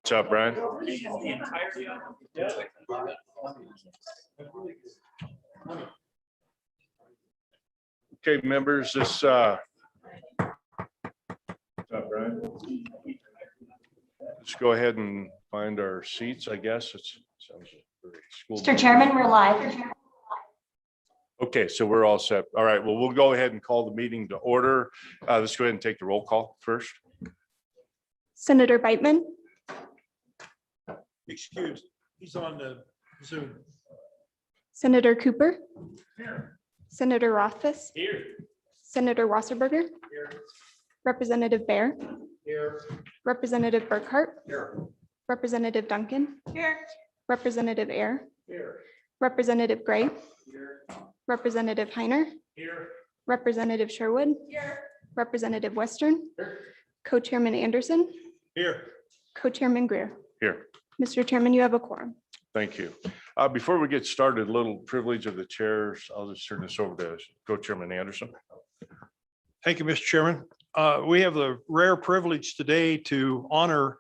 What's up, Brian? Okay, members, this what's up, Brian? Let's go ahead and find our seats, I guess. It sounds very school. Mr. Chairman, we're live. Okay, so we're all set. All right, well, we'll go ahead and call the meeting to order. Let's go ahead and take the roll call first. Senator Beitman, Excused, he's on the Zoom. Senator Cooper, Here. Senator Rothfuss, Here. Senator Wasserberger, Here. Representative Bear, Here. Representative Burkhart, Here. Representative Duncan, Here. Representative Air, Here. Representative Gray, Here. Representative Heiner, Here. Representative Sherwood, Here. Representative Western, Here. Co-Chairman Anderson, Here. Co-Chairman Greer. Here, Mr. Chairman, you have a quorum. thank you. Before we get started, a little privilege of the chairs. I'll just turn this over to Co-Chairman Anderson. Thank you, Mr. Chairman. We have the rare privilege today to honor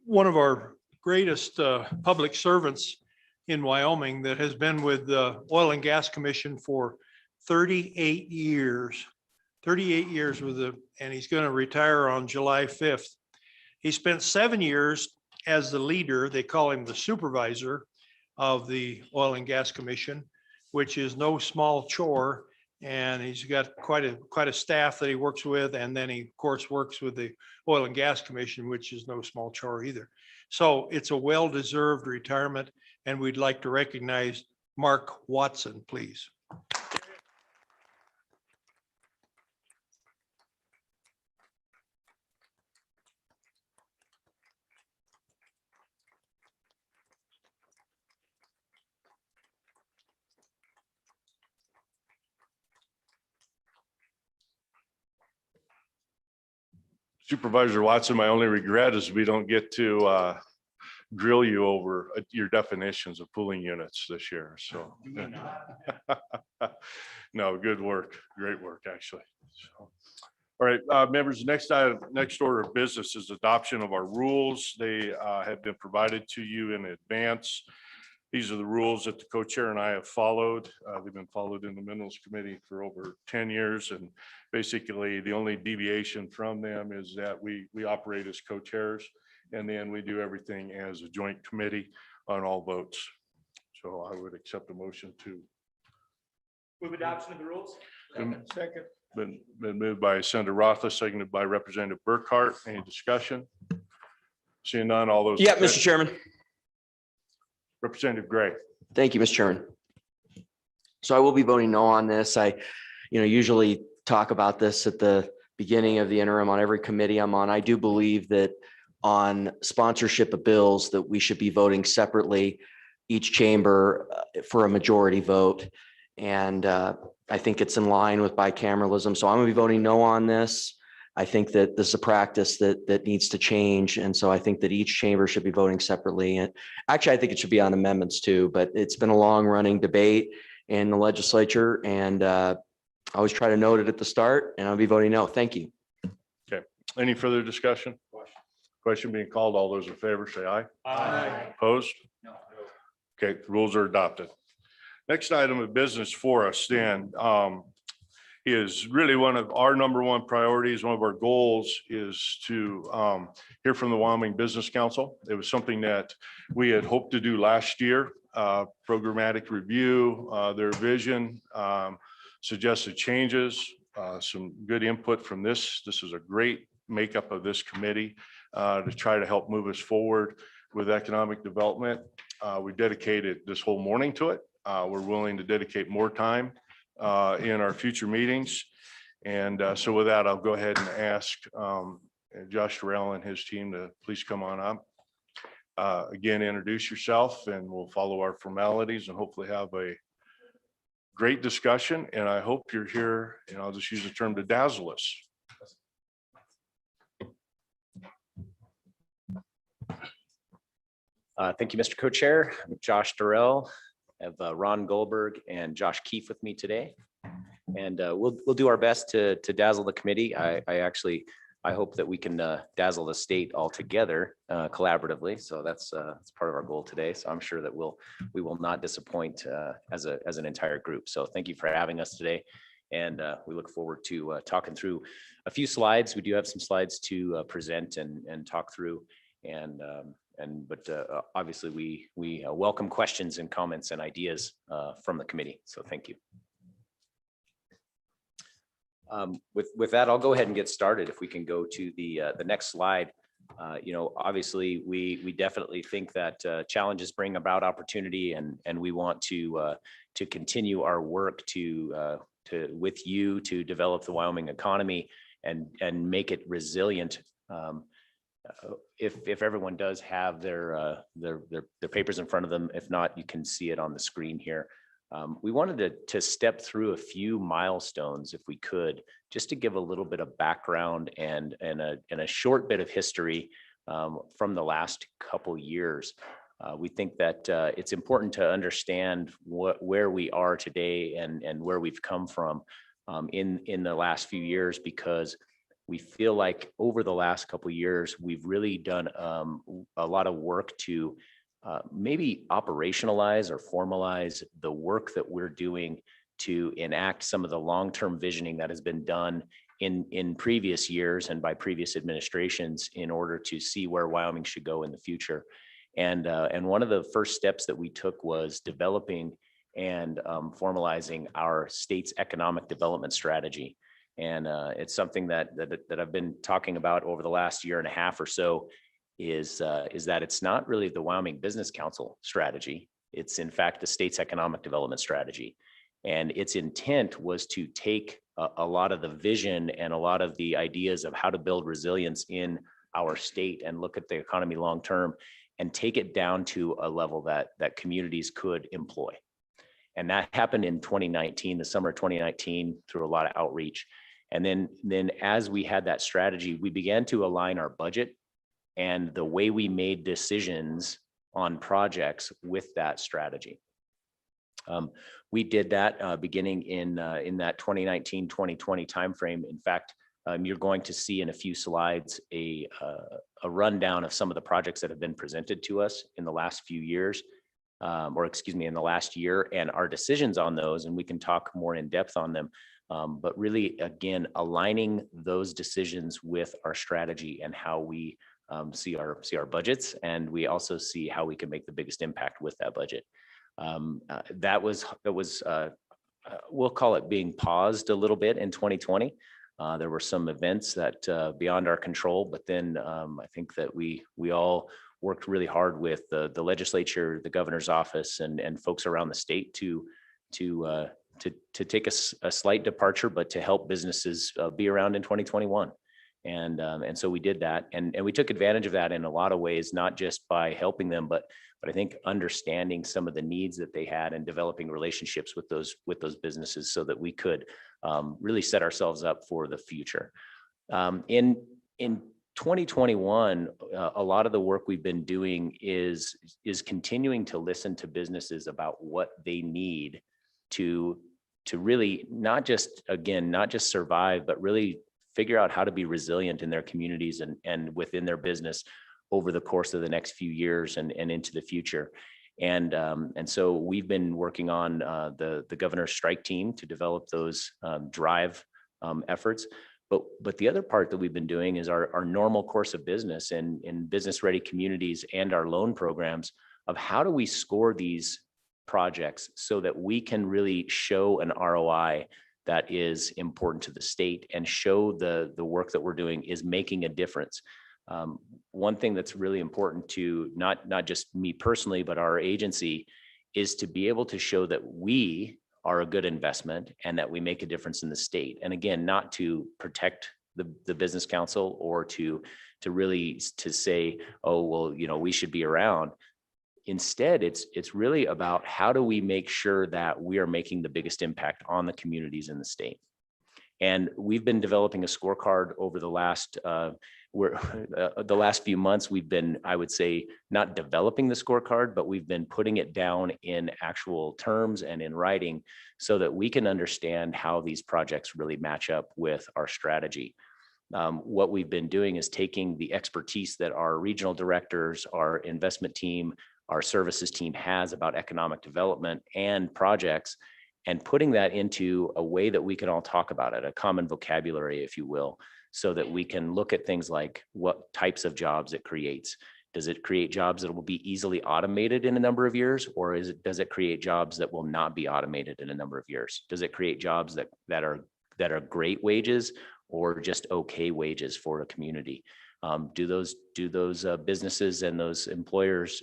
one of our greatest public servants in Wyoming that has been with the Oil and Gas Commission for 38 years. 38 years with the, and he's going to retire on July 5th. He spent 7 years as the leader, they call him the supervisor of the Oil and Gas Commission, which is no small chore. And he's got quite a staff that he works with. And then he, of course, works with the Oil and Gas Commission, which is no small chore either. So it's a well-deserved retirement. And we'd like to recognize Mark Watson, please. Supervisor Watson, my only regret is we don't get to grill you over your definitions of pooling units this year, so. No, good work, great work, actually. So, all right, members, next order of business is adoption of our rules. They have been provided to you in advance. These are the rules that the co-chair and I have followed. They've been followed in the Minerals Committee for over 10 years. And basically the only deviation from them is that we operate as co-chairs and then we do everything as a joint committee on all votes. So I would accept a motion to. Move adoption of the rules. Second. Been moved by Senator Rothfuss, seconded by Representative Burkhart. Any discussion? Seeing none, all those. Yeah, Mr. Chairman. Representative Gray. Thank you, Mr. Chairman. So I will be voting no on this. I, usually talk about this at the beginning of the interim on every committee I'm on. I do believe that on sponsorship of bills that we should be voting separately, each chamber for a majority vote. And I think it's in line with bicameralism. So I'm going to be voting no on this. I think that this is a practice that needs to change. And so I think that each chamber should be voting separately. And actually, I think it should be on amendments too, but it's been a long running debate in the legislature. And I always try to note it at the start, and I'll be voting no. Thank you. Okay. Any further discussion? Question being called. All those in favor say aye. Aye. Opposed? No. Okay, the rules are adopted. Next item of business for us then is really one of our number one priorities. One of our goals is to hear from the Wyoming Business Council. It was something that we had hoped to do last year. Programmatic review, their vision, suggested changes, some good input from this. This is a great makeup of this committee to try to help move us forward with economic development. We dedicated this whole morning to it. We're willing to dedicate more time in our future meetings. And so with that, I'll go ahead and ask Josh Durrell and his team to please come on up. Again, introduce yourself and we'll follow our formalities and hopefully have a great discussion. And I hope you're here, and I'll just use the term to dazzle us. Thank you, Mr. Co-Chair. I'm Josh Durrell. I have Ron Goldberg and Josh Keefe with me today. And we'll do our best to dazzle the committee. I actually I hope that we can dazzle the state all together collaboratively. So that's part of our goal today. So I'm sure that we will not disappoint as an entire group. So thank you for having us today. And we look forward to talking through a few slides. We do have some slides to present and talk through. But obviously we welcome questions and comments and ideas from the committee. So thank you. With that, I'll go ahead and get started. If we can go to the next slide. Obviously we definitely think that challenges bring about opportunity, and we want to continue our work with you to develop the Wyoming economy and make it resilient. If everyone does have their papers in front of them, if not, you can see it on the screen here. We wanted to step through a few milestones, if we could, just to give a little bit of background and a short bit of history from the last couple years. We think that it's important to understand where we are today and where we've come from in the last few years, because we feel like over the last couple of years, we've really done a lot of work to maybe operationalize or formalize the work that we're doing to enact some of the long-term visioning that has been done in previous years and by previous administrations in order to see where Wyoming should go in the future. And one of the first steps that we took was developing and formalizing our state's economic development strategy. And it's something that I've been talking about over the last year and a half or so, is that it's not really the Wyoming Business Council strategy. It's in fact the state's economic development strategy. And its intent was to take a lot of the vision and a lot of the ideas of how to build resilience in our state and look at the economy long-term and take it down to a level that communities could employ. And that happened in 2019, the summer of 2019, through a lot of outreach. And then as we had that strategy, we began to align our budget and the way we made decisions on projects with that strategy. We did that beginning in that 2019-2020 timeframe. In fact, you're going to see in a few slides a rundown of some of the projects that have been presented to us in the last few years, in the last year, and our decisions on those, and we can talk more in depth on them. But really, again, aligning those decisions with our strategy and how we see our budgets, and we also see how we can make the biggest impact with that budget. That was we'll call it being paused a little bit in 2020. There were some events that beyond our control, but then I think that we all worked really hard with the legislature, the governor's office, and folks around the state to take a slight departure, but to help businesses be around in 2021. And so we did that, and we took advantage of that in a lot of ways, not just by helping them, but I think understanding some of the needs that they had and developing relationships with those businesses so that we could really set ourselves up for the future. In 2021, a lot of the work we've been doing is continuing to listen to businesses about what they need to really not just survive, but really figure out how to be resilient in their communities and within their business over the course of the next few years and into the future. And so we've been working on the governor's strike team to develop those drive efforts. But the other part that we've been doing is our normal course of business in business ready communities and our loan programs of how do we score these projects so that we can really show an ROI that is important to the state and show the work that we're doing is making a difference. One thing that's really important to not just me personally, but our agency, is to be able to show that we are a good investment and that we make a difference in the state. And again, not to protect the business council or to really say, oh, well, we should be around. Instead, it's really about how do we make sure that we are making the biggest impact on the communities in the state. And we've been developing a scorecard over the last few months. We've been, I would say, not developing the scorecard, but we've been putting it down in actual terms and in writing so that we can understand how these projects really match up with our strategy. what we've been doing is taking the expertise that our regional directors, our investment team, our services team has about economic development and projects, and putting that into a way that we can all talk about it, a common vocabulary, if you will, so that we can look at things like what types of jobs it creates. Does it create jobs that will be easily automated in a number of years, or does it create jobs that will not be automated in a number of years? Does it create jobs that are great wages or just okay wages for a community? Do those businesses and those employers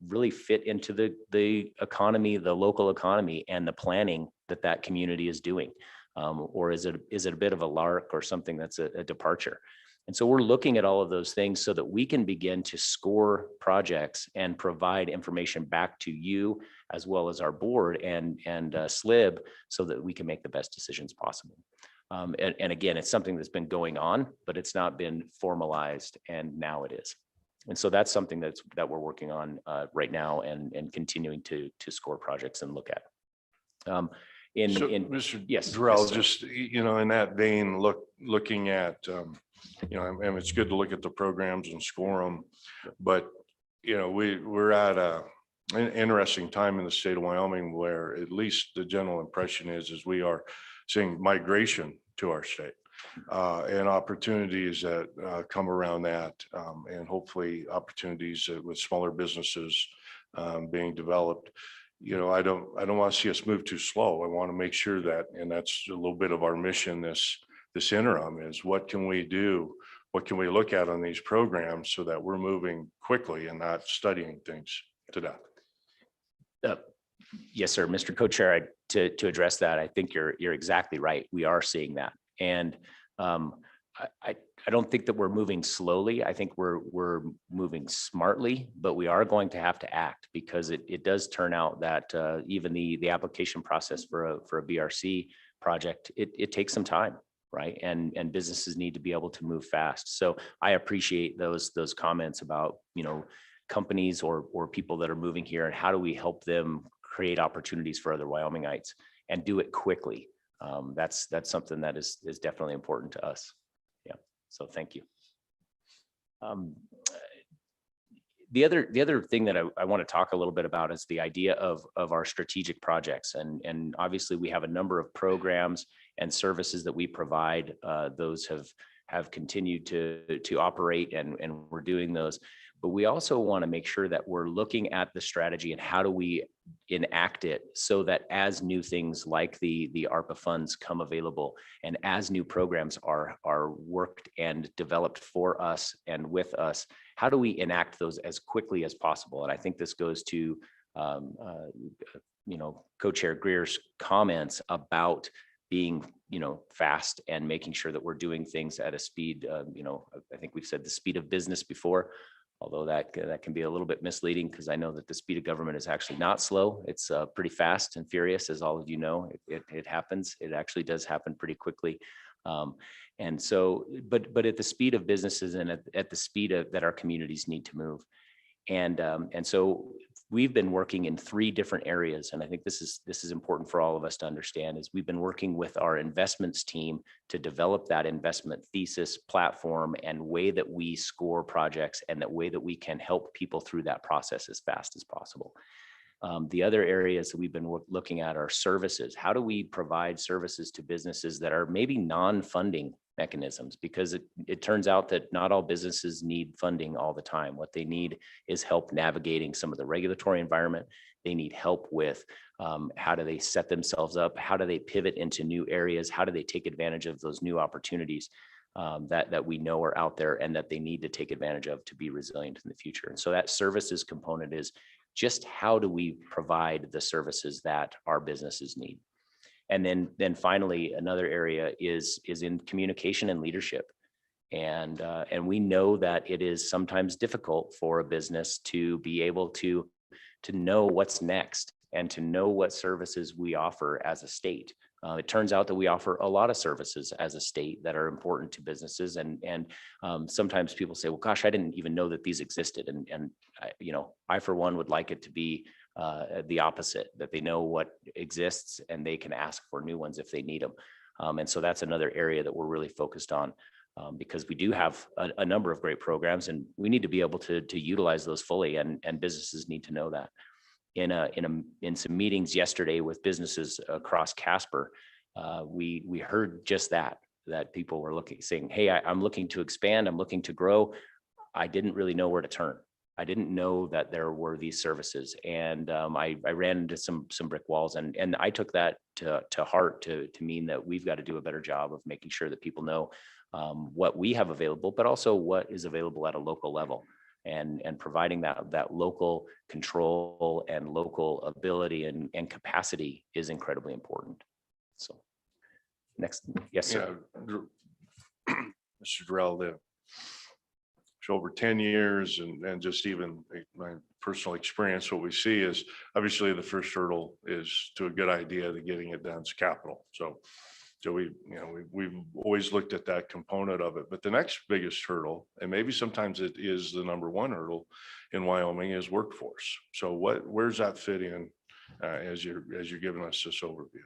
really fit into the economy, the local economy, and the planning that community is doing? Or is it a bit of a lark or something that's a departure? And so we're looking at all of those things so that we can begin to score projects and provide information back to you as well as our board and SLIB, so that we can make the best decisions possible. And again, it's something that's been going on, but it's not been formalized, and now it is. And so that's something that we're working on right now and continuing to score projects and look at. So, Mr. yes, Durrell, yes, sir. just, in that vein, looking at, and it's good to look at the programs and score them. But, we're at an interesting time in the state of Wyoming where at least the general impression is we are seeing migration to our state and opportunities that come around that, and hopefully opportunities with smaller businesses being developed. I don't want to see us move too slow. I want to make sure that, and that's a little bit of our mission this interim, is what can we do? What can we look at on these programs so that we're moving quickly and not studying things to death? Yes, sir. Mr. Co-Chair, to address that, I think you're exactly right. We are seeing that. And I don't think that we're moving slowly. I think we're moving smartly, but we are going to have to act, because it does turn out that even the application process for a BRC project, it takes some time, right? And businesses need to be able to move fast. So I appreciate those comments about, companies or people that are moving here, and how do we help them create opportunities for other Wyomingites and do it quickly. That's something that is definitely important to us. Yeah. So thank you. The other thing that I want to talk a little bit about is the idea of our strategic projects. And obviously we have a number of programs and services that we provide. Those have continued to operate, and we're doing those. But we also want to make sure that we're looking at the strategy and how do we enact it so that as new things like the ARPA funds come available, and as new programs are worked and developed for us and with us, how do we enact those as quickly as possible? And I think this goes to Co-Chair Greer's comments about being fast and making sure that we're doing things at a speed. I think we've said the speed of business before, although that can be a little bit misleading, because I know that the speed of government is actually not slow. It's pretty fast and furious, as all of you know. It happens. It actually does happen pretty quickly. And so, but at the speed of businesses and at the speed that our communities need to move. And so we've been working in 3 different areas. And I think this is important for all of us to understand, is we've been working with our investments team to develop that investment thesis, platform, and way that we score projects, and that way that we can help people through that process as fast as possible. The other areas that we've been looking at are services. How do we provide services to businesses that are maybe non-funding mechanisms? Because it turns out that not all businesses need funding all the time. What they need is help navigating some of the regulatory environment. They need help with how do they set themselves up? How do they pivot into new areas? How do they take advantage of those new opportunities that we know are out there and that they need to take advantage of to be resilient in the future? And so that services component is just how do we provide the services that our businesses need? And then finally, another area is in communication and leadership. And we know that it is sometimes difficult for a business to be able to know what's next and to know what services we offer as a state. It turns out that we offer a lot of services as a state that are important to businesses. And sometimes people say, well, gosh, I didn't even know that these existed. And I, for one, would like it to be the opposite, that they know what exists and they can ask for new ones if they need them. And so that's another area that we're really focused on. because we do have a number of great programs and we need to be able to utilize those fully, and businesses need to know that. In some meetings yesterday with businesses across Casper, we heard just that people were saying, hey, I'm looking to expand, I'm looking to grow. I didn't really know where to turn. I didn't know that there were these services, and I ran into some brick walls, and I took that to heart to mean that we've got to do a better job of making sure that people know what we have available, but also what is available at a local level, and providing that local control and local ability and capacity is incredibly important. So next, yes, sir. Yeah, Mr. Durrell, over 10 years and just even my personal experience, what we see is obviously the first hurdle is to a good idea to getting it done is capital. So we've always looked at that component of it, but the next biggest hurdle, and maybe sometimes it is the number one hurdle in Wyoming, is workforce. So where's that fit in as you're giving us this overview?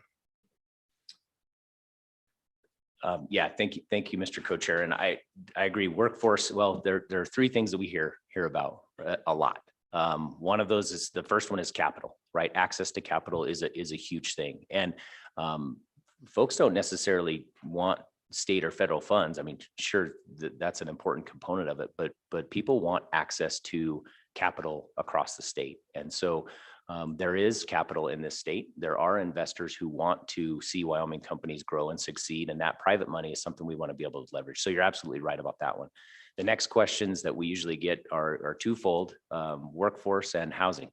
Yeah, thank you, Mr. Co-Chair. And I agree. Workforce. Well, there are three things that we hear about a lot. One of those is, the first one is capital, right? Access to capital is a huge thing, and folks don't necessarily want state or federal funds. I mean, sure, that's an important component of it, but people want access to capital across the state, and so there is capital in this state. There are investors who want to see Wyoming companies grow and succeed, and that private money is something we want to be able to leverage. So you're absolutely right about that one. The next questions that we usually get are twofold: workforce and housing,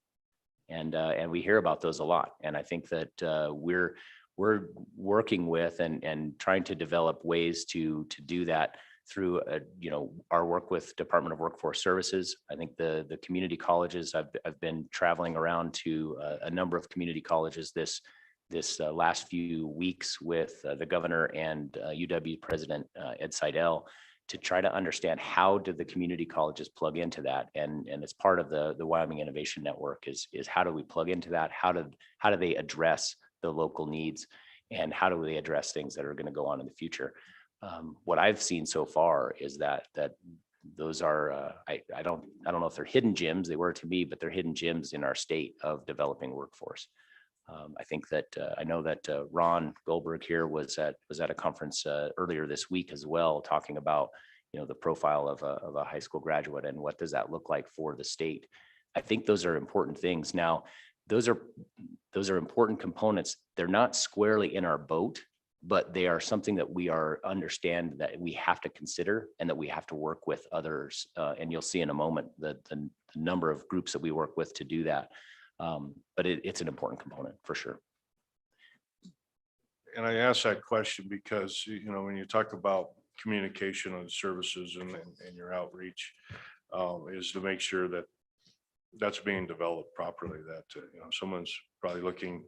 and we hear about those a lot. And I think that we're working with and trying to develop ways to do that through our work with Department of Workforce Services. I think the community colleges, I've been traveling around to a number of community colleges this last few weeks with the governor and UW President Ed Seidel, to try to understand how do the community colleges plug into that, and it's part of the Wyoming Innovation Network is how do we plug into that? How do they address the local needs, and how do they address things that are going to go on in the future? What I've seen so far is that those are I don't know if they're hidden gems. They were to me, but they're hidden gems in our state of developing workforce. I think that I know that Ron Goldberg here was at a conference earlier this week as well, talking about the profile of a high school graduate and what does that look like for the state. I think those are important things. Now, those are important components. They're not squarely in our boat, but they are something that we understand that we have to consider and that we have to work with others. And you'll see in a moment the number of groups that we work with to do that. But it's an important component for sure. And I ask that question because, when you talk about communication and services and your outreach, is to make sure that that's being developed properly, that, someone's probably looking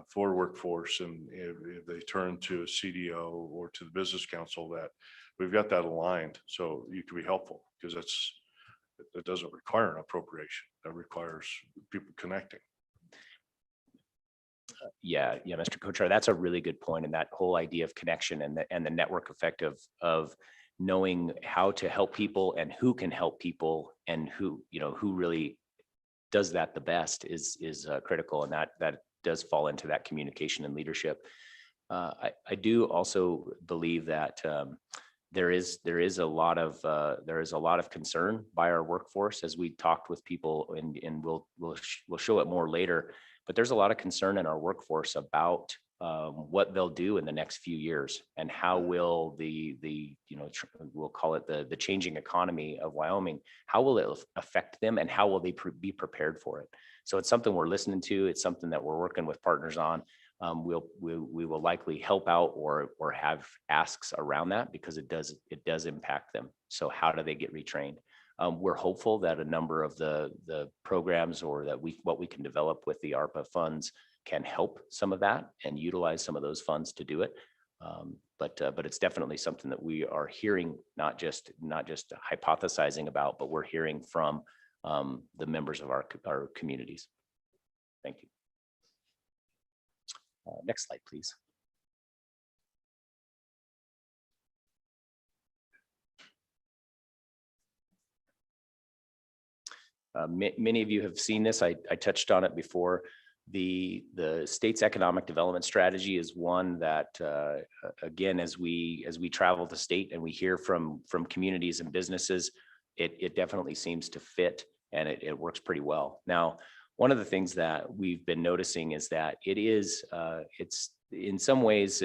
for workforce, and if they turn to a CDO or to the business council, that we've got that aligned so you can be helpful, because it doesn't require an appropriation. That requires people connecting. Yeah, Mr. Co-Chair, that's a really good point. And that whole idea of connection and the network effect of knowing how to help people and who can help people and who really does that the best is critical. And that does fall into that communication and leadership. I do also believe that there is a lot of concern by our workforce, as we talked with people, and we'll show it more later. But there's a lot of concern in our workforce about what they'll do in the next few years, and how will we'll call it the changing economy of Wyoming, how will it affect them, and how will they be prepared for it? So it's something we're listening to. It's something that we're working with partners on. We will likely help out or have asks around that, because it does impact them. So how do they get retrained? We're hopeful that a number of the programs or what we can develop with the ARPA funds can help some of that and utilize some of those funds to do it. But it's definitely something that we are hearing, not just hypothesizing about, but we're hearing from the members of our communities. Thank you. Next slide, please. Many of you have seen this. I touched on it before. The state's economic development strategy is one that, again, as we travel the state and we hear from communities and businesses, it definitely seems to fit, and it works pretty well. Now, one of the things that we've been noticing is that it's in some ways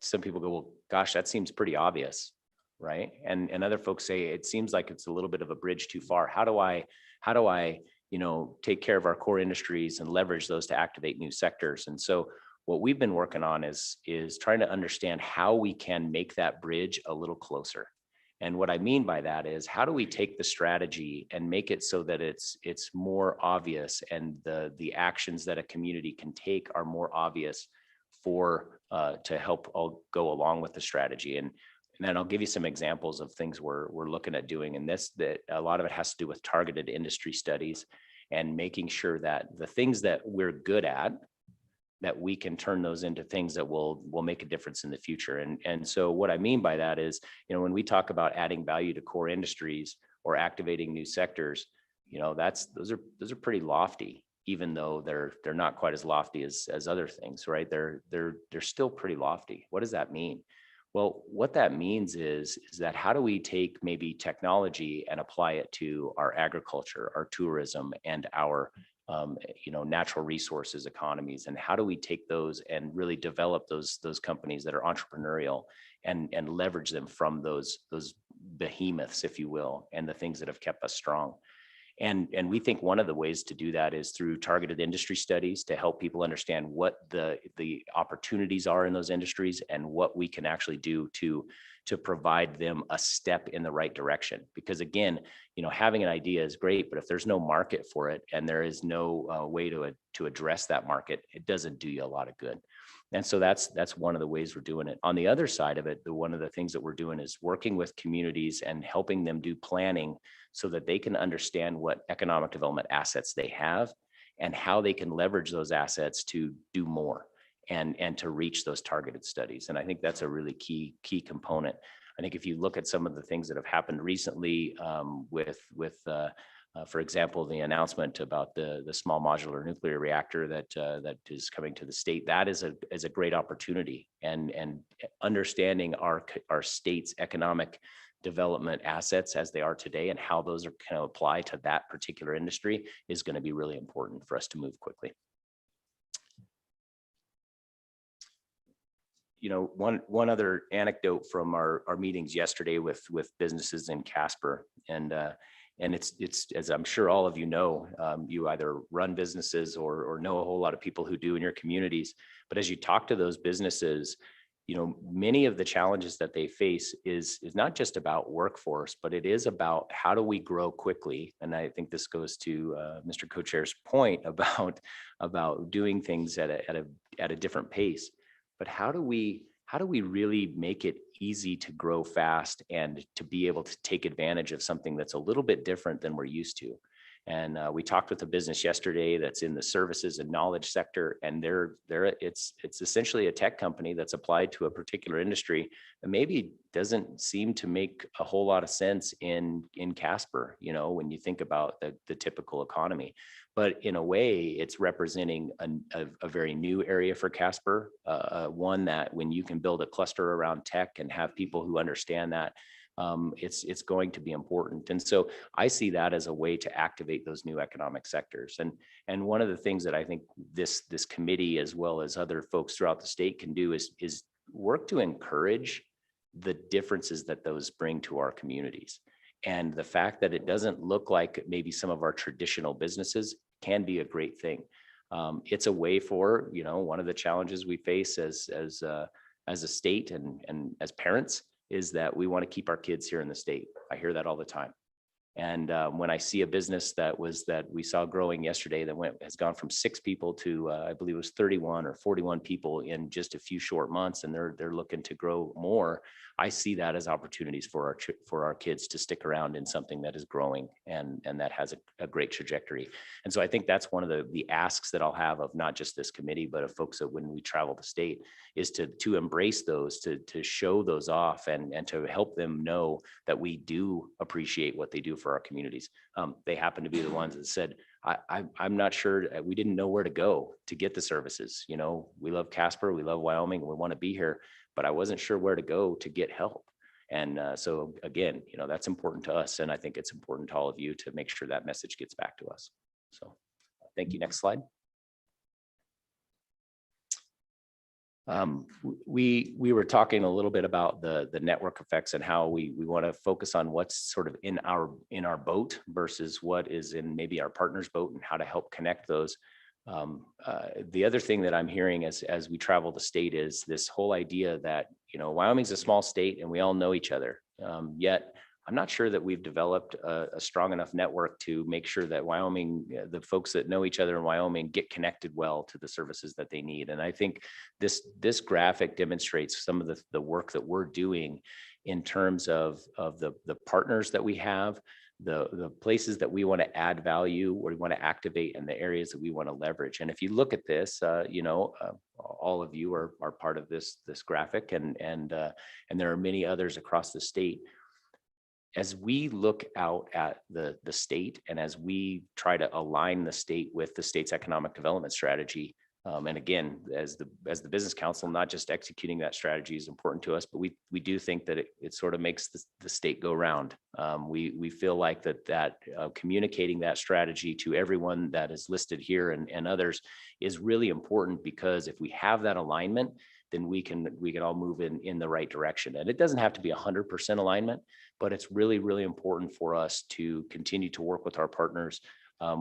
some people go, well, gosh, that seems pretty obvious, right? And other folks say it seems like it's a little bit of a bridge too far. How do I take care of our core industries and leverage those to activate new sectors? And so what we've been working on is trying to understand how we can make that bridge a little closer. And what I mean by that is, how do we take the strategy and make it so that it's more obvious, and the actions that a community can take are more obvious to help all go along with the strategy. And then I'll give you some examples of things we're looking at doing in this, that a lot of it has to do with targeted industry studies and making sure that the things that we're good at, that we can turn those into things that will make a difference in the future. And so what I mean by that is, when we talk about adding value to core industries or activating new sectors, those are pretty lofty, even though they're not quite as lofty as other things, right? They're still pretty lofty. What does that mean? Well, what that means is that how do we take maybe technology and apply it to our agriculture, our tourism, and our natural resources economies, and how do we take those and really develop those companies that are entrepreneurial and leverage them from those behemoths, if you will, and the things that have kept us strong. And we think one of the ways to do that is through targeted industry studies, to help people understand what the opportunities are in those industries and what we can actually do to provide them a step in the right direction. Because again, having an idea is great, but if there's no market for it and there is no way to address that market, it doesn't do you a lot of good. And so that's one of the ways we're doing it. On the other side of it, one of the things that we're doing is working with communities and helping them do planning so that they can understand what economic development assets they have and how they can leverage those assets to do more and to reach those targeted studies. And I think that's a really key component. I think if you look at some of the things that have happened recently for example, the announcement about the small modular nuclear reactor that is coming to the state, that is a great opportunity, and understanding our state's economic development assets as they are today and how those can apply to that particular industry is going to be really important for us to move quickly. One other anecdote from our meetings yesterday with businesses in Casper, and it's as I'm sure all of you know, you either run businesses or know a whole lot of people who do in your communities. But as you talk to those businesses, many of the challenges that they face is not just about workforce, but it is about how do we grow quickly. And I think this goes to Mr. Co-Chair's point about doing things at a different pace. But how do we really make it easy to grow fast and to be able to take advantage of something that's a little bit different than we're used to? And we talked with a business yesterday that's in the services and knowledge sector, and it's essentially a tech company that's applied to a particular industry that maybe doesn't seem to make a whole lot of sense in Casper, when you think about the typical economy. But in a way, it's representing a very new area for Casper, one that when you can build a cluster around tech and have people who understand that, it's going to be important. And so I see that as a way to activate those new economic sectors. And one of the things that I think this committee, as well as other folks throughout the state, can do is work to encourage the differences that those bring to our communities. And the fact that it doesn't look like maybe some of our traditional businesses can be a great thing. It's a way for, one of the challenges we face as a state and as parents is that we want to keep our kids here in the state. I hear that all the time. And when I see a business that we saw growing yesterday that has gone from 6 people to I believe it was 31 or 41 people in just a few short months, and they're looking to grow more, I see that as opportunities for our kids to stick around in something that is growing and that has a great trajectory. And so I think that's one of the asks that I'll have of not just this committee, but of folks that when we travel the state, is to embrace those, to show those off and to help them know that we do appreciate what they do for our communities. They happen to be the ones that said, I'm not sure, we didn't know where to go to get the services. You know, we love Casper, we love Wyoming, we want to be here, but I wasn't sure where to go to get help. And so again, you know, that's important to us. And I think it's important to all of you to make sure that message gets back to us. So thank you. Next slide. We were talking a little bit about the network effects and how we want to focus on what's sort of in our boat versus what is in maybe our partner's boat and how to help connect those. The other thing that I'm hearing as we travel the state is this whole idea that, you know, Wyoming's a small state and we all know each other. Yet I'm not sure that we've developed a strong enough network to make sure that Wyoming, the folks that know each other in Wyoming get connected well to the services that they need. And I think this graphic demonstrates some of the work that we're doing in terms of the partners that we have, the places that we want to add value, or we want to activate, and the areas that we want to leverage. And if you look at this, you know, all of you are part of this graphic, and there are many others across the state. As we look out at the state, and as we try to align the state with the state's economic development strategy, and again, as the business council, not just executing that strategy is important to us, but we do think that it sort of makes the state go round. We feel like that communicating that strategy to everyone that is listed here and others is really important, because if we have that alignment, then we can all move in the right direction. And it doesn't have to be 100% alignment, but it's really, really important for us to continue to work with our partners.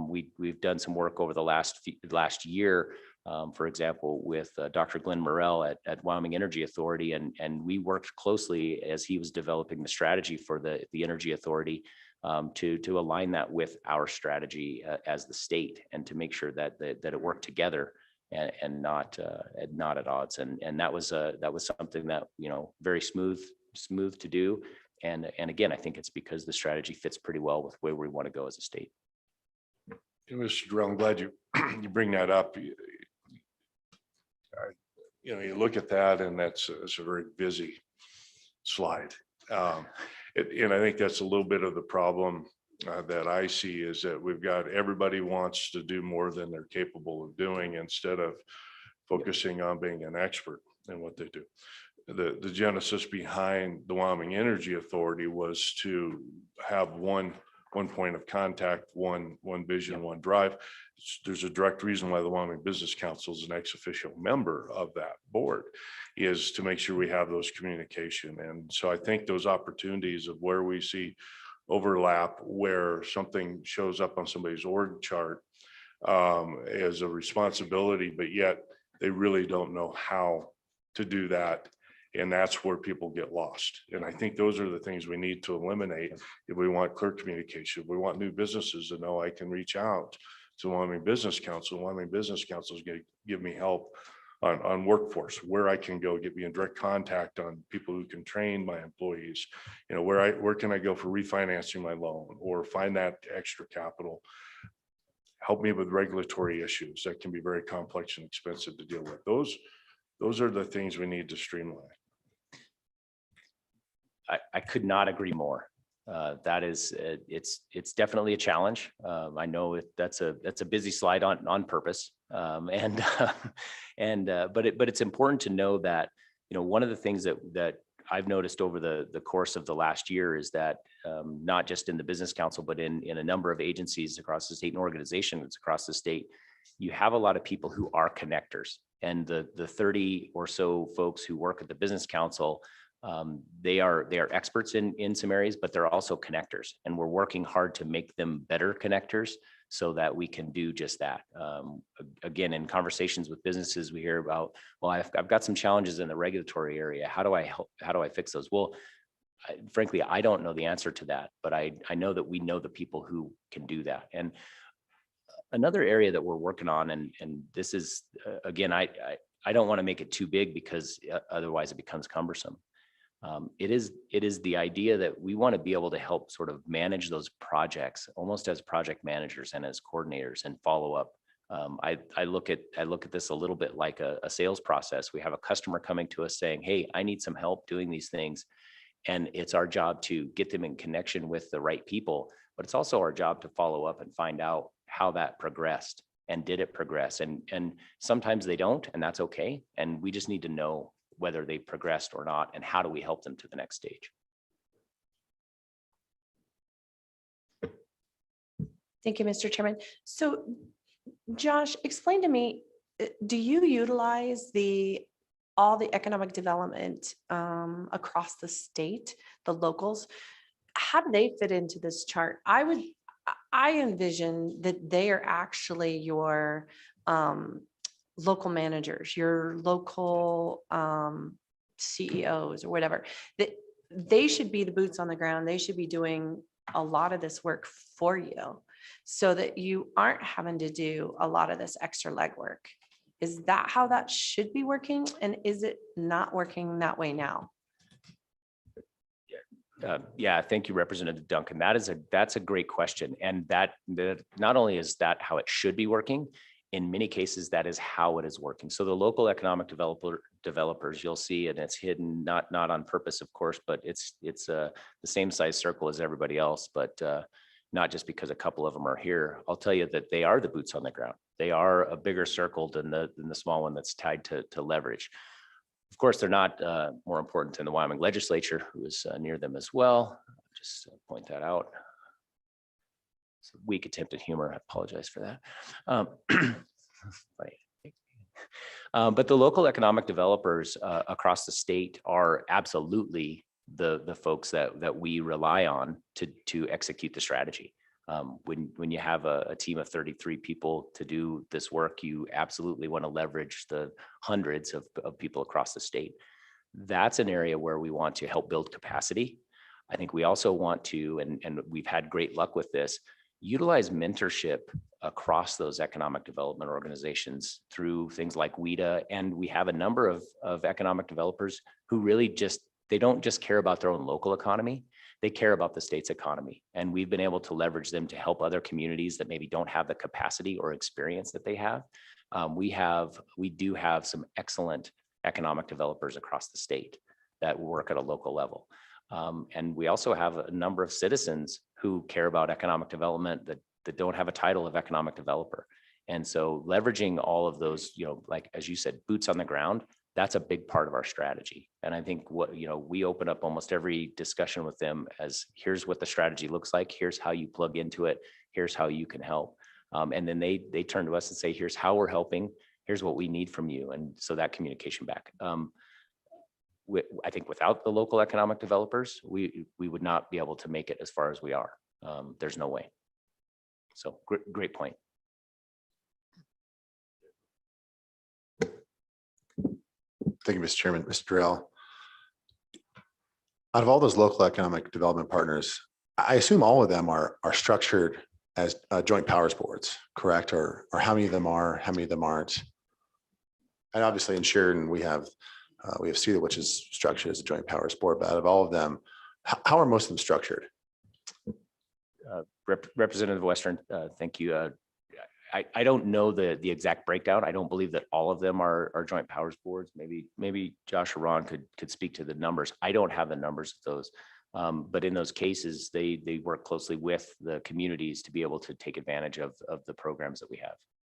We've done some work over the last year, for example, with Dr. Glenn Morrell at Wyoming Energy Authority, and we worked closely as he was developing the strategy for the Energy Authority to align that with our strategy as the state, and to make sure that it worked together and not at odds. And that was something that, you know, very smooth to do. And again, I think it's because the strategy fits pretty well with where we want to go as a state. Mr. Durrell, I'm glad you bring that up. You know, you look at that, and it's a very busy slide. And I think that's a little bit of the problem that I see, is that we've got, everybody wants to do more than they're capable of doing, instead of focusing on being an expert in what they do. The genesis behind the Wyoming Energy Authority was to have one point of contact, one vision, one drive. There's a direct reason why the Wyoming Business Council is an ex-officio member of that board, is to make sure we have those communication. And so I think those opportunities of where we see overlap, where something shows up on somebody's org chart as a responsibility, but yet they really don't know how to do that. And that's where people get lost. And I think those are the things we need to eliminate if we want clear communication. If we want new businesses to know I can reach out to Wyoming Business Council. Wyoming Business Council is going to give me help on workforce, where I can go, get me in direct contact on people who can train my employees. You know, where can I go for refinancing my loan, or find that extra capital. Help me with regulatory issues that can be very complex and expensive to deal with. Those are the things we need to streamline. I could not agree more. That is, it's definitely a challenge. I know that's a busy slide on purpose. But it's important to know that, you know, one of the things that I've noticed over the course of the last year is that not just in the Business Council, but in a number of agencies across the state and organizations across the state, you have a lot of people who are connectors. And the 30 or so folks who work at the Business Council, they are experts in some areas, but they're also connectors, and we're working hard to make them better connectors so that we can do just that. Again, in conversations with businesses, we hear about, well, I've got some challenges in the regulatory area. How do I help? How do I fix those? Well, frankly, I don't know the answer to that, but I know that we know the people who can do that. And another area that we're working on, and this is, again, I don't want to make it too big, because otherwise it becomes cumbersome. It is the idea that we want to be able to help sort of manage those projects almost as project managers and as coordinators and follow up. I look at this a little bit like a sales process. We have a customer coming to us saying, hey, I need some help doing these things. And it's our job to get them in connection with the right people, but it's also our job to follow up and find out how that progressed and did it progress. And sometimes they don't, and that's okay. And we just need to know whether they progressed or not, and how do we help them to the next stage. Thank you, Mr. Chairman. So Josh, explain to me, do you utilize all the economic development across the state, the locals? How do they fit into this chart? I envision that they are actually your local managers, your local CEOs or whatever, that they should be the boots on the ground. They should be doing a lot of this work for you so that you aren't having to do a lot of this extra legwork. Is that how that should be working? And is it not working that way now? Yeah, thank you, Representative Duncan. That's a great question. And that not only is that how it should be working, in many cases, that is how it is working. So the local economic developers, you'll see, and it's hidden, not on purpose, of course, but it's the same size circle as everybody else, but not just because a couple of them are here. I'll tell you that they are the boots on the ground. They are a bigger circle than the small one that's tied to leverage. Of course, they're not more important than the Wyoming legislature, who is near them as well. Just point that out. It's a weak attempt at humor. I apologize for that. But the local economic developers across the state are absolutely the folks that we rely on to execute the strategy. When you have a team of 33 people to do this work, you absolutely want to leverage the hundreds of people across the state. That's an area where we want to help build capacity. I think we also want to, and we've had great luck with this, utilize mentorship across those economic development organizations through things like WIDA. And we have a number of economic developers who really they don't just care about their own local economy, they care about the state's economy. And we've been able to leverage them to help other communities that maybe don't have the capacity or experience that they have. We do have some excellent economic developers across the state that work at a local level. And we also have a number of citizens who care about economic development that don't have a title of economic developer. And so leveraging all of those, like, as you said, boots on the ground, that's a big part of our strategy. And I think we open up almost every discussion with them as, here's what the strategy looks like. Here's how you plug into it. Here's how you can help. And then they turn to us and say, here's how we're helping. Here's what we need from you. And so that communication back. I think without the local economic developers, we would not be able to make it as far as we are. There's no way. So great point. Thank you, Mr. Chairman. Mr. Durrell, out of all those local economic development partners, I assume all of them are structured as joint powers boards, correct? Or how many of them are, how many of them aren't? And obviously in Sheridan, we have CETA, which is structured as a joint powers board, but out of all of them, how are most of them structured? Representative Western, thank you. I don't know the exact breakdown. I don't believe that all of them are joint powers boards. Maybe Josh or Ron could speak to the numbers. I don't have the numbers of those. But in those cases, they work closely with the communities to be able to take advantage of the programs that we have.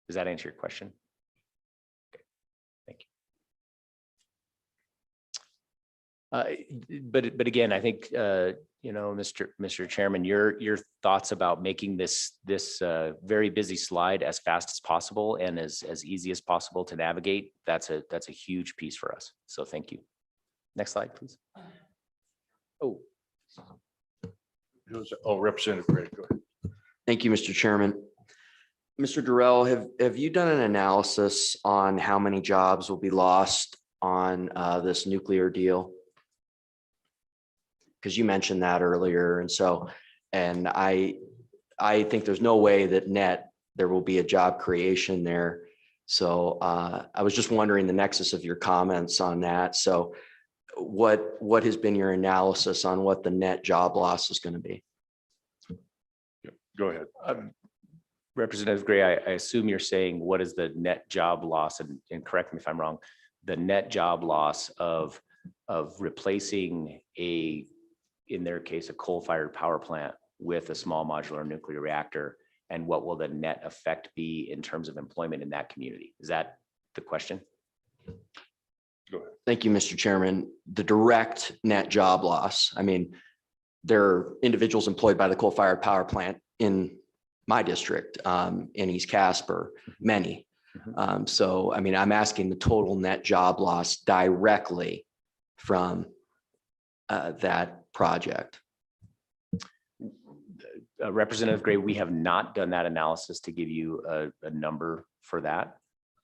Does that answer your question? Okay. Thank you. But again, I think Mr. Chairman, your thoughts about making this very busy slide as fast as possible and as easy as possible to navigate, that's a huge piece for us. So thank you. Next slide, please. Representative Gray, go ahead. Thank you, Mr. Chairman. Mr. Durrell, have you done an analysis on how many jobs will be lost on this nuclear deal? Because you mentioned that earlier. And I think there's no way that net there will be a job creation there. So I was just wondering the nexus of your comments on that. So what has been your analysis on what the net job loss is going to be? Go ahead. Representative Gray, I assume you're saying what is the net job loss, and correct me if I'm wrong, the net job loss of replacing in their case, a coal-fired power plant with a small modular nuclear reactor, and what will the net effect be in terms of employment in that community? Is that the question? Thank you, Mr. Chairman. The direct net job loss, I mean, there are individuals employed by the coal-fired power plant in my district, in East Casper, many. So, I mean, I'm asking the total net job loss directly from that project. Representative Gray, we have not done that analysis to give you a number for that.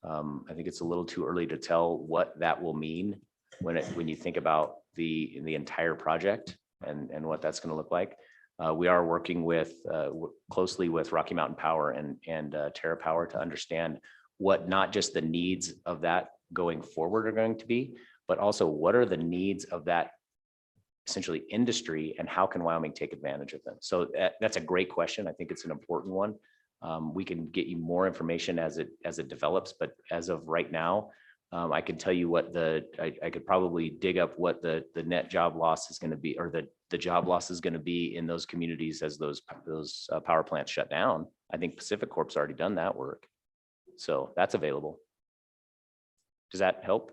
I think it's a little too early to tell what that will mean when you think about the entire project and what that's going to look like. We are working closely with Rocky Mountain Power and TerraPower to understand what not just the needs of that going forward are going to be, but also what are the needs of that essentially industry, and how can Wyoming take advantage of them? So that's a great question. I think it's an important one. We can get you more information as it develops, but as of right now, I can tell you what I could probably dig up what the net job loss is going to be, or the job loss is going to be in those communities as those power plants shut down. I think Pacific Corp's already done that work, so that's available. Does that help?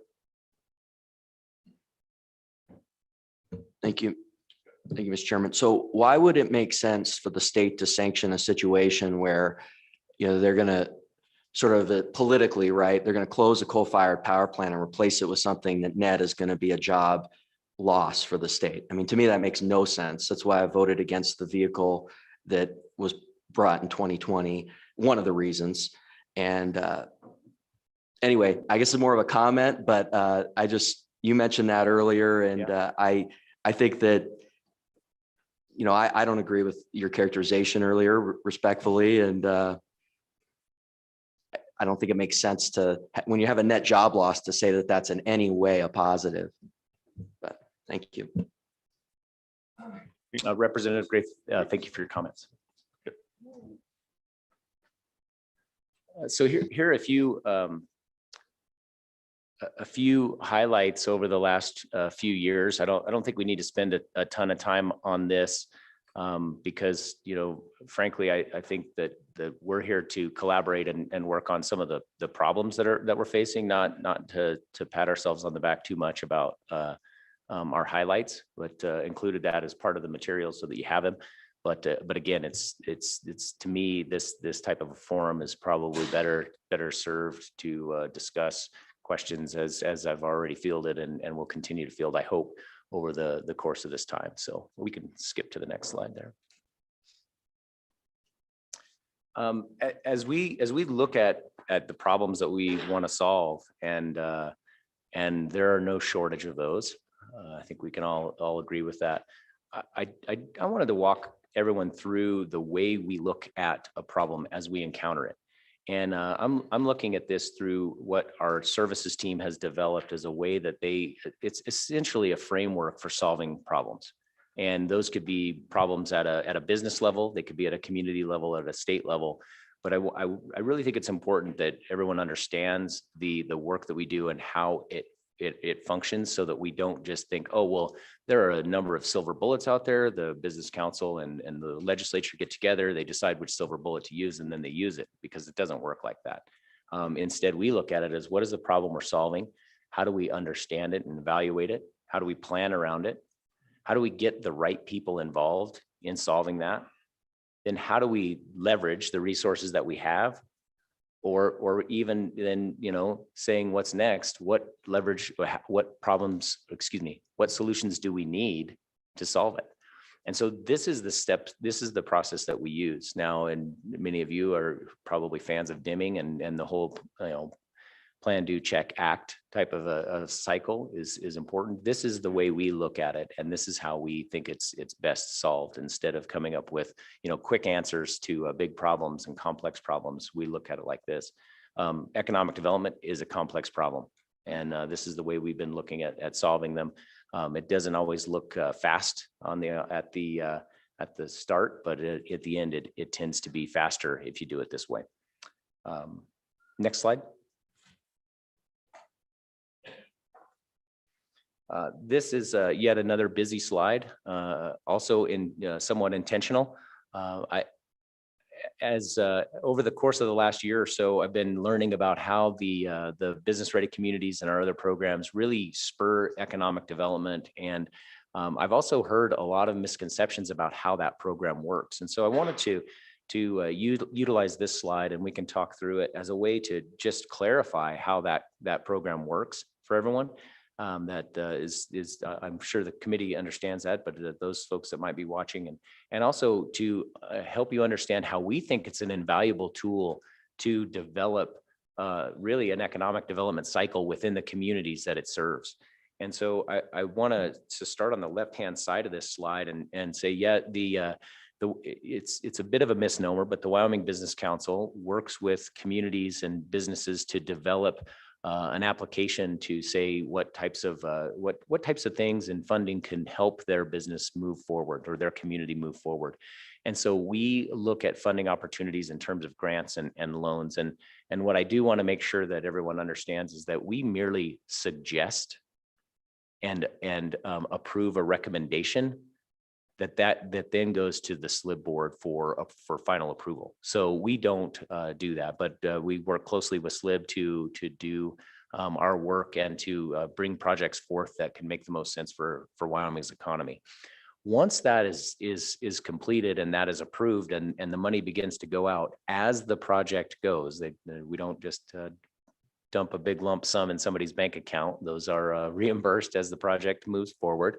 Thank you. Thank you, Mr. Chairman. So why would it make sense for the state to sanction a situation where, you know, they're going to sort of politically, right? They're going to close a coal-fired power plant and replace it with something that net is going to be a job loss for the state. I mean, to me, that makes no sense. That's why I voted against the vehicle that was brought in 2020, one of the reasons. And anyway, I guess it's more of a comment, but you mentioned that earlier, and I think that, you know, I don't agree with your characterization earlier, respectfully, and I don't think it makes sense to, when you have a net job loss, to say that that's in any way a positive. But thank you. Representative Gray, thank you for your comments. So here are a few highlights over the last few years. I don't think we need to spend a ton of time on this because, you know, frankly, I think that we're here to collaborate and work on some of the problems that we're facing, not to pat ourselves on the back too much about our highlights, but included that as part of the material so that you have them. But again, it's to me, this type of a forum is probably better served to discuss questions as I've already fielded and will continue to field, I hope, over the course of this time. So we can skip to the next slide there. As we look at the problems that we want to solve, and there are no shortage of those, I think we can all agree with that. I wanted to walk everyone through the way we look at a problem as we encounter it. And I'm looking at this through what our services team has developed as a way that it's essentially a framework for solving problems. And those could be problems at a business level, they could be at a community level, at a state level. But I really think it's important that everyone understands the work that we do and how it functions, so that we don't just think, oh, well, there are a number of silver bullets out there. The business council and the legislature get together, they decide which silver bullet to use, and then they use it, because it doesn't work like that. Instead, we look at it as, what is the problem we're solving? How do we understand it and evaluate it? How do we plan around it? How do we get the right people involved in solving that? Then how do we leverage the resources that we have? Or even then, you know, saying what's next, what solutions do we need to solve it? And so this is the process that we use now. And many of you are probably fans of Deming and the whole, you know, plan, do, check, act type of a cycle is important. This is the way we look at it, and this is how we think it's best solved. Instead of coming up with, you know, quick answers to big problems and complex problems, we look at it like this. Economic development is a complex problem, and this is the way we've been looking at solving them. It doesn't always look fast on at the start, but at the end, it tends to be faster if you do it this way. Next slide. This is yet another busy slide, also somewhat intentional. Over the course of the last year or so, I've been learning about how the business ready communities and our other programs really spur economic development. And I've also heard a lot of misconceptions about how that program works. And so I wanted to utilize this slide, and we can talk through it as a way to just clarify how that program works for everyone. I'm sure the committee understands that, but those folks that might be watching, and also to help you understand how we think it's an invaluable tool to develop really an economic development cycle within the communities that it serves. And so I want to start on the left-hand side of this slide and say, yeah, it's a bit of a misnomer, but the Wyoming Business Council works with communities and businesses to develop an application to say what types of things and funding can help their business move forward or their community move forward. And so we look at funding opportunities in terms of grants and loans. And what I do want to make sure that everyone understands is that we merely suggest and approve a recommendation that then goes to the SLIB board for final approval. So we don't do that, but we work closely with SLIB to do our work and to bring projects forth that can make the most sense for Wyoming's economy. Once that is completed and that is approved and the money begins to go out as the project goes, we don't just dump a big lump sum in somebody's bank account. Those are reimbursed as the project moves forward.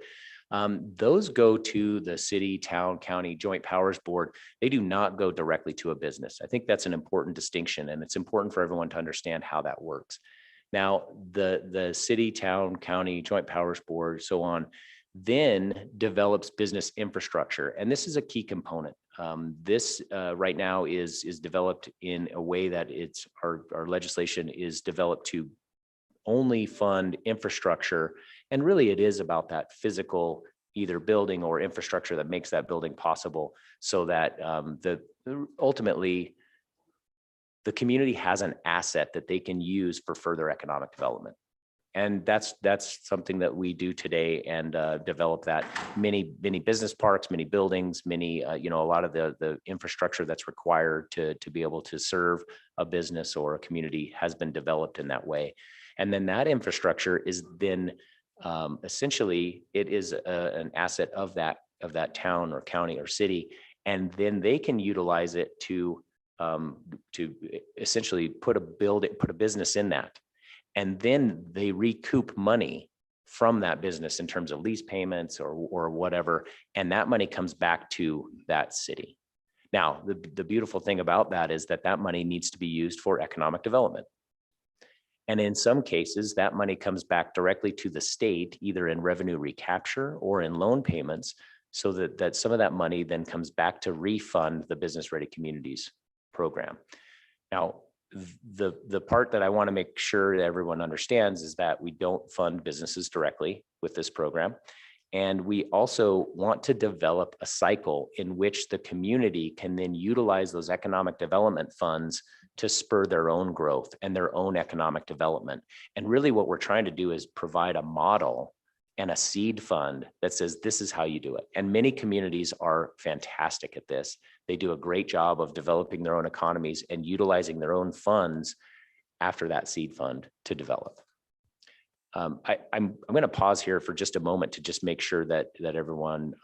Those go to the city, town, county, joint powers board. They do not go directly to a business. I think that's an important distinction, and it's important for everyone to understand how that works. Now, the city, town, county, joint powers board, so on, then develops business infrastructure. And this is a key component. This right now is developed in a way that our legislation is developed to only fund infrastructure. And really it is about that physical either building or infrastructure that makes that building possible, so that ultimately the community has an asset that they can use for further economic development. And that's something that we do today, and develop that many business parks, many buildings, many a lot of the infrastructure that's required to be able to serve a business or a community has been developed in that way. And then that infrastructure is then essentially it is an asset of that town or county or city, and then they can utilize it to essentially put a business in that, and then they recoup money from that business in terms of lease payments or whatever, and that money comes back to that city. Now, the beautiful thing about that is that money needs to be used for economic development. And in some cases, that money comes back directly to the state, either in revenue recapture or in loan payments, so that some of that money then comes back to refund the Business Ready Communities program. Now, the part that I want to make sure that everyone understands is that we don't fund businesses directly with this program. And we also want to develop a cycle in which the community can then utilize those economic development funds to spur their own growth and their own economic development. And really what we're trying to do is provide a model and a seed fund that says, this is how you do it. And many communities are fantastic at this. They do a great job of developing their own economies and utilizing their own funds after that seed fund to develop. I'm going to pause here for just a moment to just make sure that everyone,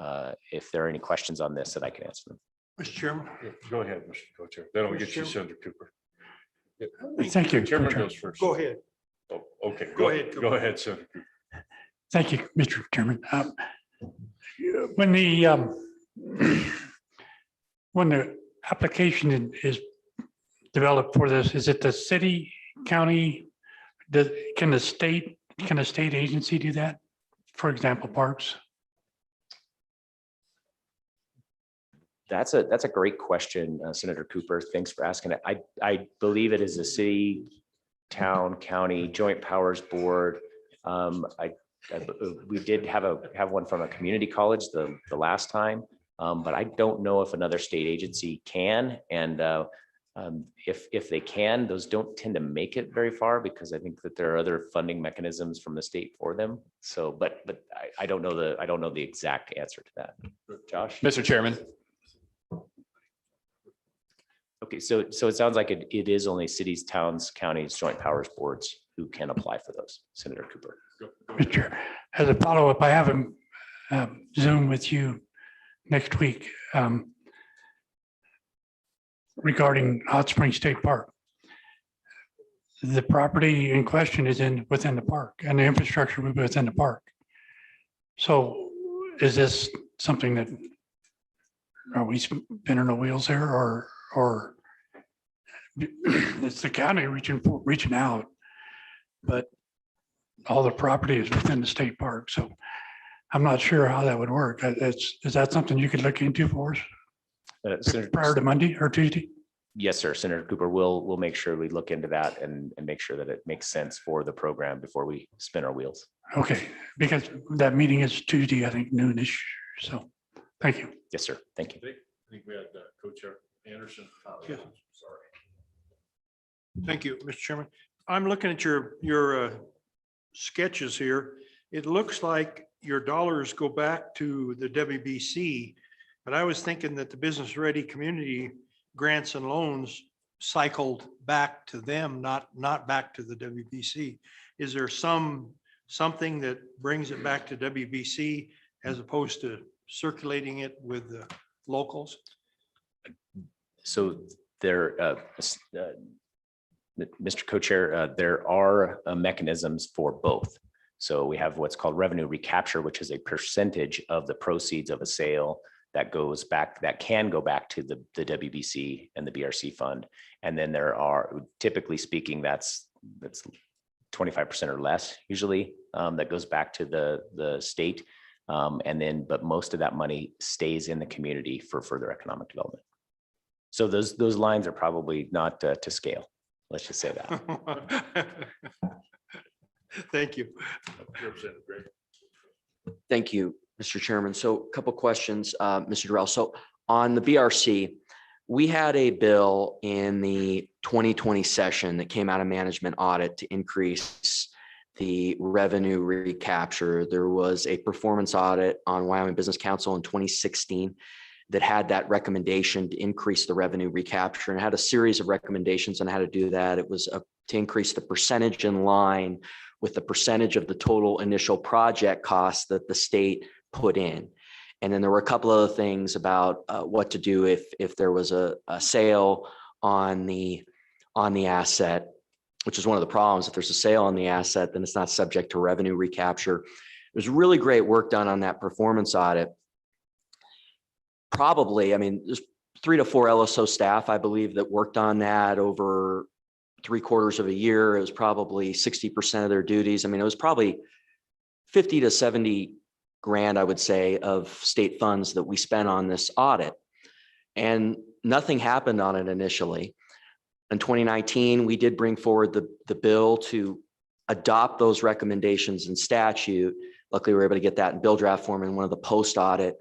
if there are any questions on this, that I can answer them. Mr. Chairman. Go ahead, Mr. Co-Chair. Then we'll Mr. get you, Chairman. Senator Cooper. Thank you. Chairman Co-Chair. goes first. Go ahead. Oh, okay, Go ahead. Go ahead, Senator Cooper. Thank you, Mr. Chairman. When the application is developed for this, is it the city, county? Can a state agency do that? For example, parks? That's a great question, Senator Cooper. Thanks for asking it. I believe it is a city, town, county, joint powers board. We did have one from a community college the last time, but I don't know if another state agency can. And if they can, those don't tend to make it very far because I think that there are other funding mechanisms from the state for them. So, but I don't know the exact answer to that. Josh? Mr. Chairman, Okay, so it sounds like it is only cities, towns, counties, joint powers boards who can apply for those. Senator Cooper. Mr. Chair, as a follow-up, I have a Zoom with you next week regarding Hot Springs State Park. The property in question is within the park and the infrastructure will be within the park. So is this something that, are we spinning the wheels here or it's the county reaching out, but all the property is within the state park. So I'm not sure how that would work. Is that something you could look into for us prior to Monday or Tuesday? Yes, sir. Senator Cooper, we'll make sure we look into that and make sure that it makes sense for the program before we spin our wheels. Okay, because that meeting is Tuesday, I think noonish. So thank you. Yes, sir. Thank you. I think we had Co-Chair Anderson. Yeah. Sorry. Thank you, Mr. Chairman. I'm looking at your sketches here. It looks like your dollars go back to the WBC, but I was thinking that the Business Ready Community grants and loans cycled back to them, not back to the WBC. Is there something that brings it back to WBC as opposed to circulating it with the locals? So there, Mr. Co-Chair, there are mechanisms for both. So we have what's called revenue recapture, which is a percentage of the proceeds of a sale that goes back, that can go back to the WBC and the BRC fund. And then there are, typically speaking, that's 25% or less usually that goes back to the state. And then, but most of that money stays in the community for further economic development. So those lines are probably not to scale. Let's just say that. Thank you. Thank you, Mr. Chairman. So a couple questions, Mr. Durrell. So on the BRC, we had a bill in the 2020 session that came out of management audit to increase the revenue recapture. There was a performance audit on Wyoming Business Council in 2016 that had that recommendation to increase the revenue recapture and had a series of recommendations on how to do that. It was to increase the percentage in line with the percentage of the total initial project costs that the state put in. And then there were a couple other things about what to do if there was a sale on the asset, which is one of the problems. If there's a sale on the asset, then it's not subject to revenue recapture. There's really great work done on that performance audit. Probably, I mean, there's 3 to 4 LSO staff, I believe, that worked on that over 3/4 of a year. It was probably 60% of their duties. I mean, it was probably 50 to 70 grand, I would say, of state funds that we spent on this audit. And nothing happened on it initially. In 2019, we did bring forward the bill to adopt those recommendations in statute. Luckily, we were able to get that in bill draft form in one of the post-audit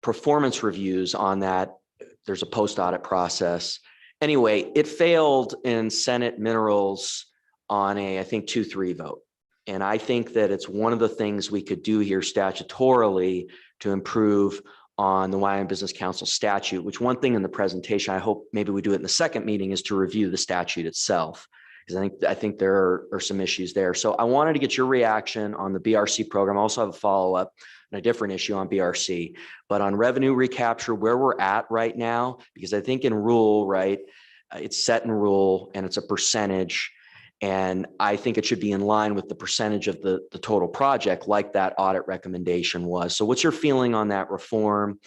performance reviews on that. There's a post-audit process. Anyway, it failed in Senate Minerals on a, I think, 2-3 vote. And I think that it's one of the things we could do here statutorily to improve on the Wyoming Business Council statute, which one thing in the presentation, I hope maybe we do it in the second meeting, is to review the statute itself. Because I think there are some issues there. So I wanted to get your reaction on the BRC program. I also have a follow-up on a different issue on BRC, but on revenue recapture, where we're at right now, because I think in rule, right, it's set in rule and it's a percentage. And I think it should be in line with the percentage of the total project, like that audit recommendation was. So what's your feeling on that reform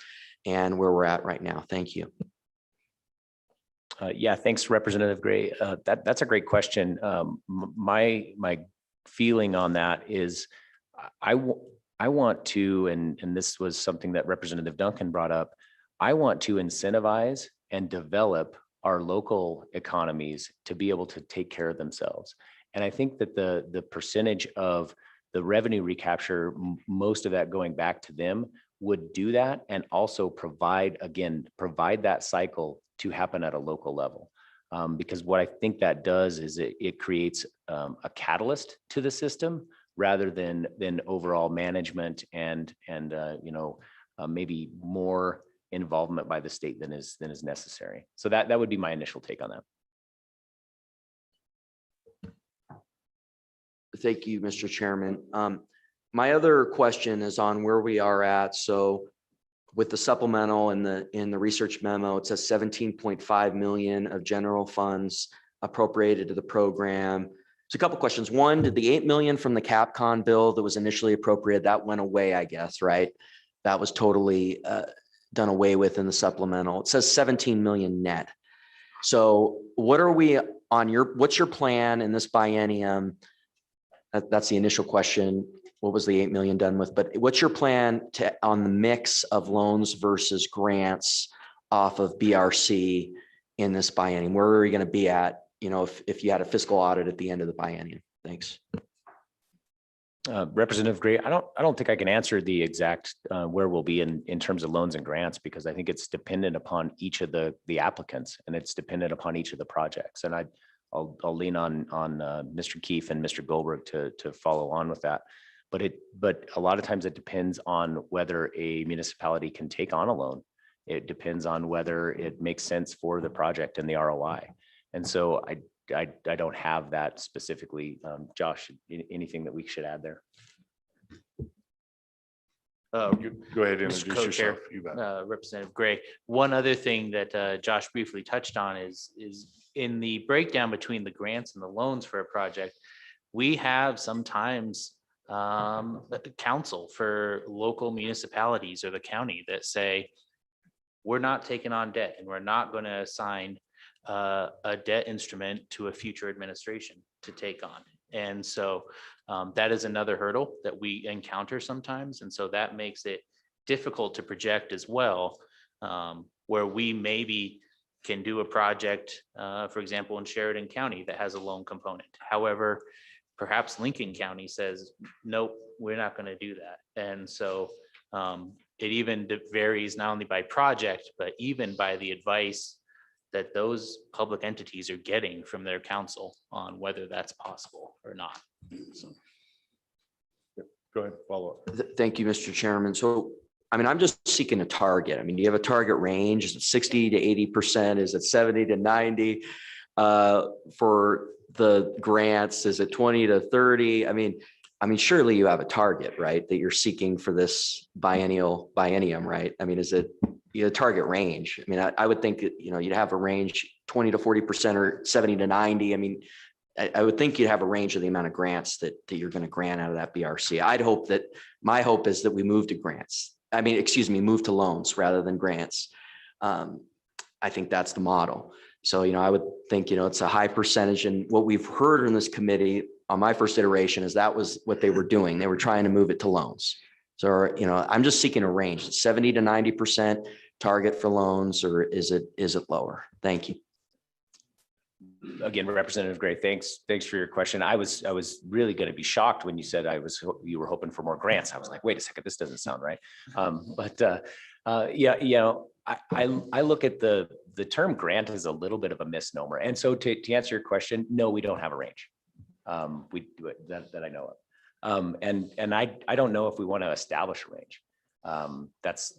and where we're at right now? Thank you. Yeah, thanks, Representative Gray. That's a great question. My feeling on that is I want to, and this was something that Representative Duncan brought up, I want to incentivize and develop our local economies to be able to take care of themselves. And I think that the percentage of the revenue recapture, most of that going back to them would do that and also provide that cycle to happen at a local level. Because what I think that does is it creates a catalyst to the system rather than overall management and maybe more involvement by the state than is necessary. So that would be my initial take on that. Thank you, Mr. Chairman. My other question is on where we are at. So with the supplemental and in the research memo, it says 17.5 million of general funds appropriated to the program. So a couple questions. One, did the 8 million from the CapCon bill that was initially appropriated, that went away, I guess, right? That was totally done away with in the supplemental. It says 17 million net. So what are we on what's your plan in this biennium? That's the initial question. What was the 8 million done with? But what's your plan on the mix of loans versus grants off of BRC in this biennium? Where are we going to be at, if you had a fiscal audit at the end of the biennium? Thanks. Representative Gray, I don't think I can answer the exact where we'll be in terms of loans and grants, because I think it's dependent upon each of the applicants and it's dependent upon each of the projects. And I'll lean on Mr. Keefe and Mr. Goldberg to follow on with that. But a lot of times it depends on whether a municipality can take on a loan. It depends on whether it makes sense for the project and the ROI. And so I don't have that specifically. Josh, anything that we should add there? Go ahead, Mr. introduce Co-Chair, yourself. You bet. Representative Gray. One other thing that Josh briefly touched on is in the breakdown between the grants and the loans for a project, we have sometimes counsel for local municipalities or the county that say, we're not taking on debt and we're not going to assign a debt instrument to a future administration to take on. And so that is another hurdle that we encounter sometimes. And so that makes it difficult to project as well, where we maybe can do a project, for example, in Sheridan County that has a loan component. However, perhaps Lincoln County says, nope, we're not going to do that. And so it even varies not only by project, but even by the advice that those public entities are getting from their council on whether that's possible or not. So. Go ahead, follow up. Thank you, Mr. Chairman. So, I'm just seeking a target. Do you have a target range? Is it 60 to 80%? Is it 70 to 90 for the grants? Is it 20 to 30? Surely you have a target, right? That you're seeking for this biennium, right? Is it a target range? I would think that, you'd have a range 20 to 40% or 70 to 90. I would think you'd have a range of the amount of grants that you're going to grant out of that BRC. My hope is that we move to grants. Move to loans rather than grants. I think that's the model. So, I would think, it's a high percentage, and what we've heard in this committee on my first iteration is that was what they were doing. They were trying to move it to loans. So, I'm just seeking a range, 70 to 90% target for loans, or is it lower? Thank you. Again, Representative Gray, thanks for your question. I was really going to be shocked when you said you were hoping for more grants. I was like, wait a second, this doesn't sound right. I look at the term grant as a little bit of a misnomer. And so to answer your question, no, we don't have a range. We do it that I know of. And I don't know if we want to establish a range. That's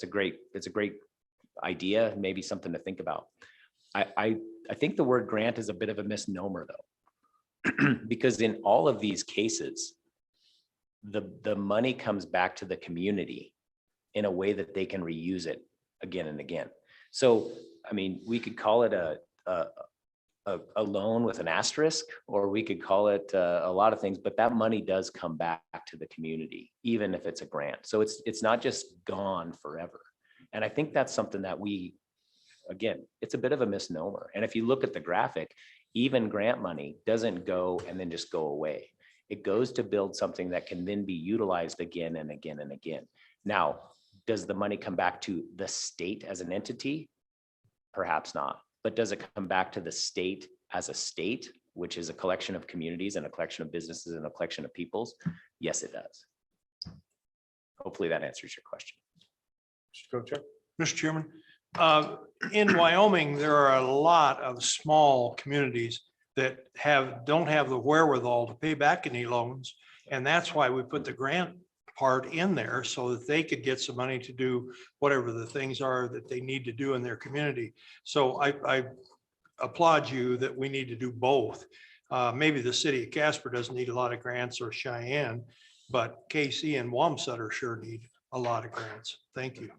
a great idea, maybe something to think about. I think the word grant is a bit of a misnomer though, because in all of these cases, the money comes back to the community in a way that they can reuse it again and again. So, we could call it a loan with an asterisk, or we could call it a lot of things, but that money does come back to the community, even if it's a grant. So it's not just gone forever. And I think that's something that again, it's a bit of a misnomer. And if you look at the graphic, even grant money doesn't go and then just go away. It goes to build something that can then be utilized again and again and again. Now, does the money come back to the state as an entity? Perhaps not. But does it come back to the state as a state which is a collection of communities and a collection of businesses and a collection of peoples? Yes, it does. Hopefully that answers your question. Mr. Co-Chair? Mr. Chairman, in Wyoming, there are a lot of small communities that don't have the wherewithal to pay back any loans. And that's why we put the grant part in there so that they could get some money to do whatever the things are that they need to do in their community. So I applaud you that we need to do both. Maybe the city of Casper doesn't need a lot of grants, or Cheyenne, but KC and Wamsutter sure need a lot of grants. Thank you.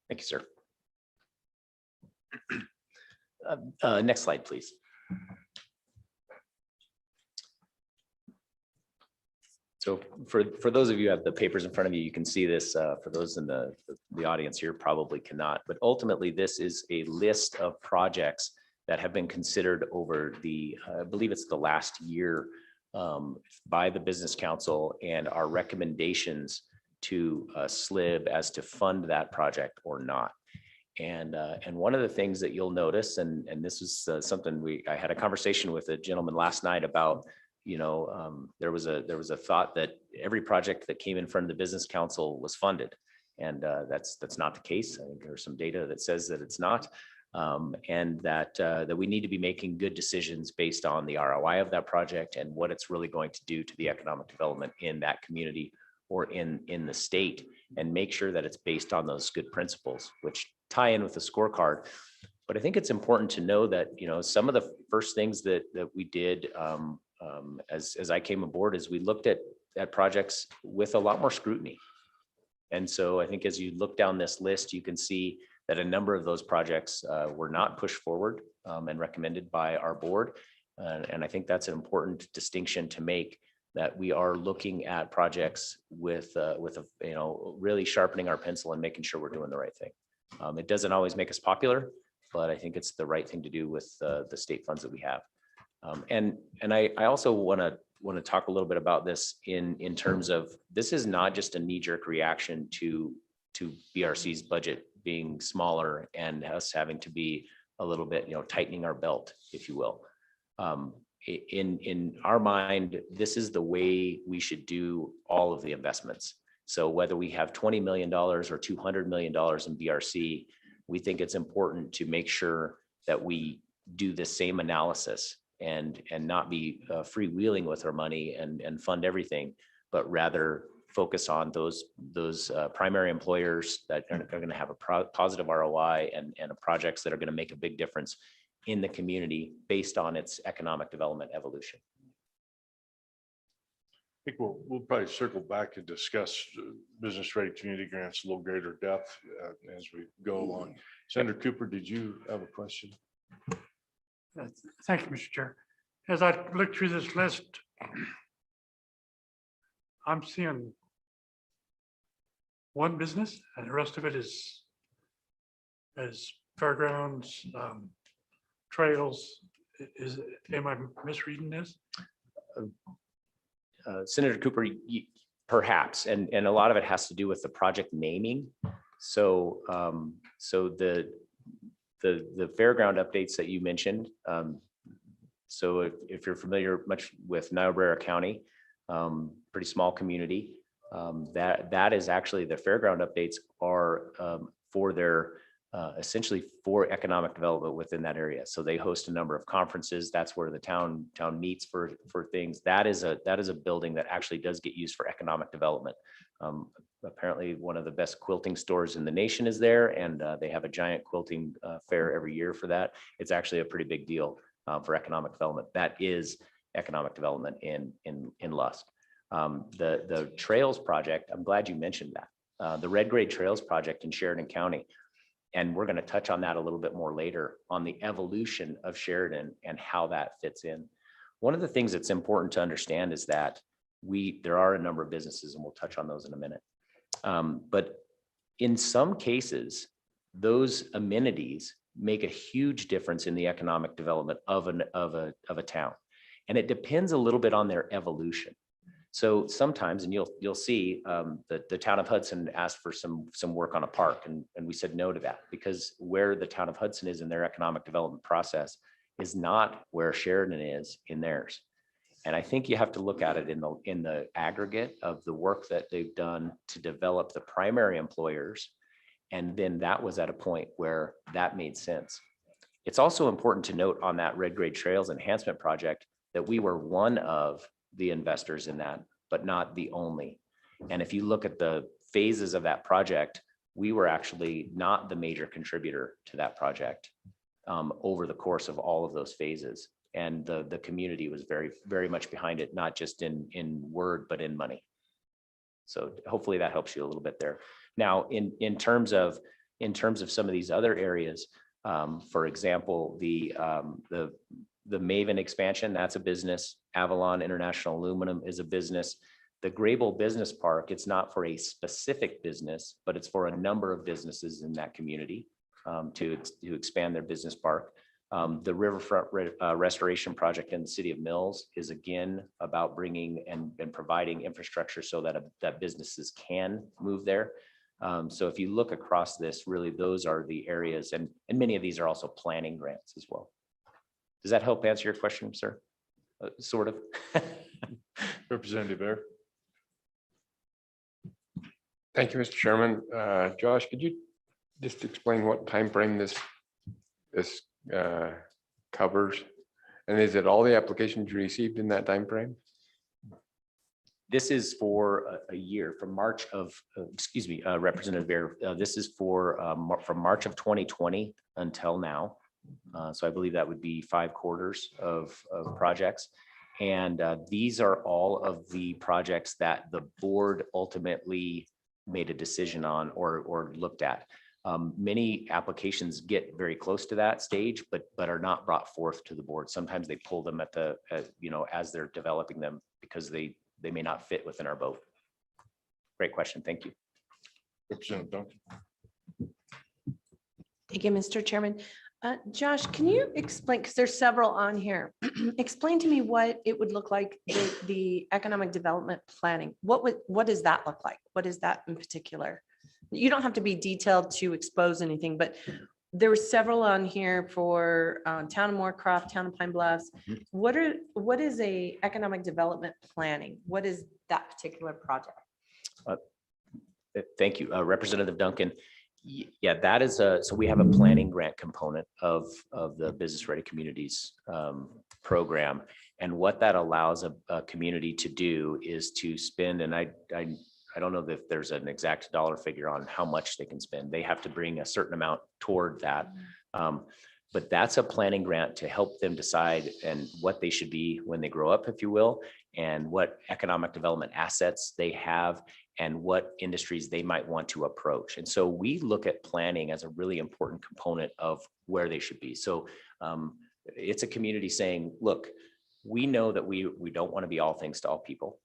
Thank you, sir. Next slide, please. So for those of you who have the papers in front of you, you can see this. For those in the audience here, probably cannot. But ultimately, this is a list of projects that have been considered over the, I believe it's the last year, by the Business Council, and our recommendations to SLIB as to fund that project or not. And one of the things that you'll notice, and this is something I had a conversation with a gentleman last night about, there was a thought that every project that came in front of the Business Council was funded. And that's not the case. I think there's some data that says that it's not. And that we need to be making good decisions based on the ROI of that project and what it's really going to do to the economic development in that community or in the state, and make sure that it's based on those good principles, which tie in with the scorecard. But I think it's important to know that, some of the first things that we did as I came aboard is we looked at projects with a lot more scrutiny. And so I think as you look down this list, you can see that a number of those projects were not pushed forward and recommended by our board. And I think that's an important distinction to make, that we are looking at projects with really sharpening our pencil and making sure we're doing the right thing. It doesn't always make us popular, but I think it's the right thing to do with the state funds that we have. And I also want to talk a little bit about this in terms of, this is not just a knee-jerk reaction to BRC's budget being smaller and us having to be a little bit, tightening our belt, if you will. In our mind, this is the way we should do all of the investments. So whether we have $20 million or $200 million in BRC, we think it's important to make sure that we do the same analysis and not be freewheeling with our money and fund everything, but rather focus on those primary employers that are going to have a positive ROI and projects that are going to make a big difference in the community based on its economic development evolution. I think we'll probably circle back and discuss business ready community grants a little greater depth as we go along. Senator Cooper, did you have a question? Thank you, Mr. Chair. As I look through this list, I'm seeing one business and the rest of it is fairgrounds, trails. Am I misreading this? Senator Cooper, perhaps, and a lot of it has to do with the project naming. So the fairground updates that you mentioned. So if you're familiar much with Niobrara County, pretty small community, that is actually, the fairground updates are for their essentially for economic development within that area. So they host a number of conferences. That's where the town meets for things. That is a building that actually does get used for economic development. Apparently one of the best quilting stores in the nation is there, and they have a giant quilting fair every year for that. It's actually a pretty big deal for economic development. That is economic development in Lusk. The Trails project, I'm glad you mentioned that. The Red Grade Trails project in Sheridan County. And we're going to touch on that a little bit more later on the evolution of Sheridan and how that fits in. One of the things that's important to understand is that there are a number of businesses, and we'll touch on those in a minute. But in some cases, those amenities make a huge difference in the economic development of a town. And it depends a little bit on their evolution. So sometimes, and you'll see, the town of Hudson asked for some work on a park, and we said no to that, because where the town of Hudson is in their economic development process is not where Sheridan is in theirs. And I think you have to look at it in the aggregate of the work that they've done to develop the primary employers. And then that was at a point where that made sense. It's also important to note on that Red Grade Trails Enhancement Project that we were one of the investors in that, but not the only. And if you look at the phases of that project, we were actually not the major contributor to that project over the course of all of those phases. And the community was very, very much behind it, not just in word, but in money. So hopefully that helps you a little bit there. Now, in terms of some of these other areas, for example, the Maven expansion, that's a business. Avalon International Aluminum is a business. The Grable Business Park, it's not for a specific business, but it's for a number of businesses in that community to expand their business park. The Riverfront Restoration Project in the city of Mills is again about bringing and providing infrastructure so that businesses can move there. So if you look across this, really, those are the areas, and many of these are also planning grants as well. Does that help answer your question, sir? Sort of. Representative Bear. Thank you, Mr. Chairman. Josh, could you just explain what time frame this covers? And is it all the applications you received in that time frame? This is for a year from March of, excuse me, Representative Bear. This is for from March of 2020 until now. So I believe that would be 5 quarters of projects. And these are all of the projects that the board ultimately made a decision on or looked at. Many applications get very close to that stage, but are not brought forth to the board. Sometimes they pull them at as they're developing them because they may not fit within our boat. Great question. Thank you. Representative Duncan. Thank you, Mr. Chairman. Josh, can you explain, because there's several on here, explain to me what it would look like, the economic development planning. What does that look like? What is that in particular? You don't have to be detailed to expose anything, but there were several on here for Town of Moorcroft, Town of Pine Bluffs. What is a economic development planning? What is that particular project? Thank you, Representative Duncan. Yeah, that is so we have a planning grant component of the Business Ready Communities program. And what that allows a community to do is to spend, and I don't know if there's an exact dollar figure on how much they can spend. They have to bring a certain amount toward that. But that's a planning grant to help them decide and what they should be when they grow up, if you will, and what economic development assets they have and what industries they might want to approach. And so we look at planning as a really important component of where they should be. So it's a community saying, look, we know that we don't want to be all things to all people.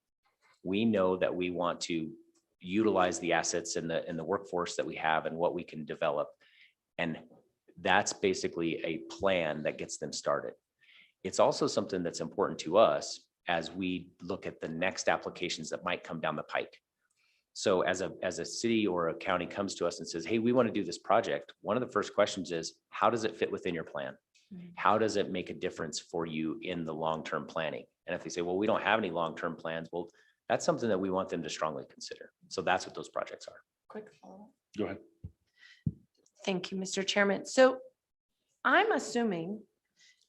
We know that we want to utilize the assets in the workforce that we have and what we can develop. And that's basically a plan that gets them started. It's also something that's important to us as we look at the next applications that might come down the pike. So as a city or a county comes to us and says, hey, we want to do this project, one of the first questions is, how does it fit within your plan? How does it make a difference for you in the long-term planning? And if they say, well, we don't have any long-term plans, well, that's something that we want them to strongly consider. So that's what those projects are. Quick follow-up. Go ahead. Thank you, Mr. Chairman. So I'm assuming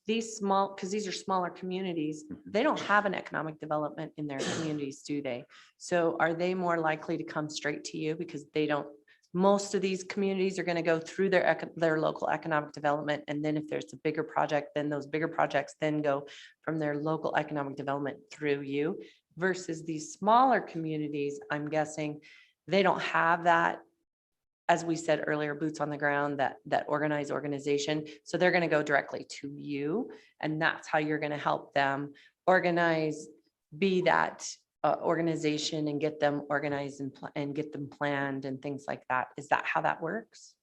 these small, because these are smaller communities, they don't have an economic development in their communities, do they? So are they more likely to come straight to you because they don't, most of these communities are going to go through their local economic development. And then if there's a bigger project, then those bigger projects then go from their local economic development through you versus these smaller communities. I'm guessing they don't have that, as we said earlier, boots on the ground, that organized organization. So they're going to go directly to you. And that's how you're going to help them organize, be that organization and get them organized and get them planned and things like that. Is that how that works?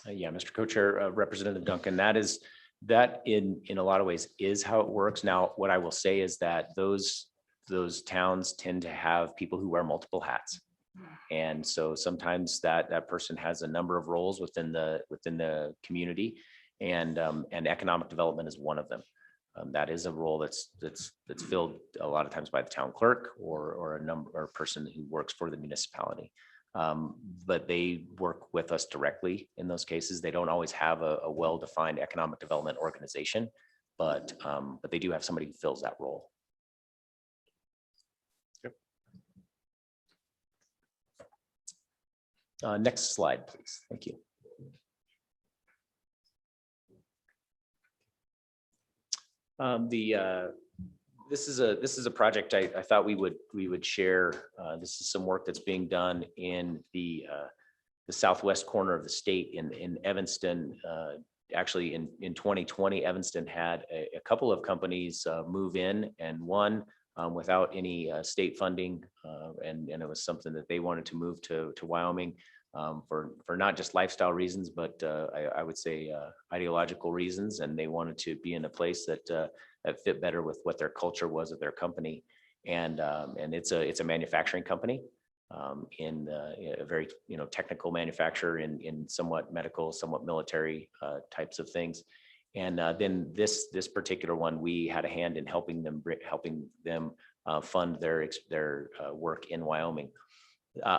Yeah, Mr. Co-Chair, Representative Duncan, that in a lot of ways is how it works. Now, what I will say is that those those towns tend to have people who wear multiple hats. And so sometimes that person has a number of roles within the community, and economic development is one of them. That is a role that's filled a lot of times by the town clerk or a person who works for the municipality. But they work with us directly in those cases. They don't always have a well-defined economic development organization, but they do have somebody who fills that role. Next slide, please. Thank you. This is a project I thought we would share. This is some work that's being done in the southwest corner of the state in Evanston. Actually, in 2020, Evanston had a couple of companies move in, and one without any state funding, and it was something that they wanted to move to Wyoming for not just lifestyle reasons, but I would say ideological reasons, and they wanted to be in a place that fit better with what their culture was of their company, and it's a manufacturing company in a very technical manufacturer in somewhat medical, somewhat military types of things. And then this particular one, we had a hand in helping them fund their work in Wyoming.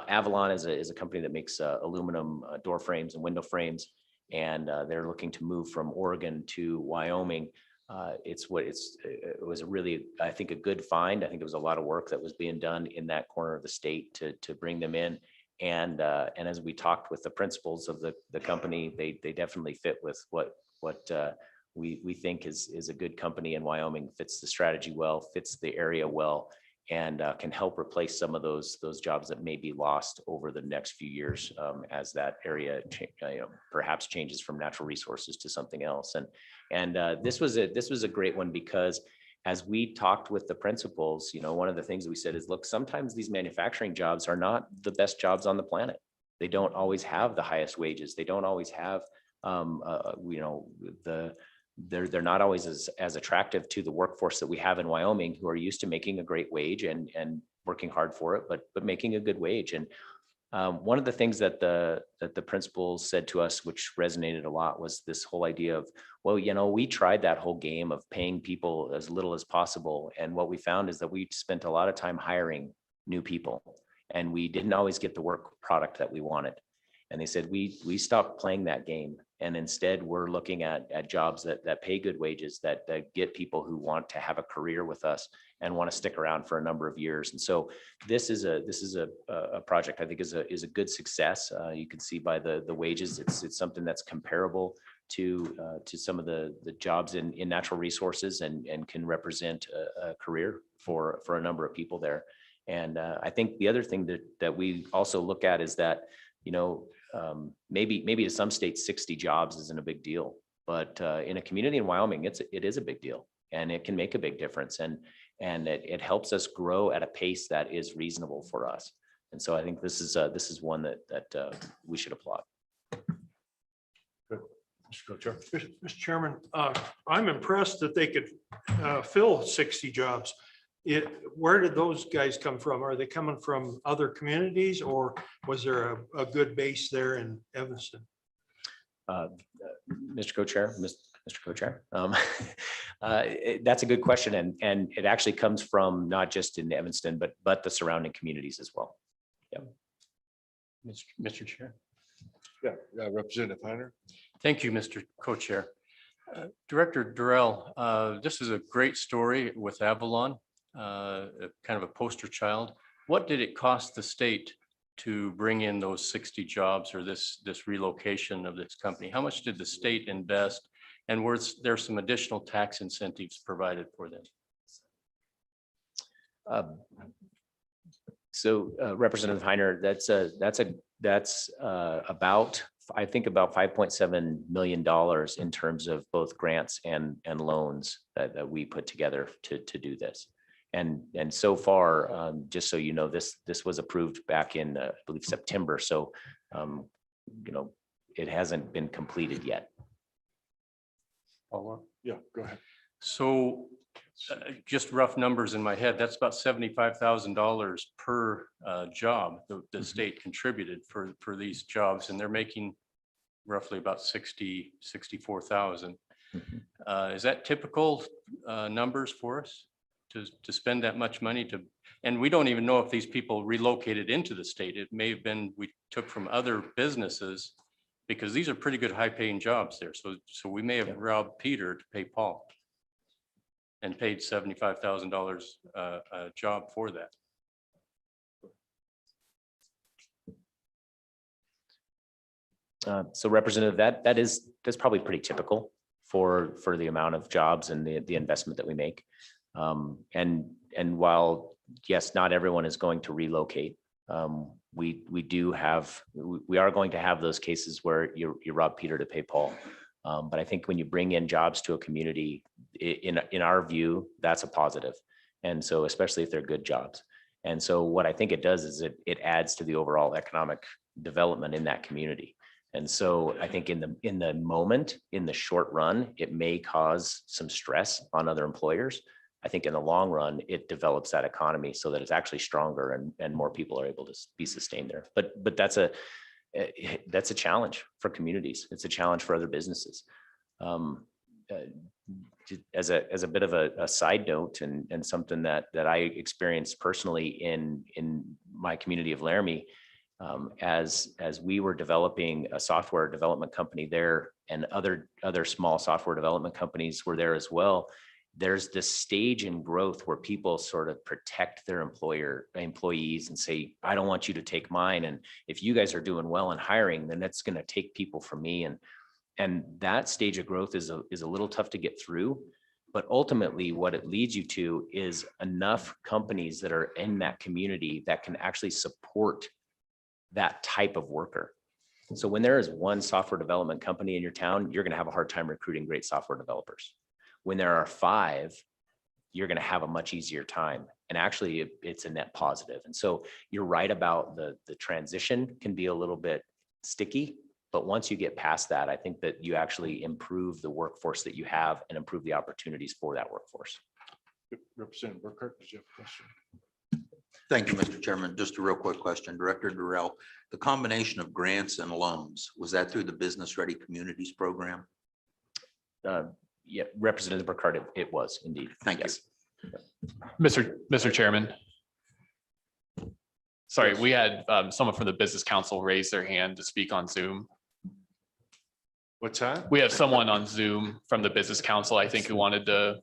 Avalon is a company that makes aluminum door frames and window frames, and they're looking to move from Oregon to Wyoming. It was a really, I think, a good find. I think there was a lot of work that was being done in that corner of the state to bring them in. And as we talked with the principals of the company, they definitely fit with what we think is a good company in Wyoming, fits the strategy well, fits the area well, and can help replace some of those jobs that may be lost over the next few years as that area perhaps changes from natural resources to something else. And this was a great one because as we talked with the principals, one of the things we said is, look, sometimes these manufacturing jobs are not the best jobs on the planet. They don't always have the highest wages. They don't always have they're not always as attractive to the workforce that we have in Wyoming, who are used to making a great wage and working hard for it, but making a good wage. And one of the things that the principals said to us, which resonated a lot, was this whole idea of, well, we tried that whole game of paying people as little as possible. And what we found is that we spent a lot of time hiring new people, and we didn't always get the work product that we wanted. And they said, we stopped playing that game. And instead, we're looking at jobs that pay good wages, that get people who want to have a career with us and want to stick around for a number of years. And so this is a project I think is a good success. You can see by the wages, it's something that's comparable to some of the jobs in natural resources and can represent a career for a number of people there. And I think the other thing that we also look at is that, maybe to some states, 60 jobs isn't a big deal, but in a community in Wyoming, it is a big deal, and it can make a big difference. And it helps us grow at a pace that is reasonable for us. And so I think this is one that we should applaud. Good. Mr. Co-Chair. Mr. Chairman, I'm impressed that they could fill 60 jobs. Where did those guys come from? Are they coming from other communities, or was there a good base there in Evanston? Mr. Co-Chair, Mr. Co-Chair, that's a good question, and it actually comes from not just in Evanston, but the surrounding communities as well. Yeah. Mr. Chair. Yeah, Representative Heiner. Thank you, Mr. Co-Chair. Director Durrell, this is a great story with Avalon, kind of a poster child. What did it cost the state to bring in those 60 jobs, or this relocation of this company? How much did the state invest, and were there some additional tax incentives provided for them? So Representative Heiner, that's about, I think, about $5.7 million in terms of both grants and loans that we put together to do this. And so far, just so you know, this was approved back in, I believe, September. So, it hasn't been completed yet. Yeah, go ahead. So just rough numbers in my head, that's about $75,000 per job the state contributed for these jobs, and they're making roughly about 64,000. Is that typical numbers for us to spend that much money to? And we don't even know if these people relocated into the state. It may have been we took from other businesses, because these are pretty good high-paying jobs there. So we may have robbed Peter to pay Paul and paid $75,000 a job for that. So Representative, that's probably pretty typical for the amount of jobs and the investment that we make. And while, yes, not everyone is going to relocate, we are going to have those cases where you rob Peter to pay Paul. But I think when you bring in jobs to a community, in our view, that's a positive. And so especially if they're good jobs. And so what I think it does is it adds to the overall economic development in that community. And so I think in the moment, in the short run, it may cause some stress on other employers. I think in the long run, it develops that economy so that it's actually stronger and more people are able to be sustained there. But that's a challenge for communities. It's a challenge for other businesses. As a bit of a side note and something that I experienced personally in my community of Laramie, as we were developing a software development company there, and other small software development companies were there as well. There's this stage in growth where people sort of protect their employees and say, I don't want you to take mine. And if you guys are doing well in hiring, then that's going to take people from me. And that stage of growth is a little tough to get through. But ultimately, what it leads you to is enough companies that are in that community that can actually support that type of worker. So when there is one software development company in your town, you're going to have a hard time recruiting great software developers. When there are 5, you're going to have a much easier time. And actually, it's a net positive. And so you're right about the transition can be a little bit sticky. But once you get past that, I think that you actually improve the workforce that you have and improve the opportunities for that workforce. Representative Burkhart, did you have a question? Thank you, Mr. Chairman. Just a real quick question. Director Durrell, the combination of grants and loans, was that through the Business Ready Communities program? Yeah, Representative Burkhart, it was indeed. Thank you. Mr. Chairman. Sorry, we had someone from the Business Council raise their hand to speak on Zoom. What's that? We have someone on Zoom from the Business Council, I think, who wanted to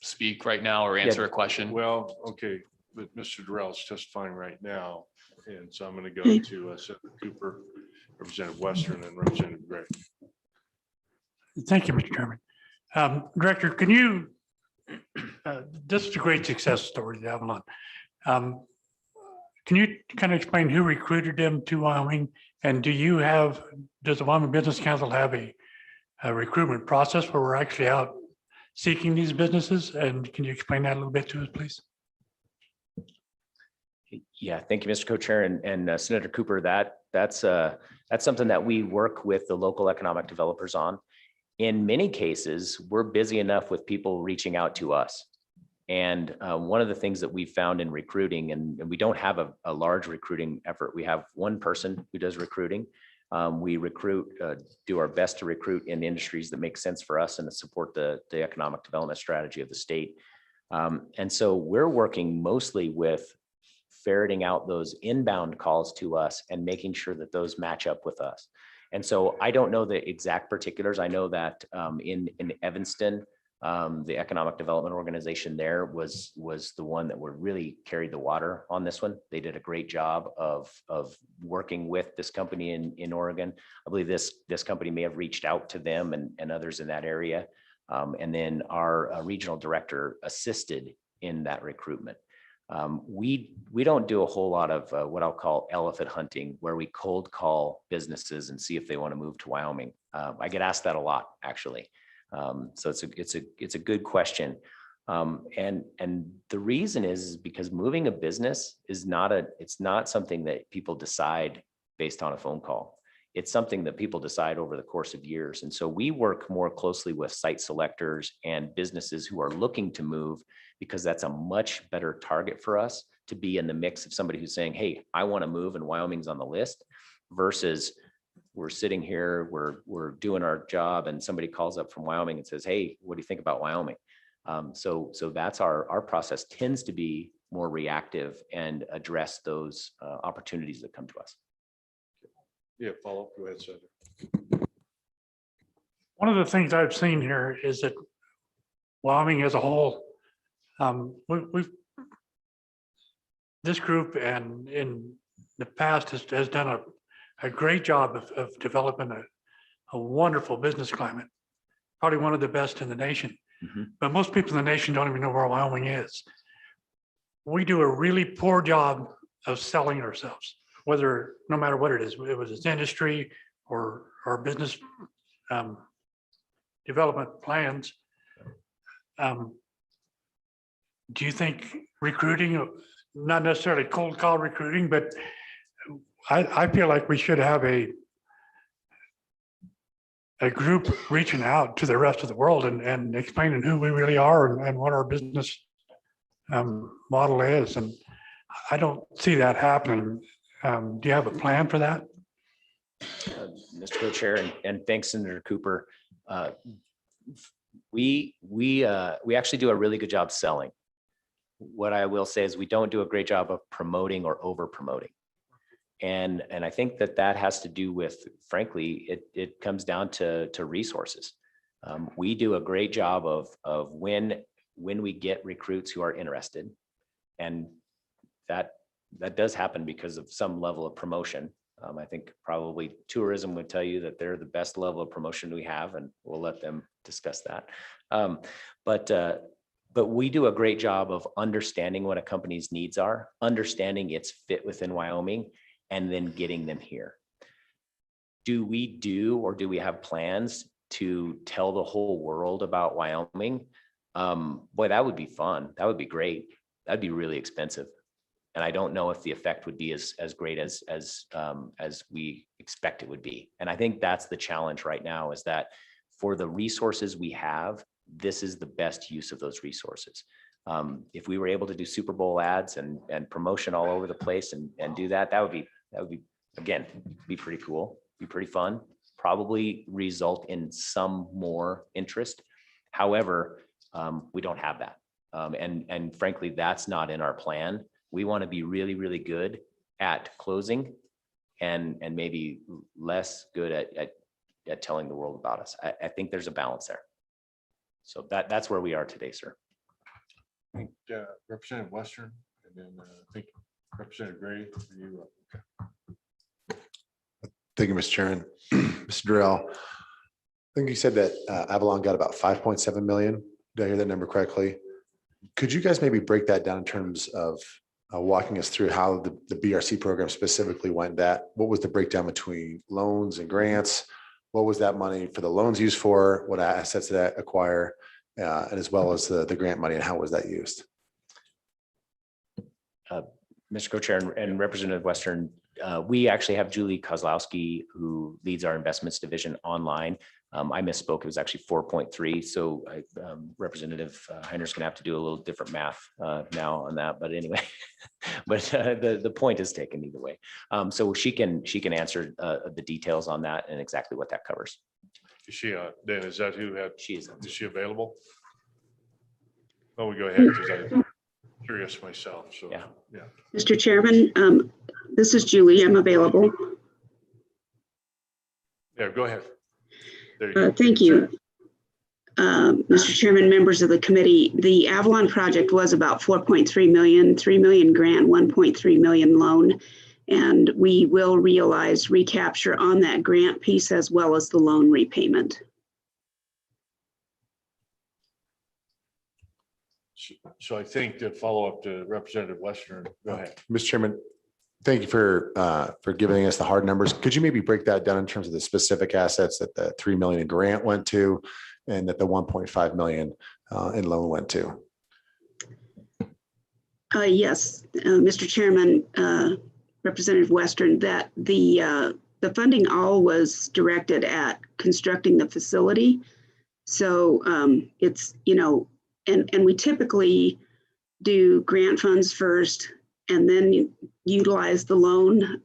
speak right now or answer a question. Well, okay, but Mr. Durrell is testifying right now. And so I'm going to go to Senator Cooper, Representative Western, and Representative Gray. Thank you, Mr. Chairman. Director, can you, this is a great success story, the Avalon. Can you kind of explain who recruited them to Wyoming? And does the Wyoming Business Council have a recruitment process where we're actually out seeking these businesses? And can you explain that a little bit to us, please? Yeah, thank you, Mr. Co-Chair and Senator Cooper. That's something that we work with the local economic developers on. In many cases, we're busy enough with people reaching out to us. And one of the things that we found in recruiting, and we don't have a large recruiting effort. We have one person who does recruiting. We do our best to recruit in industries that make sense for us and to support the economic development strategy of the state. And so we're working mostly with ferreting out those inbound calls to us and making sure that those match up with us. And so I don't know the exact particulars. I know that in Evanston, the economic development organization there was the one that would really carried the water on this one. They did a great job of working with this company in Oregon. I believe this company may have reached out to them and others in that area. And then our regional director assisted in that recruitment. We don't do a whole lot of what I'll call elephant hunting, where we cold call businesses and see if they want to move to Wyoming. I get asked that a lot, actually. So it's a good question. And the reason is because moving a business is it's not something that people decide based on a phone call. It's something that people decide over the course of years. And so we work more closely with site selectors and businesses who are looking to move, because that's a much better target for us to be in the mix of somebody who's saying, hey, I want to move and Wyoming's on the list, versus we're sitting here, we're doing our job and somebody calls up from Wyoming and says, hey, what do you think about Wyoming? So that's our process tends to be more reactive and address those opportunities that come to us. Yeah, follow up. Go ahead, Senator. One of the things I've seen here is that Wyoming as a whole, we've this group and in the past has done a great job of developing a wonderful business climate, probably one of the best in the nation. But most people in the nation don't even know where Wyoming is. We do a really poor job of selling ourselves, no matter what it is, whether it's industry or business development plans. Do you think recruiting, not necessarily cold call recruiting, but I feel like we should have a group reaching out to the rest of the world and explaining who we really are and what our business model is. And I don't see that happening. Do you have a plan for that? Mr. Co-Chair, and thanks, Senator Cooper. We actually do a really good job selling. What I will say is we don't do a great job of promoting or over promoting. And I think that has to do with, frankly, it comes down to resources. We do a great job of when we get recruits who are interested, and that does happen because of some level of promotion. I think probably tourism would tell you that they're the best level of promotion we have, and we'll let them discuss that. But we do a great job of understanding what a company's needs are, understanding its fit within Wyoming, and then getting them here. Do we have plans to tell the whole world about Wyoming? Boy, that would be fun. That would be great. That'd be really expensive. And I don't know if the effect would be as great as we expect it would be. And I think that's the challenge right now, is that for the resources we have, this is the best use of those resources. If we were able to do Super Bowl ads and promotion all over the place and do that would be, again, be pretty cool, be pretty fun, probably result in some more interest. However, we don't have that. And frankly, that's not in our plan. We want to be really, really good at closing and maybe less good at telling the world about us. I think there's a balance there. So that's where we are today, sir. I think Representative Western, and then I think Representative Gray. Thank you, Mr. Chairman. Mr. Durrell, I think you said that Avalon got about 5.7 million. Did I hear that number correctly? Could you guys maybe break that down in terms of walking us through how the BRC program specifically went? What was the breakdown between loans and grants? What was that money for the loans used for? What assets did that acquire? And as well as the grant money, and how was that used? Mr. Co-Chair and Representative Western, we actually have Julie Kozlowski, who leads our investments division, online. I misspoke. It was actually 4.3. So Representative Heiner's going to have to do a little different math now on that. But anyway, but the point is taken either way. So she can answer the details on that and exactly what that covers. Is she, Dan, is that who had? She is. Is she available? Oh, we go ahead, because I'm curious myself. So, yeah. Mr. Chairman, this is Julie. I'm available. Yeah, go ahead. There you go. Thank you. Mr. Chairman, members of the committee, the Avalon project was about 4.3 million, 3 million grant, 1.3 million loan. And we will realize recapture on that grant piece as well as the loan repayment. So I think to follow up to Representative Western, go ahead. Mr. Chairman, thank you for giving us the hard numbers. Could you maybe break that down in terms of the specific assets that the 3 million in grant went to and that the 1.5 million in loan went to? Yes, Mr. Chairman, Representative Western, that the the funding all was directed at constructing the facility. So it's, you know, and we typically do grant funds first and then utilize the loan.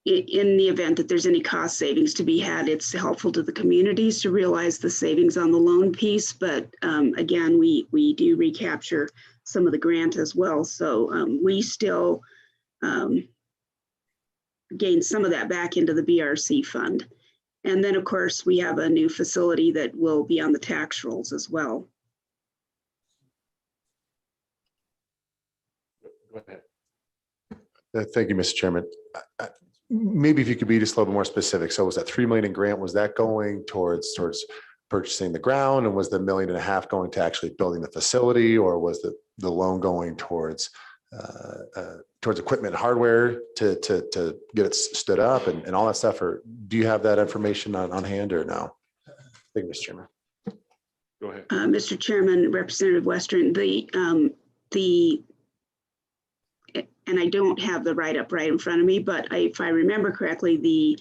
In the event that there's any cost savings to be had, it's helpful to the communities to realize the savings on the loan piece. But again, we do recapture some of the grant as well. So we still gain some of that back into the BRC fund. And then, of course, we have a new facility that will be on the tax rolls as well. Go ahead. Thank you, Mr. Chairman. Maybe if you could be just a little bit more specific. So was that 3 million in grant, was that going towards purchasing the ground? And was the $1.5 million going to actually building the facility? Or was the loan going towards equipment and hardware to get it stood up and all that stuff? Or do you have that information on hand or no? Thank you, Mr. Chairman. Go ahead. Mr. Chairman, Representative Western, and I don't have the write-up right in front of me, but if I remember correctly, the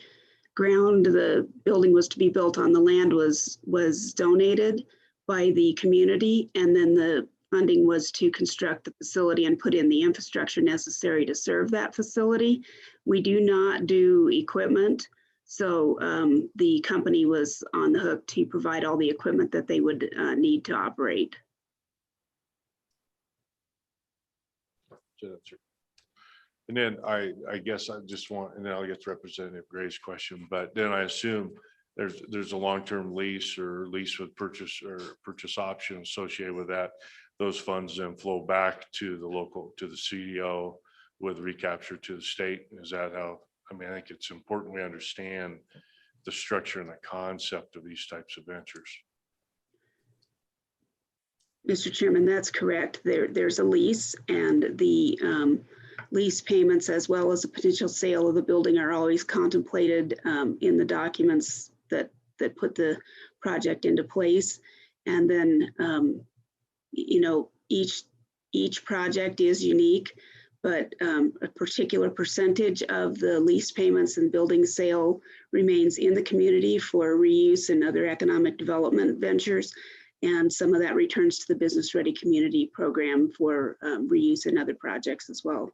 building was to be built on, the land was donated by the community, and then the funding was to construct the facility and put in the infrastructure necessary to serve that facility. We do not do equipment, so the company was on the hook to provide all the equipment that they would need to operate. And then I guess I just want, and then I'll get to Representative Gray's question, but then I assume there's a long-term lease or lease with purchase or purchase option associated with that. Those funds then flow back to the CDO with recapture to the state. Is that how, I mean, I think it's important we understand the structure and the concept of these types of ventures. Mr. Chairman, that's correct. There's a lease, and the lease payments as well as a potential sale of the building are always contemplated in the documents that put the project into place. And then, you know, each project is unique, but a particular percentage of the lease payments and building sale remains in the community for reuse and other economic development ventures. And some of that returns to the Business Ready Community Program for reuse in other projects as well.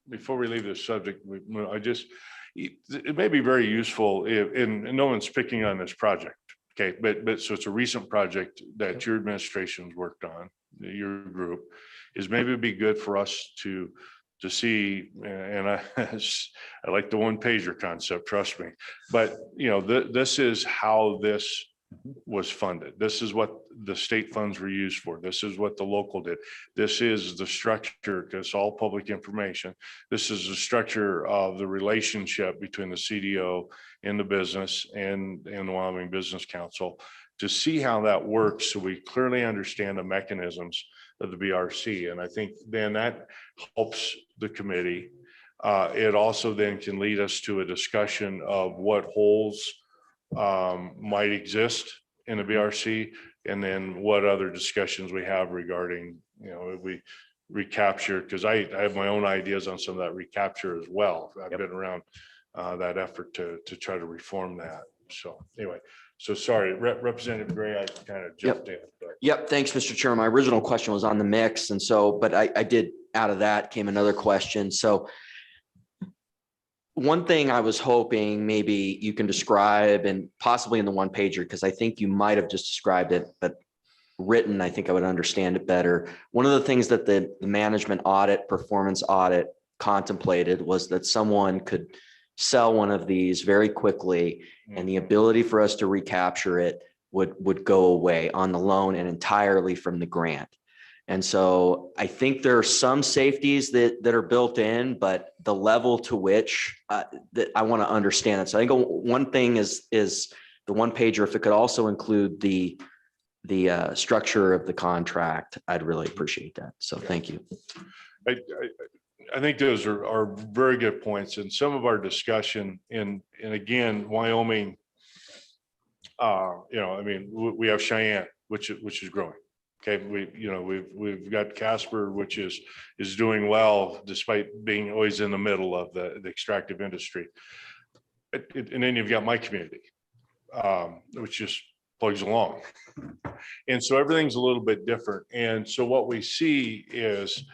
Before we leave this subject, it may be very useful if, and no one's picking on this project, okay, but so it's a recent project that your administration's worked on, your group, is maybe it'd be good for us to see, and I like the one pager concept, trust me, but you know, this is how this was funded. This is what the state funds were used for. This is what the local did. This is the structure, because it's all public information. This is the structure of the relationship between the CDO and the business and the Wyoming Business Council to see how that works, so we clearly understand the mechanisms of the BRC. And I think then that helps the committee. It also then can lead us to a discussion of what holes might exist in the BRC, and then what other discussions we have regarding, you know, if we recapture, because I have my own ideas on some of that recapture as well. I've been around that effort to try to reform that. So anyway, so sorry, Representative Gray, I kind of jumped in. But. Yep, thanks, Mr. Chairman. My original question was on the mix, and so, but I did, out of that came another question. So one thing I was hoping maybe you can describe, and possibly in the one pager, because I think you might have just described it, but written, I think I would understand it better. One of the things that the management audit, performance audit contemplated was that someone could sell one of these very quickly, and the ability for us to recapture it would go away on the loan and entirely from the grant. And so I think there are some safeties that are built in, but the level to which that I want to understand it. So I think one thing is the one pager, if it could also include the structure of the contract, I'd really appreciate that. So thank you. I think those are very good points. And some of our discussion and again, Wyoming, you know, I mean, we have Cheyenne, which is growing. Okay, we've got Casper, which is doing well despite being always in the middle of the extractive industry. And then you've got my community, which just plugs along. And so everything's a little bit different. And so what we see is,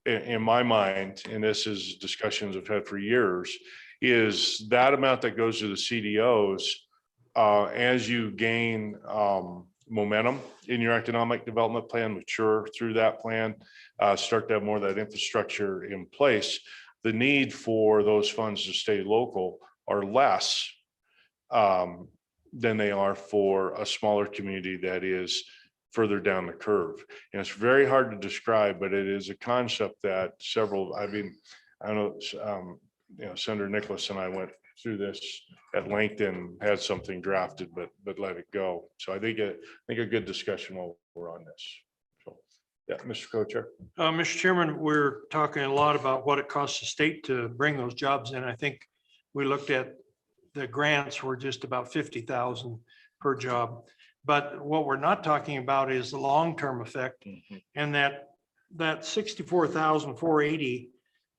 in my mind, and this is discussions I've had for years, is that amount that goes to the CDOs, as you gain momentum in your economic development plan, mature through that plan, start to have more of that infrastructure in place, the need for those funds to stay local are less than they are for a smaller community that is further down the curve. And it's very hard to describe, but it is a concept that I know, Senator Nicholas and I went through this at length and had something drafted, but let it go. So I think a good discussion while we're on this. So, yeah, Mr. Co-Chair. Mr. Chairman, we're talking a lot about what it costs the state to bring those jobs in. I think we looked at the grants were just about 50,000 per job. But what we're not talking about is the long-term effect, and that 64,480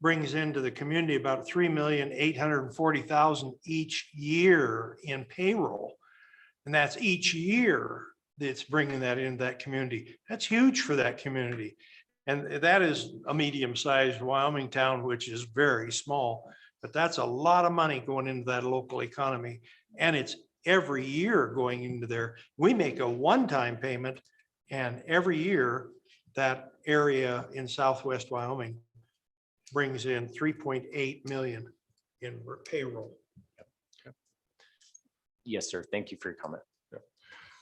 brings into the community about 3,840,000 each year in payroll. And that's each year that's bringing that into that community. That's huge for that community. And that is a medium-sized Wyoming town, which is very small, but that's a lot of money going into that local economy. And it's every year going into there. We make a one-time payment, and every year that area in Southwest Wyoming brings in 3.8 million in payroll. Yes, sir. Thank you for your comment.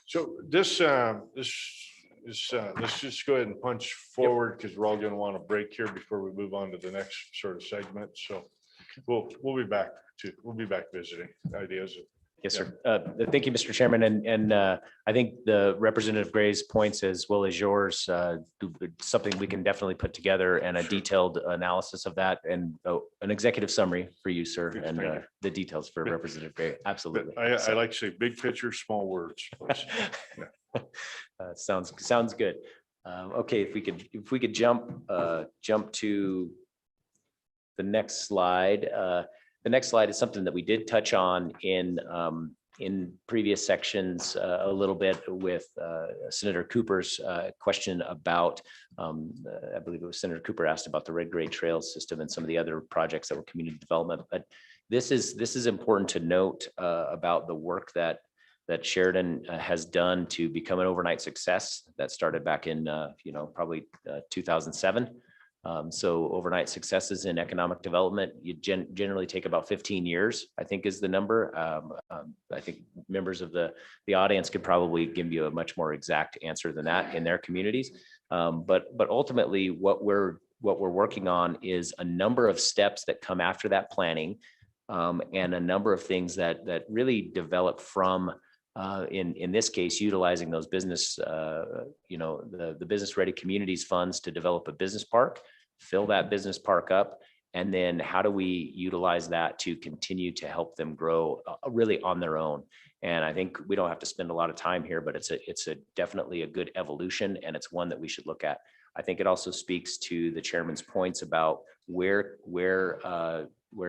So let's just go ahead and punch forward, because we're all going to want to break here before we move on to the next sort of segment. So we'll be back visiting ideas. Yes, sir. Thank you, Mr. Chairman. And I think the Representative Gray's points, as well as yours, something we can definitely put together, and a detailed analysis of that, and an executive summary for you, sir, and the details for Representative Gray. Absolutely. I like to say big picture, small words. Sounds good. Okay, if we could jump to the next slide. The next slide is something that we did touch on in previous sections a little bit with Senator Cooper's question about, I believe it was Senator Cooper asked about the Red Grade Trail system and some of the other projects that were community development. But this is important to note about the work that Sheridan has done to become an overnight success. That started back in probably 2007. So overnight successes in economic development, you generally take about 15 years, I think is the number. I think members of the audience could probably give you a much more exact answer than that in their communities. But ultimately what we're working on is a number of steps that come after that planning, and a number of things that really develop from in this case, utilizing those business, the business ready communities funds to develop a business park, fill that business park up, and then how do we utilize that to continue to help them grow really on their own. And I think we don't have to spend a lot of time here, but it's definitely a good evolution, and it's one that we should look at. I think it also speaks to the chairman's points about where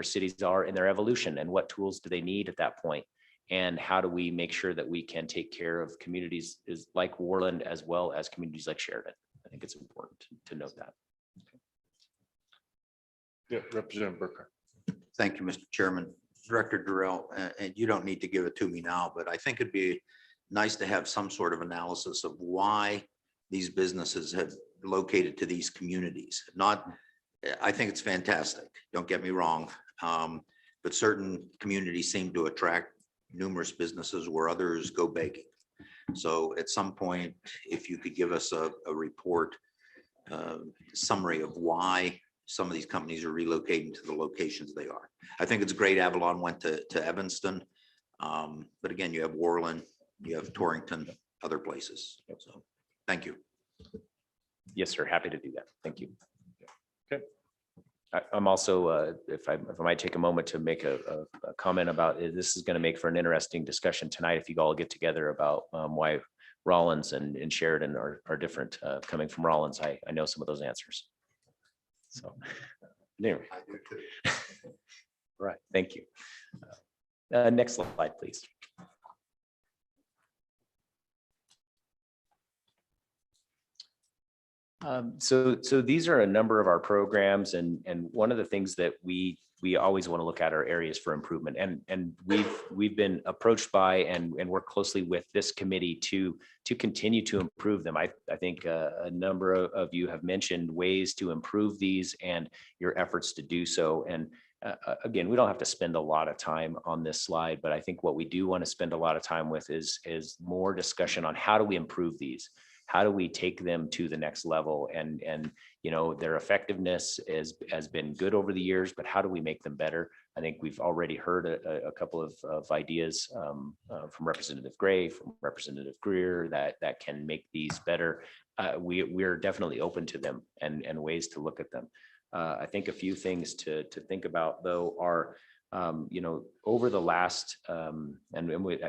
cities are in their evolution and what tools do they need at that point. And how do we make sure that we can take care of communities like Worland as well as communities like Sheridan? I think it's important to note that. Yeah, Representative Burkhart. Thank you, Mr. Chairman. Director Durrell, and you don't need to give it to me now, but I think it'd be nice to have some sort of analysis of why these businesses have located to these communities. I think it's fantastic, don't get me wrong, but certain communities seem to attract numerous businesses where others go begging. So at some point, if you could give us a report, summary of why some of these companies are relocating to the locations they are. I think it's great Avalon went to Evanston, but again, you have Worland, you have Torrington, other places. So thank you. Yes, sir. Happy to do that. Thank you. Okay. I'm also, if I might take a moment to make a comment about this is going to make for an interesting discussion tonight if you all get together about why Rollins and Sheridan are different. Coming from Rollins, I know some of those answers. So, anyway. Right, thank you. Next slide, please. So these are a number of our programs, and one of the things that we always want to look at are areas for improvement. And we've been approached by and work closely with this committee to continue to improve them. I think a number of you have mentioned ways to improve these and your efforts to do so. And again, we don't have to spend a lot of time on this slide, but I think what we do want to spend a lot of time with is more discussion on how do we improve these? How do we take them to the next level? And their effectiveness has been good over the years, but how do we make them better? I think we've already heard a couple of ideas from Representative Gray, from Representative Greer that can make these better. We're definitely open to them and ways to look at them. I think a few things to think about, though, are over the last, I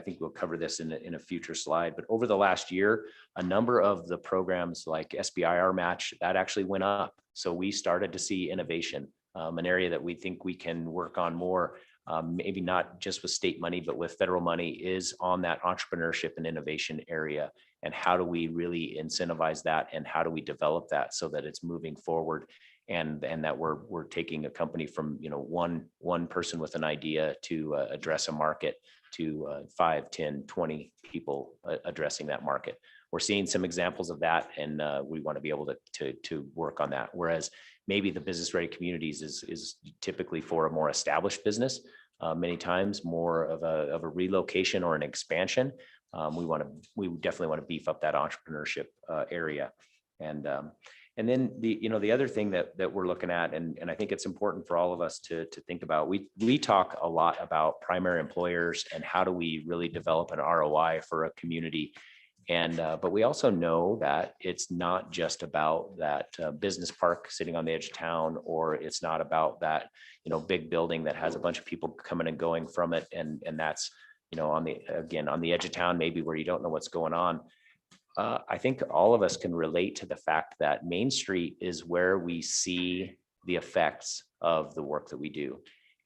think we'll cover this in a future slide, but over the last year, a number of the programs like SBIR Match, that actually went up. So we started to see innovation, an area that we think we can work on more, maybe not just with state money, but with federal money, is on that entrepreneurship and innovation area. And how do we really incentivize that? And how do we develop that so that it's moving forward? And that we're taking a company from one person with an idea to address a market to 5, 10, 20 people addressing that market. We're seeing some examples of that, and we want to be able to work on that. Whereas maybe the business ready communities is typically for a more established business, many times more of a relocation or an expansion. We definitely want to beef up that entrepreneurship area. And then the other thing that we're looking at, and I think it's important for all of us to think about, we talk a lot about primary employers and how do we really develop an ROI for a community. But we also know that it's not just about that business park sitting on the edge of town, or it's not about that big building that has a bunch of people coming and going from it, and that's on the edge of town, maybe where you don't know what's going on. I think all of us can relate to the fact that Main Street is where we see the effects of the work that we do.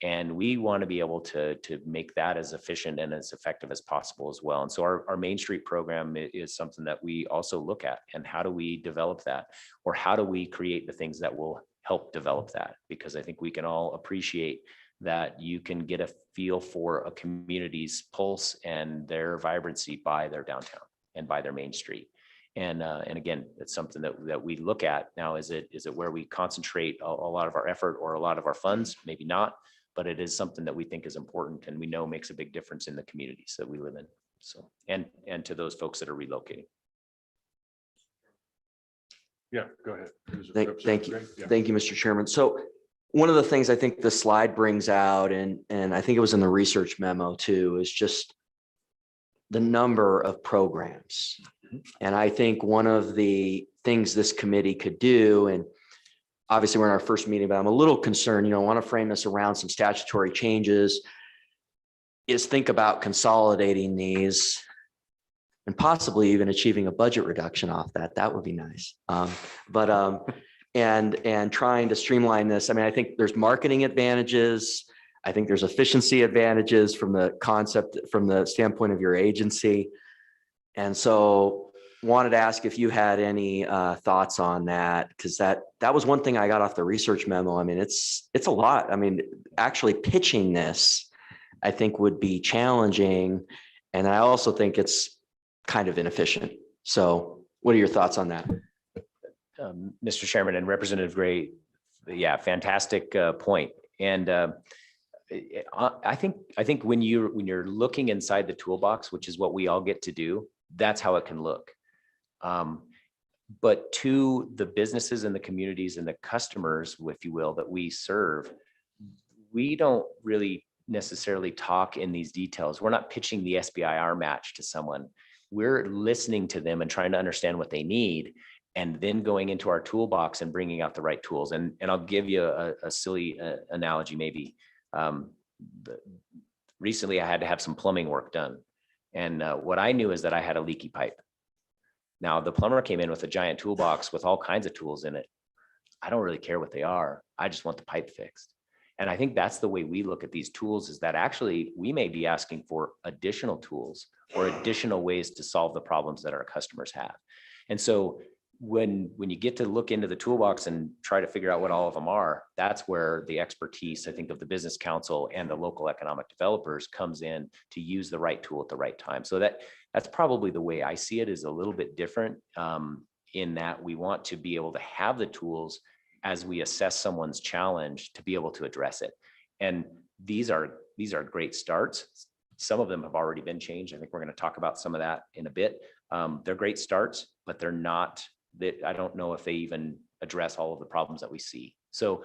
And we want to be able to make that as efficient and as effective as possible as well. And so our Main Street program is something that we also look at. And how do we develop that? Or how do we create the things that will help develop that? Because I think we can all appreciate that you can get a feel for a community's pulse and their vibrancy by their downtown and by their Main Street. And again, it's something that we look at now. Is it where we concentrate a lot of our effort or a lot of our funds? Maybe not, but it is something that we think is important and we know makes a big difference in the communities that we live in. So, and to those folks that are relocating. Yeah, go ahead. Thank you. Yeah. Thank you, Mr. Chairman. So one of the things I think the slide brings out, and I think it was in the research memo too, is just the number of programs. And I think one of the things this committee could do, and obviously we're in our first meeting, but I'm a little concerned, I want to frame this around some statutory changes, is think about consolidating these and possibly even achieving a budget reduction off that. That would be nice. And trying to streamline this. I mean, I think there's marketing advantages. I think there's efficiency advantages from the standpoint of your agency. And so wanted to ask if you had any thoughts on that, because that was one thing I got off the research memo. I mean, it's a lot. I mean, actually pitching this, I think would be challenging. And I also think it's kind of inefficient. So what are your thoughts on that? Mr. Chairman and Representative Gray, yeah, fantastic point. And I think when you're looking inside the toolbox, which is what we all get to do, that's how it can look. But to the businesses and the communities and the customers, if you will, that we serve, we don't really necessarily talk in these details. We're not pitching the SBIR match to someone. We're listening to them and trying to understand what they need, and then going into our toolbox and bringing out the right tools. And I'll give you a silly analogy maybe. Recently, I had to have some plumbing work done. And what I knew is that I had a leaky pipe. Now, the plumber came in with a giant toolbox with all kinds of tools in it. I don't really care what they are. I just want the pipe fixed. And I think that's the way we look at these tools, is that actually we may be asking for additional tools or additional ways to solve the problems that our customers have. And so when you get to look into the toolbox and try to figure out what all of them are, that's where the expertise, I think, of the business council and the local economic developers comes in to use the right tool at the right time. So that's probably the way I see it, is a little bit different, in that we want to be able to have the tools as we assess someone's challenge to be able to address it. And these are great starts. Some of them have already been changed. I think we're going to talk about some of that in a bit. They're great starts, but they're not, that I don't know if they even address all of the problems that we see. So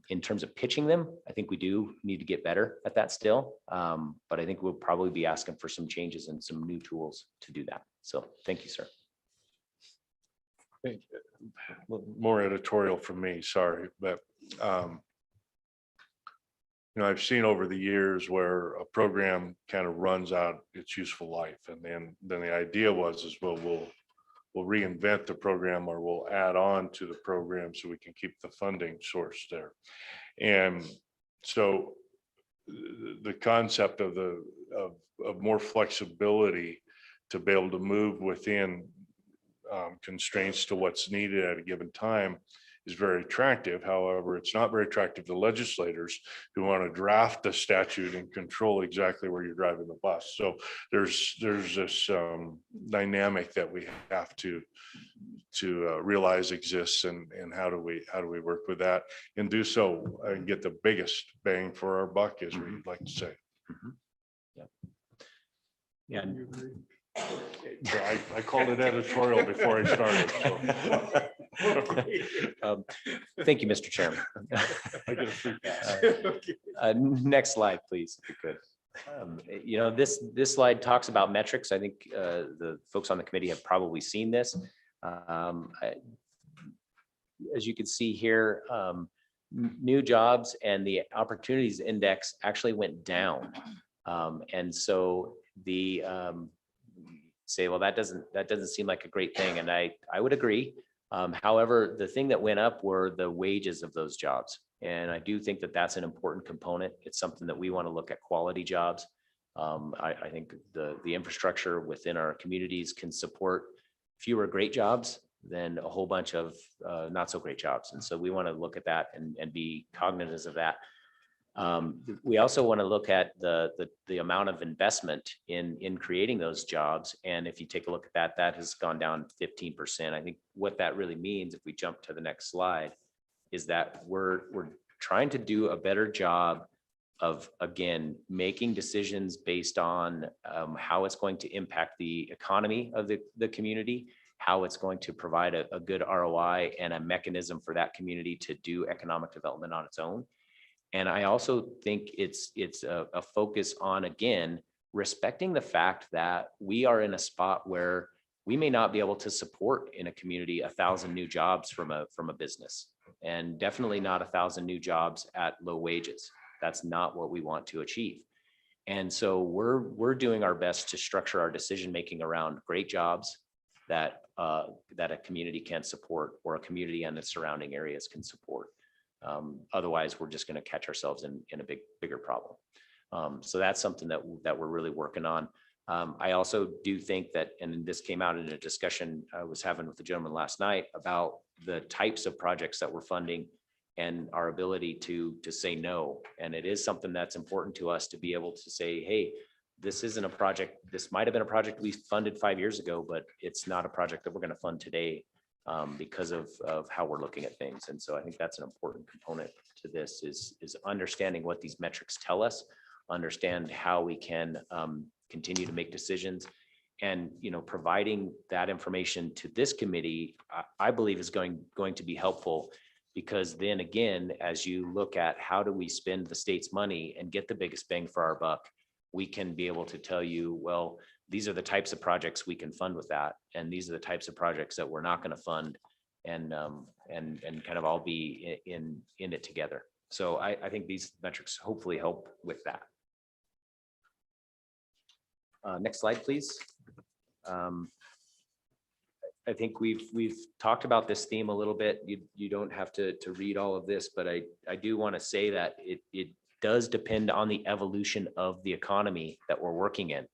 in terms of pitching them, I think we do need to get better at that still. But I think we'll probably be asking for some changes and some new tools to do that. So thank you, sir. More editorial from me, sorry, but I've seen over the years where a program kind of runs out its useful life, and then the idea was we'll reinvent the program, or we'll add on to the program so we can keep the funding source there. And so the concept of more flexibility to be able to move within constraints to what's needed at a given time is very attractive. However, it's not very attractive to legislators who want to draft the statute and control exactly where you're driving the bus. So there's this dynamic that we have to realize exists, and how do we work with that and do so and get the biggest bang for our buck, as we like to say. Yeah. I called it editorial before I started. So. Thank you, Mr. Chairman. I get a free pass. Next slide, please, if you could. This slide talks about metrics. I think the folks on the committee have probably seen this. As you can see here, new jobs and the opportunities index actually went down. And so the say, well, that doesn't seem like a great thing. And I would agree. However, the thing that went up were the wages of those jobs. And I do think that that's an important component. It's something that we want to look at, quality jobs. I think the infrastructure within our communities can support fewer great jobs than a whole bunch of not so great jobs. And so we want to look at that and be cognizant of that. We also want to look at the amount of investment in creating those jobs. And if you take a look at that, that has gone down 15%. I think what that really means, if we jump to the next slide, is that we're trying to do a better job of, again, making decisions based on how it's going to impact the economy of the community, how it's going to provide a good ROI and a mechanism for that community to do economic development on its own. And I also think it's a focus on, again, respecting the fact that we are in a spot where we may not be able to support in a community 1,000 new jobs from a business, and definitely not 1,000 new jobs at low wages. That's not what we want to achieve. And so we're doing our best to structure our decision-making around great jobs that a community can support, or a community and the surrounding areas can support. Otherwise, we're just going to catch ourselves in a bigger problem. So that's something that we're really working on. I also do think that, and this came out in a discussion I was having with the gentleman last night about the types of projects that we're funding and our ability to say no. And it is something that's important to us to be able to say, hey, this isn't a project, this might have been a project we funded 5 years ago, but it's not a project that we're going to fund today. Because of how we're looking at things. And so I think that's an important component to this is understanding what these metrics tell us, understand how we can continue to make decisions, and providing that information to this committee, I believe is going to be helpful, because then again, as you look at how do we spend the state's money and get the biggest bang for our buck, we can be able to tell you, well, these are the types of projects we can fund with that, and these are the types of projects that we're not going to fund, and kind of all be in it together. So I think these metrics hopefully help with that. Next slide, please. I think we've talked about this theme a little bit. You don't have to read all of this, but I do want to say that it does depend on the evolution of the economy that we're working in.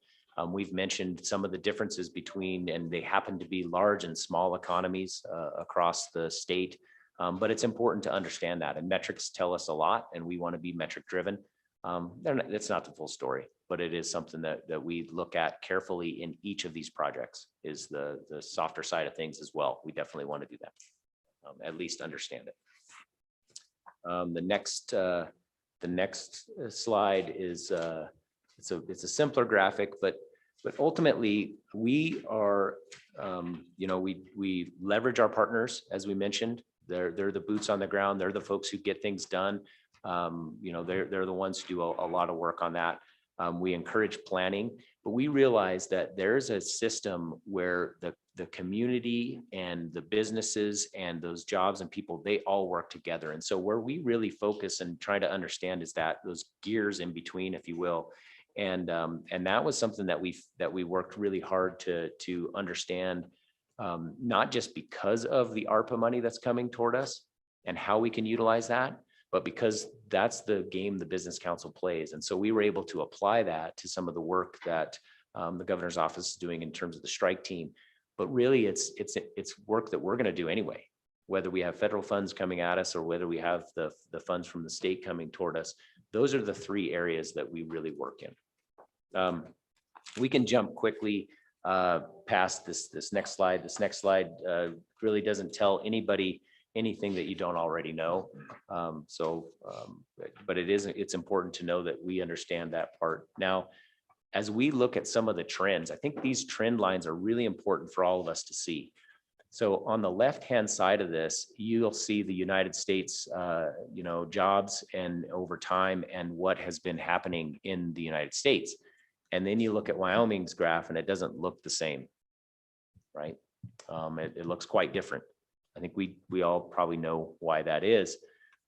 We've mentioned some of the differences between, and they happen to be large and small economies across the state. But it's important to understand that, and metrics tell us a lot, and we want to be metric driven. It's not the full story, but it is something that we look at carefully in each of these projects, is the softer side of things as well. We definitely want to do that, at least understand it. The next slide is it's a simpler graphic, but ultimately we are, we leverage our partners, as we mentioned. They're the boots on the ground. They're the folks who get things done. They're the ones who do a lot of work on that. We encourage planning, but we realize that there's a system where the community and the businesses and those jobs and people, they all work together. And so where we really focus and try to understand is that those gears in between, if you will. And that was something that we worked really hard to understand, not just because of the ARPA money that's coming toward us and how we can utilize that, but because that's the game the Business Council plays. And so we were able to apply that to some of the work that the governor's office is doing in terms of the strike team. But really it's work that we're going to do anyway, whether we have federal funds coming at us or whether we have the funds from the state coming toward us. Those are the three areas that we really work in. We can jump quickly past this next slide. This next slide really doesn't tell anybody anything that you don't already know. But it's important to know that we understand that part. Now, as we look at some of the trends, I think these trend lines are really important for all of us to see. So on the left-hand side of this, you'll see the United States, jobs and over time and what has been happening in the United States. And then you look at Wyoming's graph and it doesn't look the same, right? It looks quite different. I think we all probably know why that is.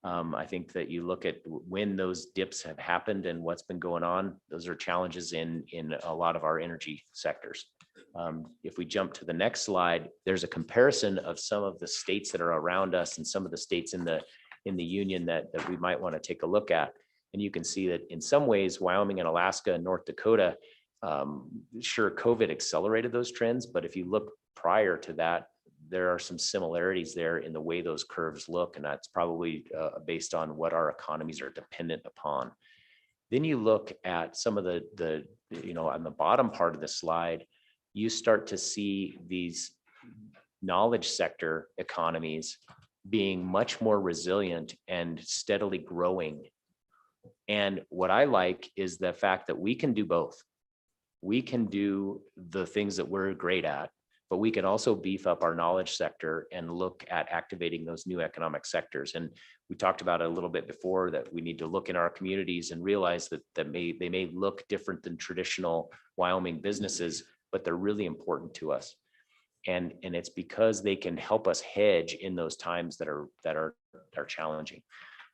I think that you look at when those dips have happened and what's been going on, those are challenges in a lot of our energy sectors. If we jump to the next slide, there's a comparison of some of the states that are around us and some of the states in the union that we might want to take a look at. And you can see that in some ways, Wyoming and Alaska and North Dakota, sure, COVID accelerated those trends, but if you look prior to that, there are some similarities there in the way those curves look, and that's probably based on what our economies are dependent upon. Then you look at some of the on the bottom part of the slide, you start to see these knowledge sector economies being much more resilient and steadily growing. And what I like is the fact that we can do both. We can do the things that we're great at, but we can also beef up our knowledge sector and look at activating those new economic sectors. And we talked about it a little bit before, that we need to look in our communities and realize that they may look different than traditional Wyoming businesses, but they're really important to us. And it's because they can help us hedge in those times that are challenging.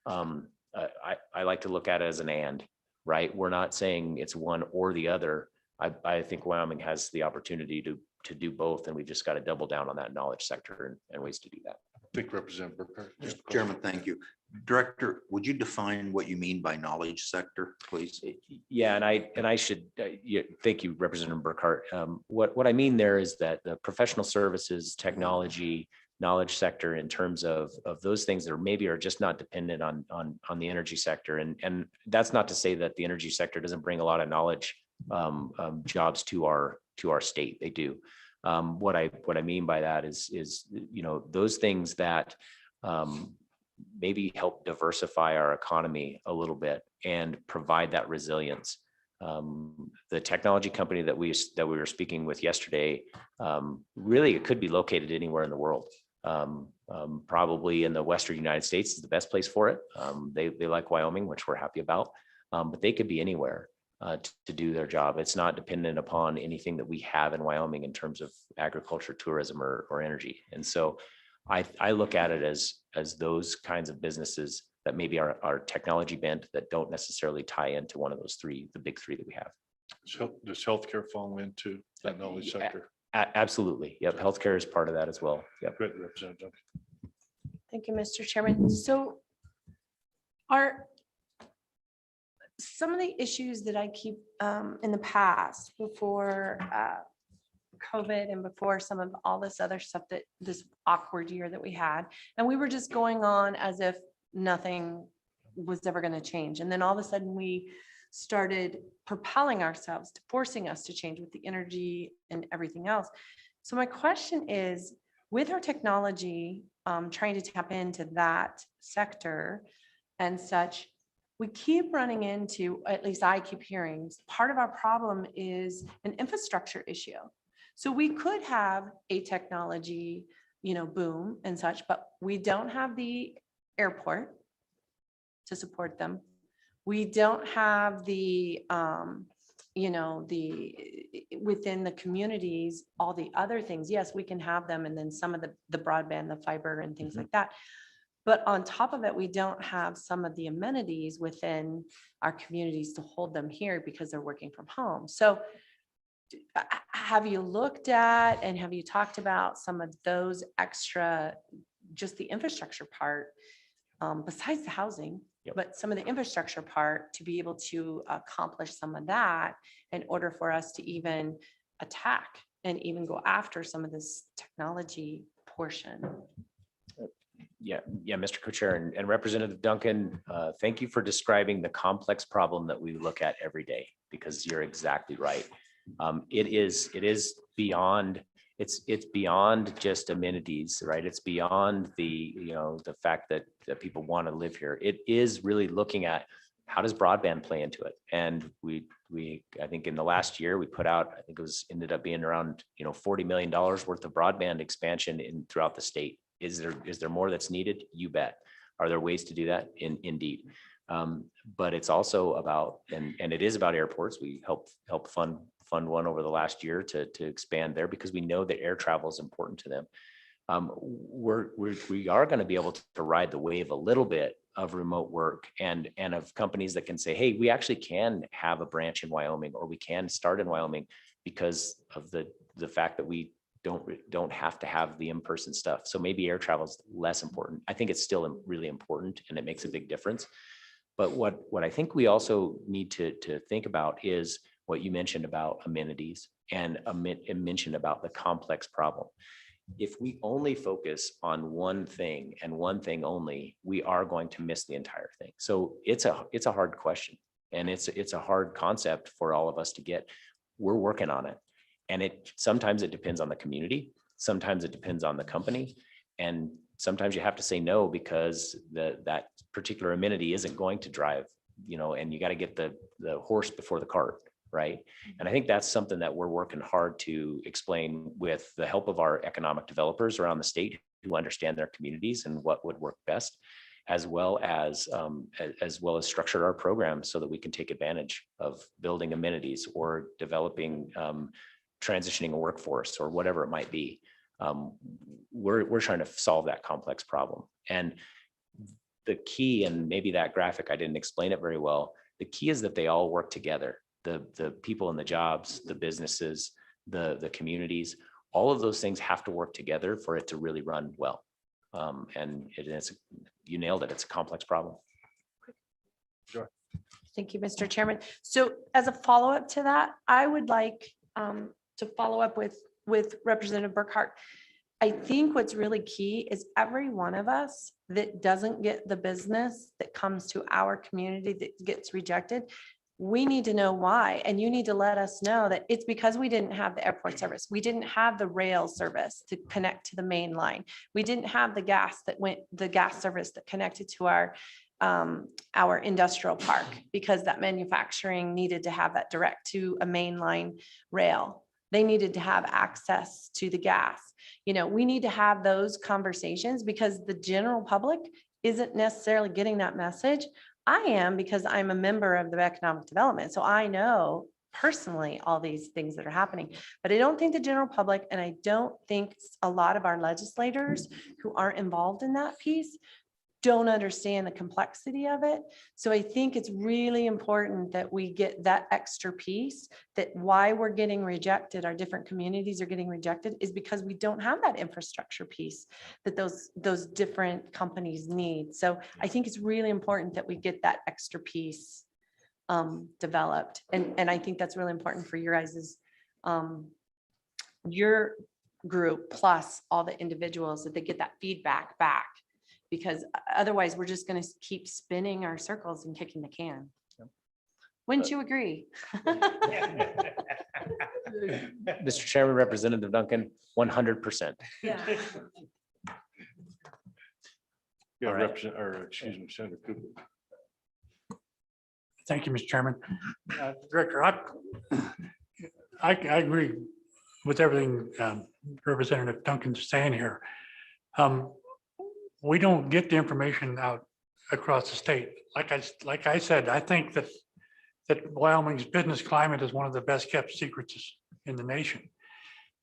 I like to look at it as an and, right? We're not saying it's one or the other. I think Wyoming has the opportunity to do both, and we've just got to double down on that knowledge sector and ways to do that. I think Representative Burkhart. Mr. Chairman, thank you. Director, would you define what you mean by knowledge sector, please? Yeah, and I should thank you, Representative Burkhart. What I mean there is that the professional services, technology, knowledge sector, in terms of those things that maybe are just not dependent on the energy sector, and that's not to say that the energy sector doesn't bring a lot of knowledge jobs to our state. They do. What I mean by that is those things that maybe help diversify our economy a little bit and provide that resilience. The technology company that we were speaking with yesterday, really it could be located anywhere in the world. Probably in the Western United States is the best place for it. They like Wyoming, which we're happy about, but they could be anywhere to do their job. It's not dependent upon anything that we have in Wyoming in terms of agriculture, tourism, or energy. And so I look at it as those kinds of businesses that maybe are technology bent, that don't necessarily tie into one of those three, the big three that we have. Does healthcare fall into that knowledge sector? Absolutely. Yep. Healthcare is part of that as well. Yep. Good, Representative Duncan. Thank you, Mr. Chairman. So are some of the issues that I keep in the past before COVID and before some of all this other stuff, that this awkward year that we had, and we were just going on as if nothing was ever going to change. And then all of a sudden we started propelling ourselves to forcing us to change with the energy and everything else. So my question is, with our technology, trying to tap into that sector and such, we keep running into, at least I keep hearing, part of our problem is an infrastructure issue. So we could have a technology, boom and such, but we don't have the airport to support them. We don't have the, within the communities, all the other things. Yes, we can have them. And then some of the broadband, the fiber and things like that. But on top of it, we don't have some of the amenities within our communities to hold them here because they're working from home. So have you looked at and have you talked about some of those extra, just the infrastructure part, besides the housing? Yep. But some of the infrastructure part to be able to accomplish some of that in order for us to even attack and even go after some of this technology portion. Yeah, Mr. Co-Chair and Representative Duncan, thank you for describing the complex problem that we look at every day, because you're exactly right. It is beyond, it's beyond just amenities, right? It's beyond the fact that people want to live here. It is really looking at how does broadband play into it? And I think in the last year we put out, I think ended up being around, $40 million worth of broadband expansion throughout the state. Is there more that's needed? You bet. Are there ways to do that? Indeed. But it's also about, and it is about airports. We help fund one over the last year to expand there, because we know that air travel is important to them. We are going to be able to ride the wave a little bit of remote work and of companies that can say, hey, we actually can have a branch in Wyoming, or we can start in Wyoming because of the fact that we don't have to have the in-person stuff. So maybe air travel is less important. I think it's still really important and it makes a big difference. But what I think we also need to think about is what you mentioned about amenities and mentioned about the complex problem. If we only focus on one thing and one thing only, we are going to miss the entire thing. So it's a hard question, and it's a hard concept for all of us to get. We're working on it. And sometimes it depends on the community. Sometimes it depends on the company. And sometimes you have to say no, because that particular amenity isn't going to drive, and you got to get the horse before the cart, right? And I think that's something that we're working hard to explain with the help of our economic developers around the state who understand their communities and what would work best, as well as structure our programs so that we can take advantage of building amenities or developing transitioning a workforce or whatever it might be. We're trying to solve that complex problem. And the key, and maybe that graphic, I didn't explain it very well. The key is that they all work together. The people in the jobs, the businesses, the communities, all of those things have to work together for it to really run well. And you nailed it. It's a complex problem. Sure. Thank you, Mr. Chairman. So as a follow-up to that, I would like to follow up with Representative Burkhart. I think what's really key is every one of us that doesn't get the business that comes to our community that gets rejected, we need to know why. And you need to let us know that it's because we didn't have the airport service. We didn't have the rail service to connect to the main line. We didn't have the gas service that connected to our industrial park, because that manufacturing needed to have that direct to a mainline rail. They needed to have access to the gas. We need to have those conversations, because the general public isn't necessarily getting that message. I am, because I'm a member of the economic development. So I know personally all these things that are happening, but I don't think the general public, and I don't think a lot of our legislators who aren't involved in that piece don't understand the complexity of it. So I think it's really important that we get that extra piece, that why we're getting rejected, our different communities are getting rejected is because we don't have that infrastructure piece that those different companies need. So I think it's really important that we get that extra piece developed. And I think that's really important for your guys's, your group plus all the individuals, that they get that feedback back. Because otherwise we're just going to keep spinning our circles and kicking the can. Wouldn't you agree? Mr. Chairman, Representative Duncan, 100%. Yeah. Yeah, All right. excuse me, Senator Cooper. Thank you, Mr. Chairman. Director, I agree with everything Representative Duncan's saying here. We don't get the information out across the state. Like I said, I think that Wyoming's business climate is one of the best kept secrets in the nation.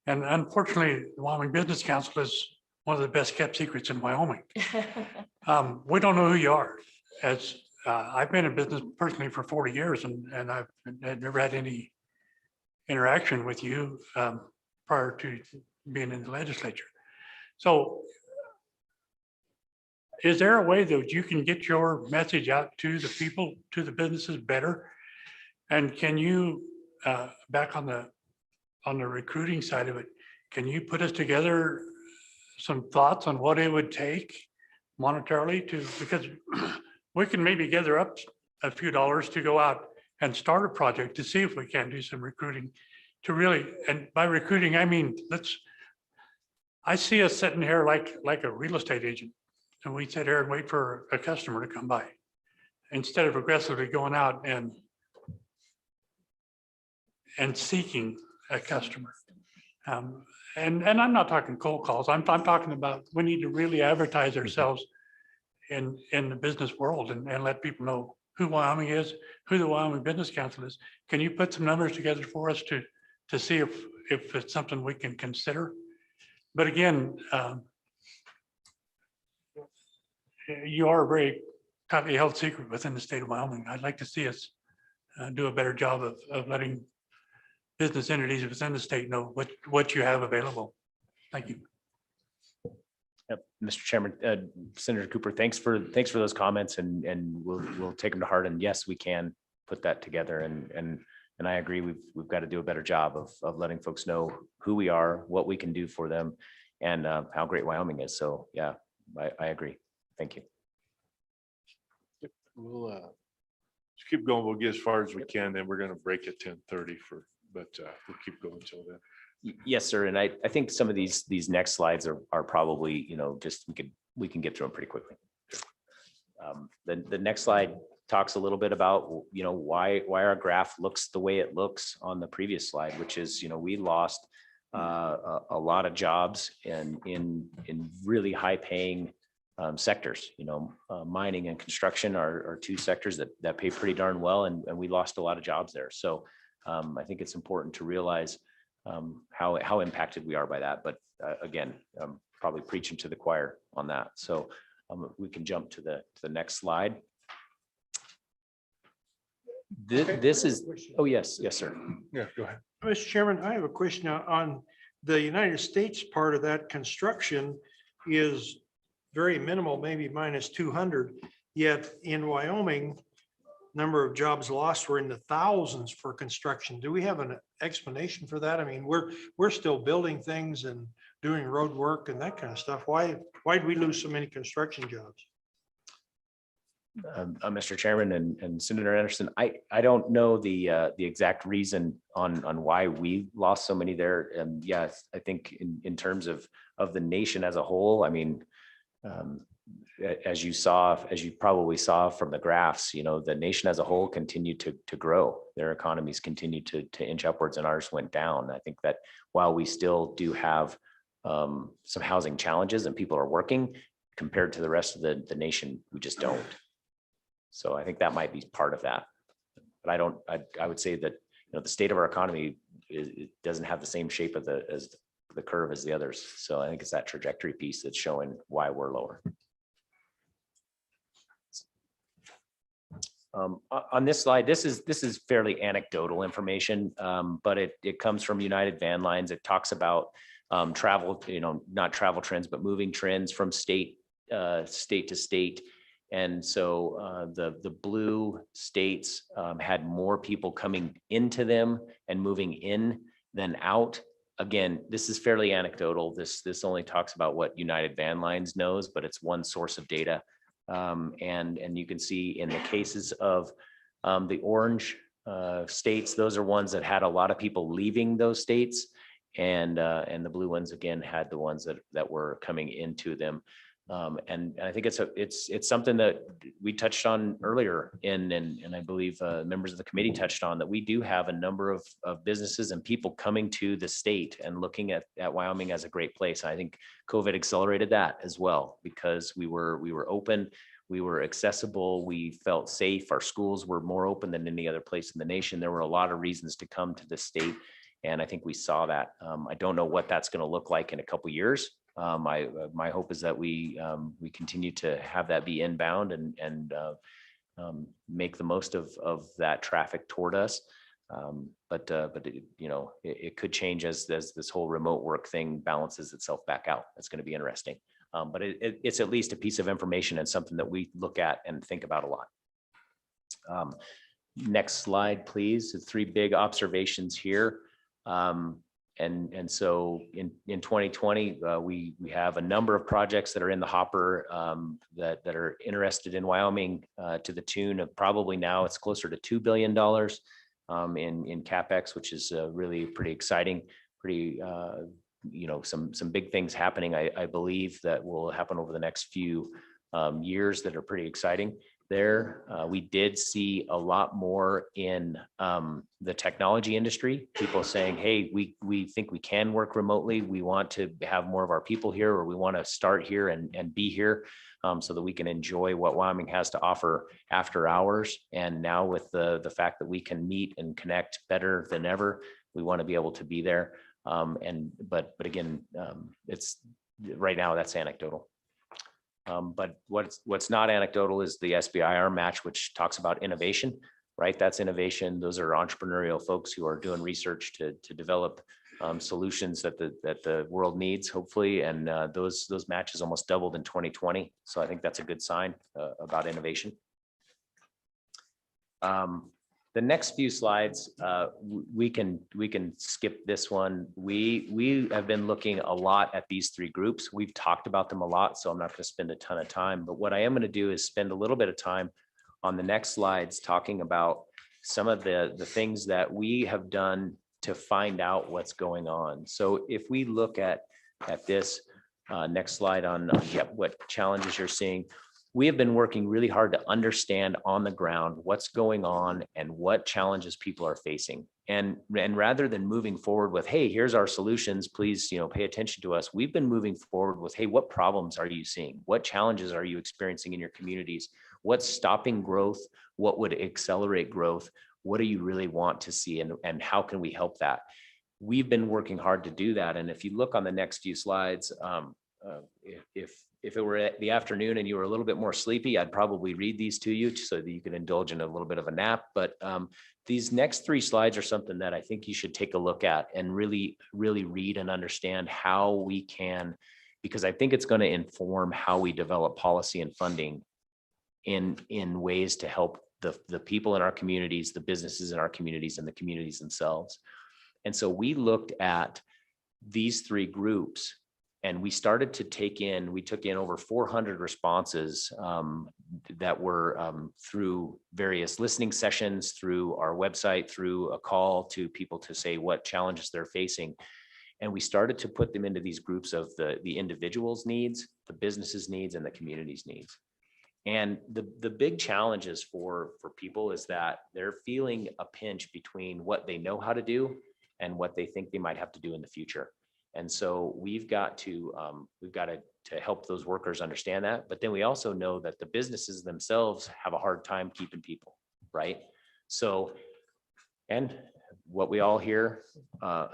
And unfortunately, the Wyoming Business Council is one of the best kept secrets in Wyoming. We don't know who you are. As I've been in business personally for 40 years and I've never had any interaction with you prior to being in the legislature. So is there a way that you can get your message out to the people, to the businesses better? And can you, back on the recruiting side of it, can you put us together some thoughts on what it would take monetarily to, because we can maybe gather up a few dollars to go out and start a project to see if we can do some recruiting to really, and by recruiting, I mean, I see us sitting here like a real estate agent. And we sit here and wait for a customer to come by instead of aggressively going out and seeking a customer. And I'm not talking cold calls. I'm talking about, we need to really advertise ourselves in the business world and let people know who Wyoming is, who the Wyoming Business Council is. Can you put some numbers together for us to see if it's something we can consider? But again, you are a very tightly held secret within the state of Wyoming. I'd like to see us do a better job of letting business entities within the state know what you have available. Thank you. Yep, Mr. Chairman, Senator Cooper, thanks for those comments, and we'll take them to heart. And yes, we can put that together. And I agree, we've got to do a better job of letting folks know who we are, what we can do for them, and how great Wyoming is. So yeah, I agree. Thank you. We'll just keep going. We'll get as far as we can, then we're going to break at 10:30 but we'll keep going till then. Yes, sir. And I think some of these next slides are probably, just we can get through them pretty quickly. The next slide talks a little bit about, why our graph looks the way it looks on the previous slide, which is, we lost a lot of jobs in really high paying sectors. Mining and construction are two sectors that pay pretty darn well, and we lost a lot of jobs there. So I think it's important to realize how impacted we are by that. But again, probably preaching to the choir on that. So we can jump to the next slide. This is, oh, yes, sir. Yeah, go ahead. Mr. Chairman, I have a question on the United States part of that. Construction is very minimal, maybe minus 200. Yet in Wyoming, number of jobs lost were in the thousands for construction. Do we have an explanation for that? I mean, we're still building things and doing road work and that kind of stuff. Why did we lose so many construction jobs? Mr. Chairman and Senator Anderson, I don't know the exact reason on why we lost so many there. And yes, I think in terms of the nation as a whole, I mean, as you probably saw from the graphs, the nation as a whole continued to grow. Their economies continued to inch upwards, and ours went down. I think that while we still do have some housing challenges and people are working, compared to the rest of the nation, we just don't. So I think that might be part of that. But I would say that the state of our economy it doesn't have the same shape of as the curve as the others. So I think it's that trajectory piece that's showing why we're lower. On this slide, this is fairly anecdotal information, but it comes from United Van Lines. It talks about travel, not travel trends, but moving trends from state to state. And so the blue states had more people coming into them and moving in than out. Again, this is fairly anecdotal. This only talks about what United Van Lines knows, but it's one source of data. And you can see in the cases of the orange states, those are ones that had a lot of people leaving those states. And the blue ones, again, had the ones that were coming into them. And I think it's something that we touched on earlier and I believe members of the committee touched on, that we do have a number of businesses and people coming to the state and looking at Wyoming as a great place. I think COVID accelerated that as well, because we were open, we were accessible, we felt safe, our schools were more open than any other place in the nation. There were a lot of reasons to come to the state. And I think we saw that. I don't know what that's going to look like in a couple of years. My hope is that we continue to have that be inbound and make the most of that traffic toward us. But it could change as this whole remote work thing balances itself back out. It's going to be interesting. But it's at least a piece of information and something that we look at and think about a lot. Next slide, please. The 3 big observations here. And so in 2020, we have a number of projects that are in the hopper that are interested in Wyoming to the tune of probably now it's closer to $2 billion in CapEx, which is really pretty exciting, some big things happening, I believe, that will happen over the next few years that are pretty exciting. There, we did see a lot more in the technology industry, people saying, hey, we think we can work remotely. We want to have more of our people here, or we want to start here and be here so that we can enjoy what Wyoming has to offer after hours. And now with the fact that we can meet and connect better than ever, we want to be able to be there. But again, it's right now that's anecdotal. But what's not anecdotal is the SBIR match, which talks about innovation, right? That's innovation. Those are entrepreneurial folks who are doing research to develop solutions that the world needs, hopefully. And those matches almost doubled in 2020. So I think that's a good sign about innovation. The next few slides, we can skip this one. We have been looking a lot at these 3 groups. We've talked about them a lot, so I'm not going to spend a ton of time. But what I am going to do is spend a little bit of time on the next slides talking about some of the things that we have done to find out what's going on. So if we look at this next slide on what challenges you're seeing. We have been working really hard to understand on the ground what's going on and what challenges people are facing. And rather than moving forward with, hey, here's our solutions, please, pay attention to us. We've been moving forward with, hey, what problems are you seeing? What challenges are you experiencing in your communities? What's stopping growth? What would accelerate growth? What do you really want to see? And how can we help that? We've been working hard to do that. And if you look on the next few slides, if it were the afternoon and you were a little bit more sleepy, I'd probably read these to you so that you can indulge in a little bit of a nap. But these next 3 slides are something that I think you should take a look at and really, really read and understand how we can, because I think it's going to inform how we develop policy and funding in ways to help the people in our communities, the businesses in our communities, and the communities themselves. And so we looked at these 3 groups. And we started to we took in over 400 responses that were through various listening sessions, through our website, through a call to people to say what challenges they're facing. And we started to put them into these groups of the individual's needs, the business's needs, and the community's needs. And the big challenges for people is that they're feeling a pinch between what they know how to do and what they think they might have to do in the future. And so we've got to help those workers understand that. But then we also know that the businesses themselves have a hard time keeping people, right? So, and what we all hear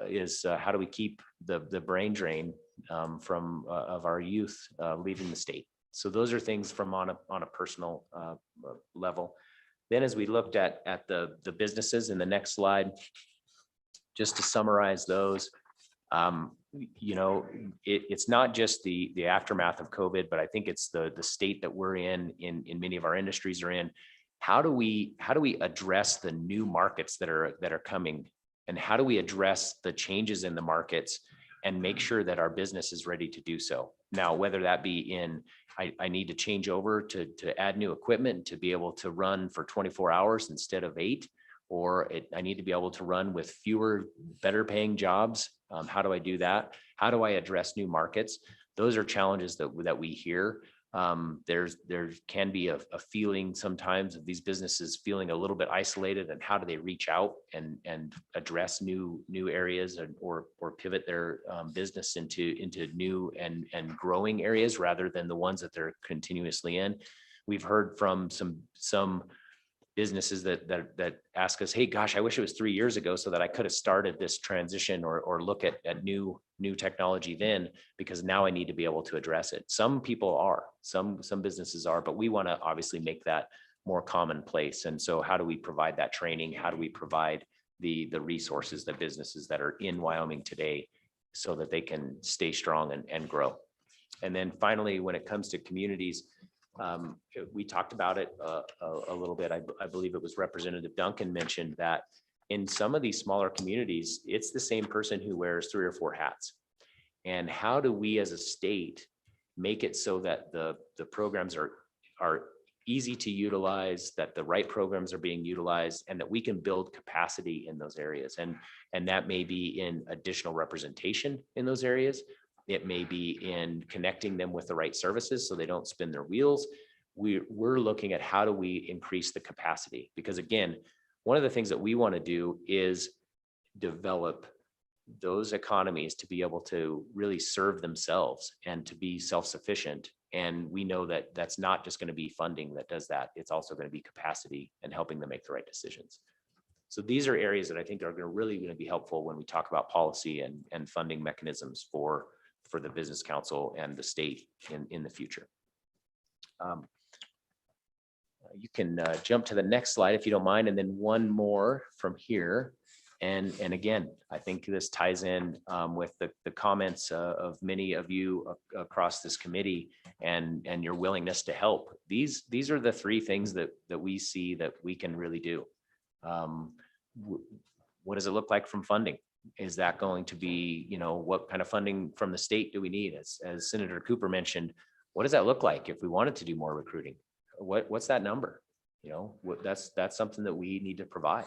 is how do we keep the brain drain of our youth leaving the state? So those are things from on a personal level. Then as we looked at the businesses in the next slide, just to summarize those, it's not just the aftermath of COVID, but I think it's the state that we're in many of our industries are in. How do we address the new markets that are coming, and how do we address the changes in the markets and make sure that our business is ready to do so? Now, whether that be in, I need to change over to add new equipment to be able to run for 24 hours instead of 8, or I need to be able to run with fewer, better paying jobs. How do I do that? How do I address new markets? Those are challenges that we hear. There can be a feeling sometimes of these businesses feeling a little bit isolated, and how do they reach out and address new areas or pivot their business into new and growing areas rather than the ones that they're continuously in. We've heard from some businesses that ask us, hey, gosh, I wish it was 3 years ago so that I could have started this transition or look at new technology then, because now I need to be able to address it. Some people are, some businesses are, but we want to obviously make that more commonplace. And so how do we provide that training? How do we provide the resources that businesses that are in Wyoming today so that they can stay strong and grow? And then finally, when it comes to communities, we talked about it a little bit. I believe it was Representative Duncan mentioned that in some of these smaller communities, it's the same person who wears 3 or 4 hats. And how do we as a state make it so that the programs are easy to utilize, that the right programs are being utilized, and that we can build capacity in those areas? And that may be in additional representation in those areas. It may be in connecting them with the right services so they don't spin their wheels. We're looking at how do we increase the capacity, because again, one of the things that we want to do is develop those economies to be able to really serve themselves and to be self-sufficient. And we know that that's not just going to be funding that does that. It's also going to be capacity and helping them make the right decisions. So these are areas that I think are really going to be helpful when we talk about policy and funding mechanisms for the Business Council and the state in the future. You can jump to the next slide if you don't mind, and then one more from here. And again, I think this ties in with the comments of many of you across this committee and your willingness to help. These are the 3 things that we see that we can really do. What does it look like from funding? Is that going to be, what kind of funding from the state do we need? As Senator Cooper mentioned, what does that look like if we wanted to do more recruiting? What's that number? That's something that we need to provide.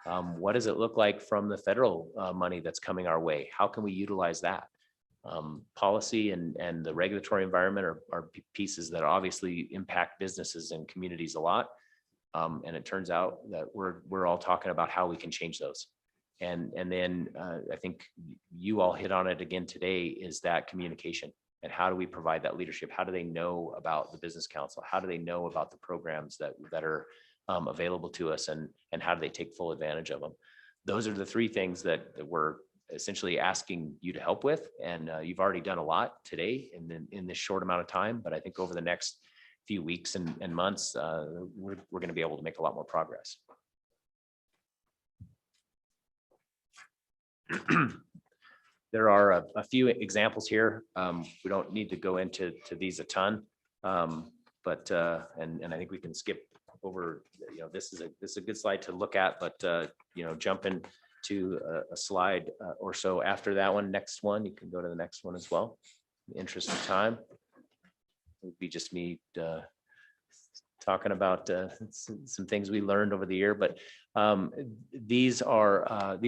What does it look like from the federal money that's coming our way? How can we utilize that? Policy and the regulatory environment are pieces that obviously impact businesses and communities a lot. And it turns out that we're all talking about how we can change those. And then I think you all hit on it again today, is that communication. And how do we provide that leadership? How do they know about the Business Council? How do they know about the programs that are available to us, and how do they take full advantage of them? Those are the 3 things that we're essentially asking you to help with. And you've already done a lot today in this short amount of time, but I think over the next few weeks and months, we're going to be able to make a lot more progress. There are a few examples here. We don't need to go into these a ton, but and I think we can skip over. This is a good slide to look at, but jump into a slide or so after that one. Next one, you can go to the next one as well. In the interest of time, it would be just me talking about some things we learned over the year, but these are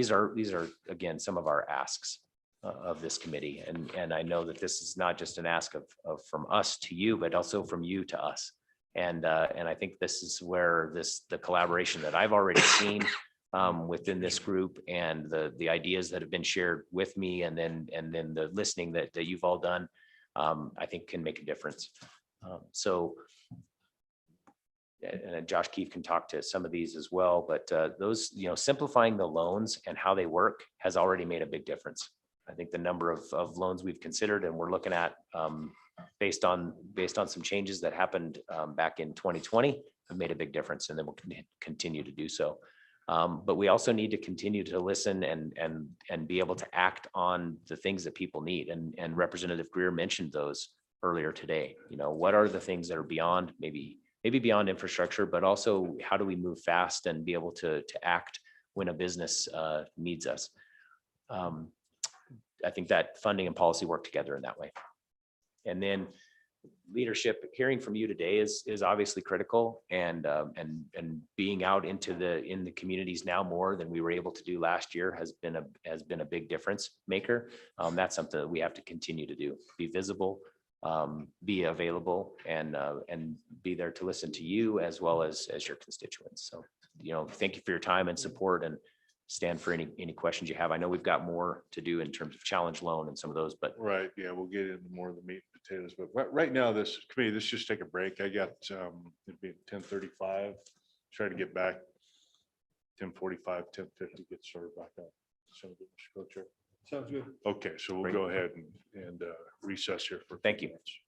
again some of our asks of this committee, and I know that this is not just an ask of from us to you, but also from you to us, and I think this is where the collaboration that I've already seen within this group, and the ideas that have been shared with me, and then the listening that you've all done, I think can make a difference. So. And Josh Keefe can talk to some of these as well, but those, simplifying the loans and how they work has already made a big difference. I think the number of loans we've considered and we're looking at based on some changes that happened back in 2020 made a big difference, and then we'll continue to do so. But we also need to continue to listen and be able to act on the things that people need. And Representative Greer mentioned those earlier today. You know, what are the things that are beyond maybe beyond infrastructure, but also how do we move fast and be able to act when a business needs us? I think that funding and policy work together in that way. And then leadership, hearing from you today is obviously critical, and being out in the communities now more than we were able to do last year has been a big difference maker. That's something that we have to continue to do, be visible, be available, and be there to listen to you as well as your constituents. So, you know, thank you for your time and support, and stand for any questions you have. I know we've got more to do in terms of challenge loan and some of those, but Right, yeah, we'll get into more of the meat and potatoes, but right now, this committee, let's just take a break. I got, it'd be 10:35, try to get back 10:45, 10:50, get started back up. So, Mr. Co-Chair. Sounds good. Okay, so we'll Great. go ahead and recess here for. Thank you. Minutes.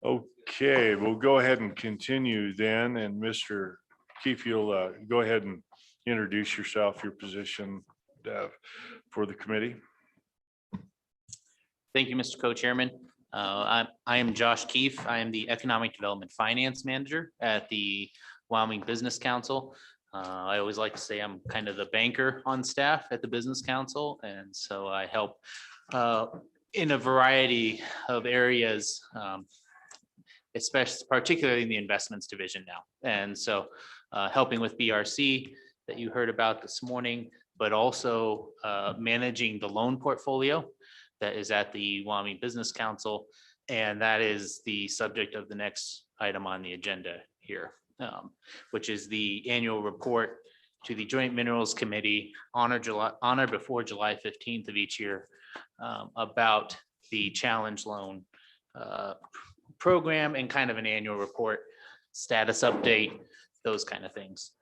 Okay, we'll go ahead and continue then. And Mr. Keefe, you'll go ahead and introduce yourself, your position for the committee. Thank you, Mr. Co-Chairman. I am Josh Keefe. I am the Economic Development Finance Manager at the Wyoming Business Council. I always like to say I'm kind of the banker on staff at the Business Council, and so I help in a variety of areas, especially particularly in the investments division now. And so helping with BRC that you heard about this morning, but also managing the loan portfolio that is at the Wyoming Business Council. And that is the subject of the next item on the agenda here, which is the annual report to the Joint Minerals Committee on or before July 15th of each year about the challenge loan program, and kind of an annual report, status update, those kind of things.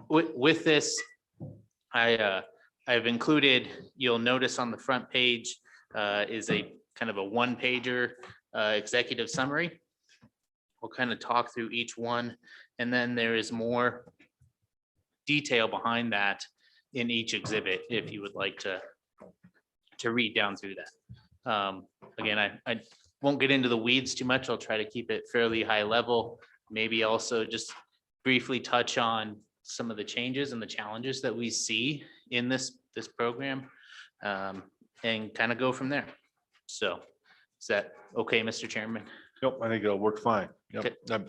With this, I've included, you'll notice on the front page is a kind of a one-pager executive summary. We'll kind of talk through each one, and then there is more detail behind that in each exhibit if you would like to read down through that. Again, I won't get into the weeds too much. I'll try to keep it fairly high level. Maybe also just briefly touch on some of the changes and the challenges that we see in this program, and kind of go from there. So is that okay, Mr. Chairman? Yep, I think it'll work fine. Yep. Okay.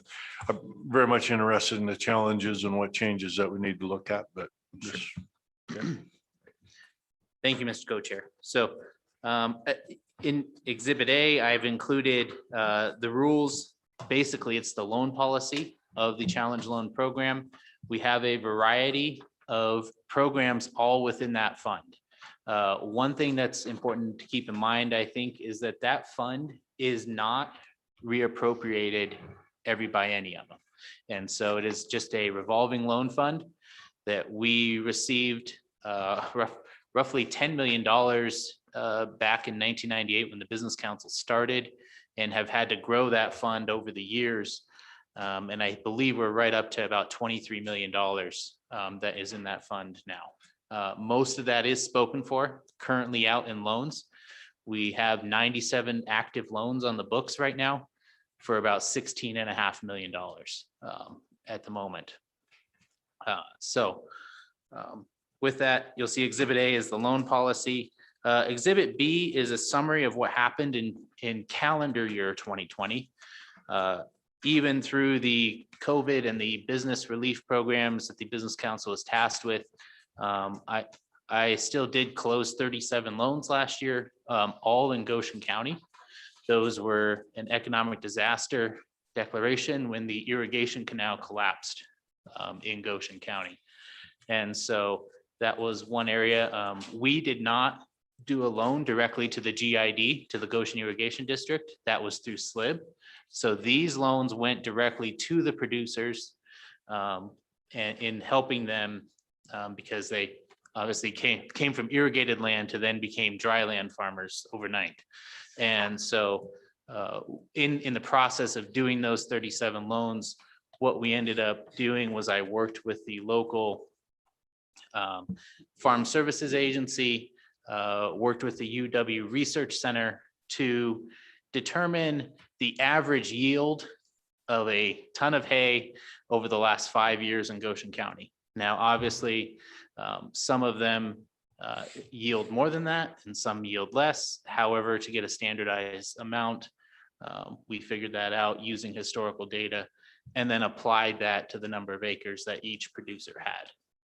I'm very much interested in the challenges and what changes that we need to look at, but just, Thank you, Mr. Co-Chair. So in Exhibit A, I've included the rules. Basically, it's the loan policy of the Challenge Loan Program. We have a variety of programs all within that fund. One thing that's important to keep in mind, I think, is that that fund is not reappropriated every biennium. And so it is just a revolving loan fund that we received roughly $10 million back in 1998 when the Business Council started, and have had to grow that fund over the years. And I believe we're right up to about $23 million that is in that fund now. Most of that is spoken for, currently out in loans. We have 97 active loans on the books right now for about $16.5 million at the moment. With that, you'll see Exhibit A is the loan policy. Exhibit B is a summary of what happened in calendar year 2020. Even through the COVID and the business relief programs that the Business Council was tasked with, I still did close 37 loans last year, all in Goshen County. Those were an economic disaster declaration when the irrigation canal collapsed in Goshen County. And so that was one area. We did not do a loan directly to the GID, to the Goshen Irrigation District. That was through SLIB. So these loans went directly to the producers and in helping them because they obviously came from irrigated land to then became dry land farmers overnight. And so in the process of doing those 37 loans, what we ended up doing was I worked with the local Farm Services Agency, worked with the UW Research Center to determine the average yield of a ton of hay over the last 5 years in Goshen County. Now, obviously, some of them yield more than that and some yield less. However, to get a standardized amount, we figured that out using historical data and then applied that to the number of acres that each producer had.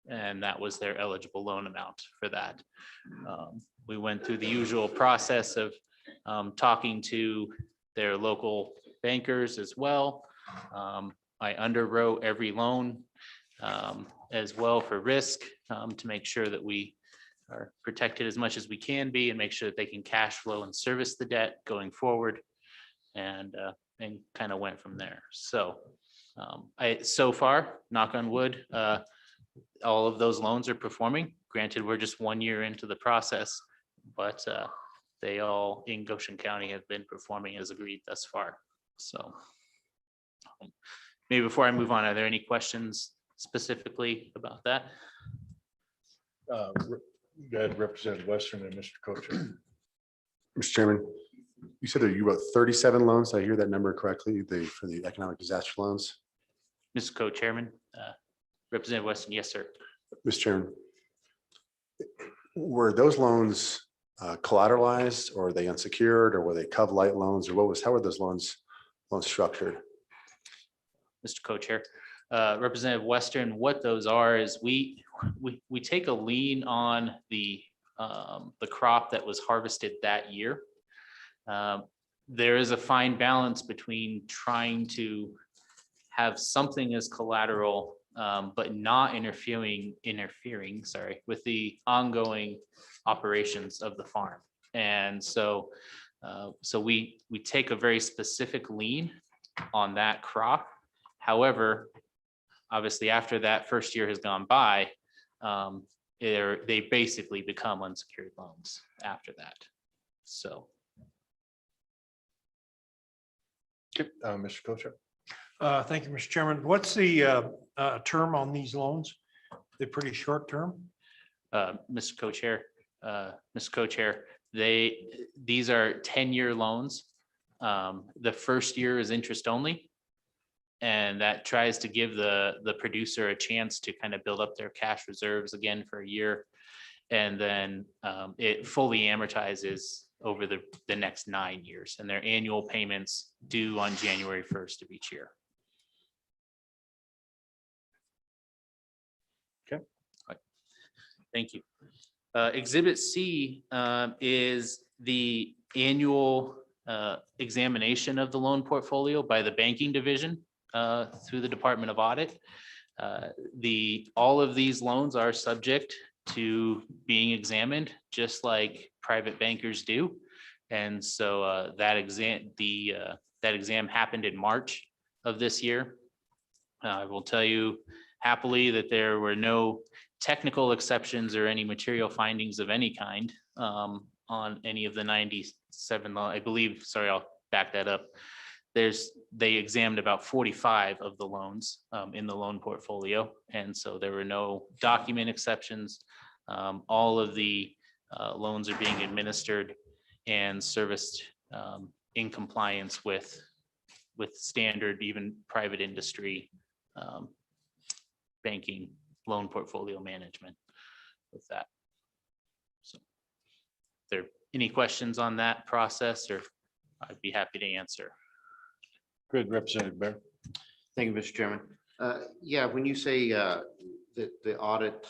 And that was their eligible loan amount for that. We went through the usual process of talking to their local bankers as well. I underwrote every loan as well for risk to make sure that we are protected as much as we can be and make sure that they can cash flow and service the debt going forward, and kind of went from there. So so far, knock on wood, all of those loans are performing. Granted, we're just 1 year into the process, but they all in Goshen County have been performing as agreed thus far. So maybe before I move on, are there any questions specifically about that? You had Representative Western and Mr. Kocher. Mr. Chairman, you said that you wrote 37 loans. Did I hear that number correctly? For the economic disaster loans? Mr. Co-Chairman, Representative Weston, yes, sir. Mr. Chairman, were those loans collateralized, or are they unsecured, or were they Cov Light loans, or how were those loans structured? Mr. Co-Chair, Representative Western, what those are is we take a lien on the crop that was harvested that year. There is a fine balance between trying to have something as collateral, but not interfering, with the ongoing operations of the farm. And so we take a very specific lien on that crop. However, obviously, after that first year has gone by, they basically become unsecured loans after that. So. Okay, Mr. Kocher. Thank you, Mr. Chairman. What's the term on these loans? They're pretty short term? Mr. Co-Chair, these are 10-year loans. The first year is interest only. And that tries to give the producer a chance to kind of build up their cash reserves again for a year. And then it fully amortizes over the next 9 years, and their annual payments due on January 1st of each year. Okay. Thank you. Exhibit C is the annual examination of the loan portfolio by the banking division through the Department of Audit. All of these loans are subject to being examined just like private bankers do. And so that exam happened in March of this year. I will tell you happily that there were no technical exceptions or any material findings of any kind on any of the 97, I believe, sorry, I'll back that up. They examined about 45 of the loans in the loan portfolio. And so there were no document exceptions. All of the loans are being administered and serviced in compliance with standard, even private industry banking loan portfolio management with that. So if there are any questions on that process, or I'd be happy to answer. Good, Representative Bear. Thank you, Mr. Chairman. Yeah, when you say that the audit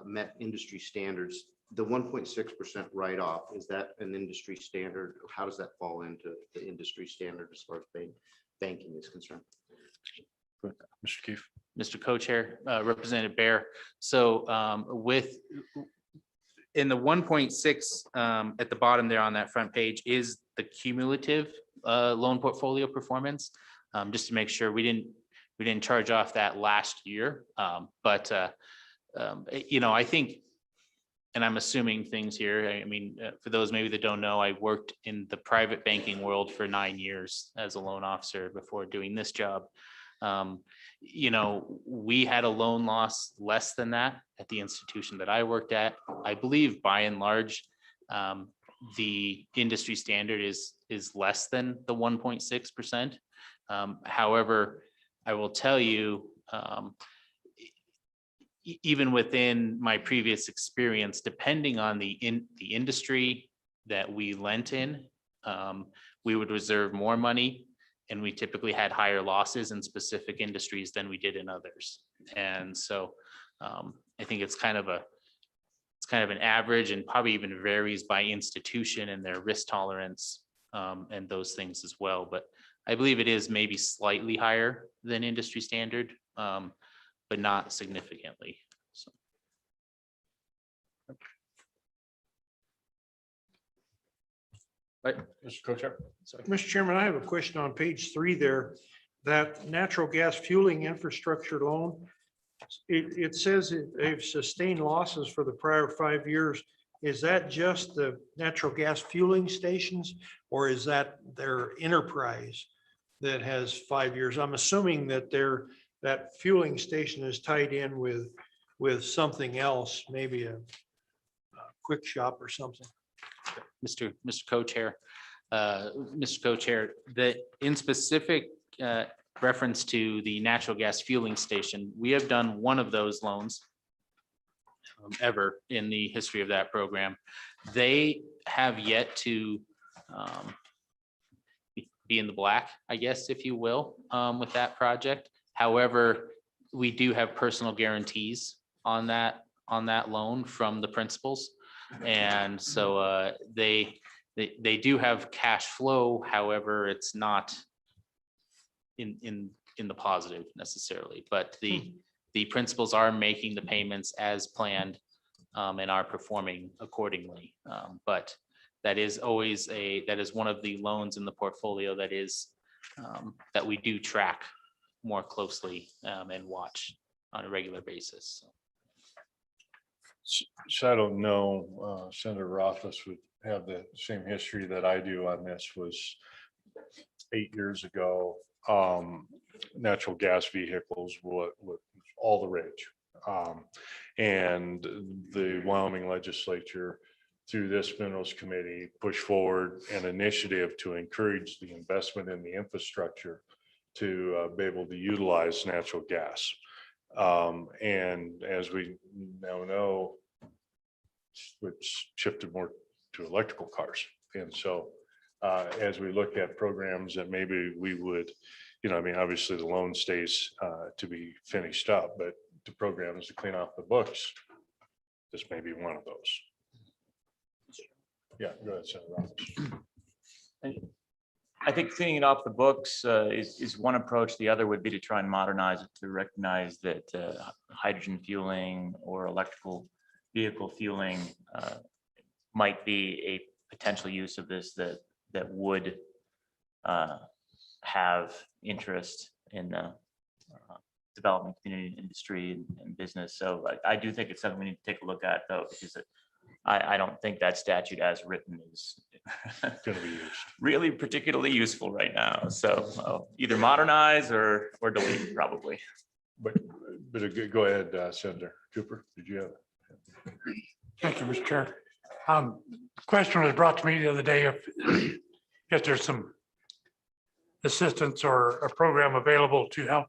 met industry standards, the 1.6% write-off, is that an industry standard? How does that fall into the industry standard as far as banking is concerned? Mr. Keefe. Mr. Co-Chair, Representative Bear. So in the 1.6 at the bottom there on that front page is the cumulative loan portfolio performance. Just to make sure we didn't charge off that last year. But I think, and I'm assuming things here, I mean, for those maybe that don't know, I worked in the private banking world for 9 years as a loan officer before doing this job. We had a loan loss less than that at the institution that I worked at. I believe by and large, the industry standard is less than the 1.6%. However, I will tell you, even within my previous experience, depending on the industry that we lent in, we would reserve more money, and we typically had higher losses in specific industries than we did in others. And so I think it's kind of an average, and probably even varies by institution and their risk tolerance and those things as well. But I believe it is maybe slightly higher than industry standard, but not significantly. So. Right, Mr. Co-Chair. Mr. Chairman, I have a question on page 3 there. That natural gas fueling infrastructure loan, it says they've sustained losses for the prior 5 years. Is that just the natural gas fueling stations, or is that their enterprise that has 5 years. I'm assuming that that fueling station is tied in with something else, maybe a quick shop or something. Mr. Co-Chair, Mr. Co-Chair, that in specific reference to the natural gas fueling station, we have done one of those loans ever in the history of that program. They have yet to be in the black, I guess, if you will, with that project. However, we do have personal guarantees on that loan from the principals. And so they do have cash flow. However, it's not in the positive necessarily, but the principals are making the payments as planned and are performing accordingly. But that is always that is one of the loans in the portfolio that is that we do track more closely and watch on a regular basis. So I don't know, Senator Rothfuss would have the same history that I do on this. Was 8 years ago, natural gas vehicles were all the rage. And the Wyoming legislature, through this minerals committee, pushed forward an initiative to encourage the investment in the infrastructure to be able to utilize natural gas. And as we now know, it's shifted more to electrical cars. And so as we look at programs that maybe we would, I mean, obviously the loan stays to be finished up, but the programs to clean off the books, this may be one of those. Yeah, go ahead, Senator Roberts. I think cleaning it off the books is one approach. The other would be to try and modernize it, to recognize that hydrogen fueling or electrical vehicle fueling might be a potential use of this that would have interest in development, community, industry, and business. So I do think it's something we need to take a look at, though, because I don't think that statute as written is going to be used really particularly useful right now. So either modernize or delete, probably. But go ahead, Senator Cooper. Did you have? Thank you, Mr. Chair. Question was brought to me the other day if there's some assistance or a program available to help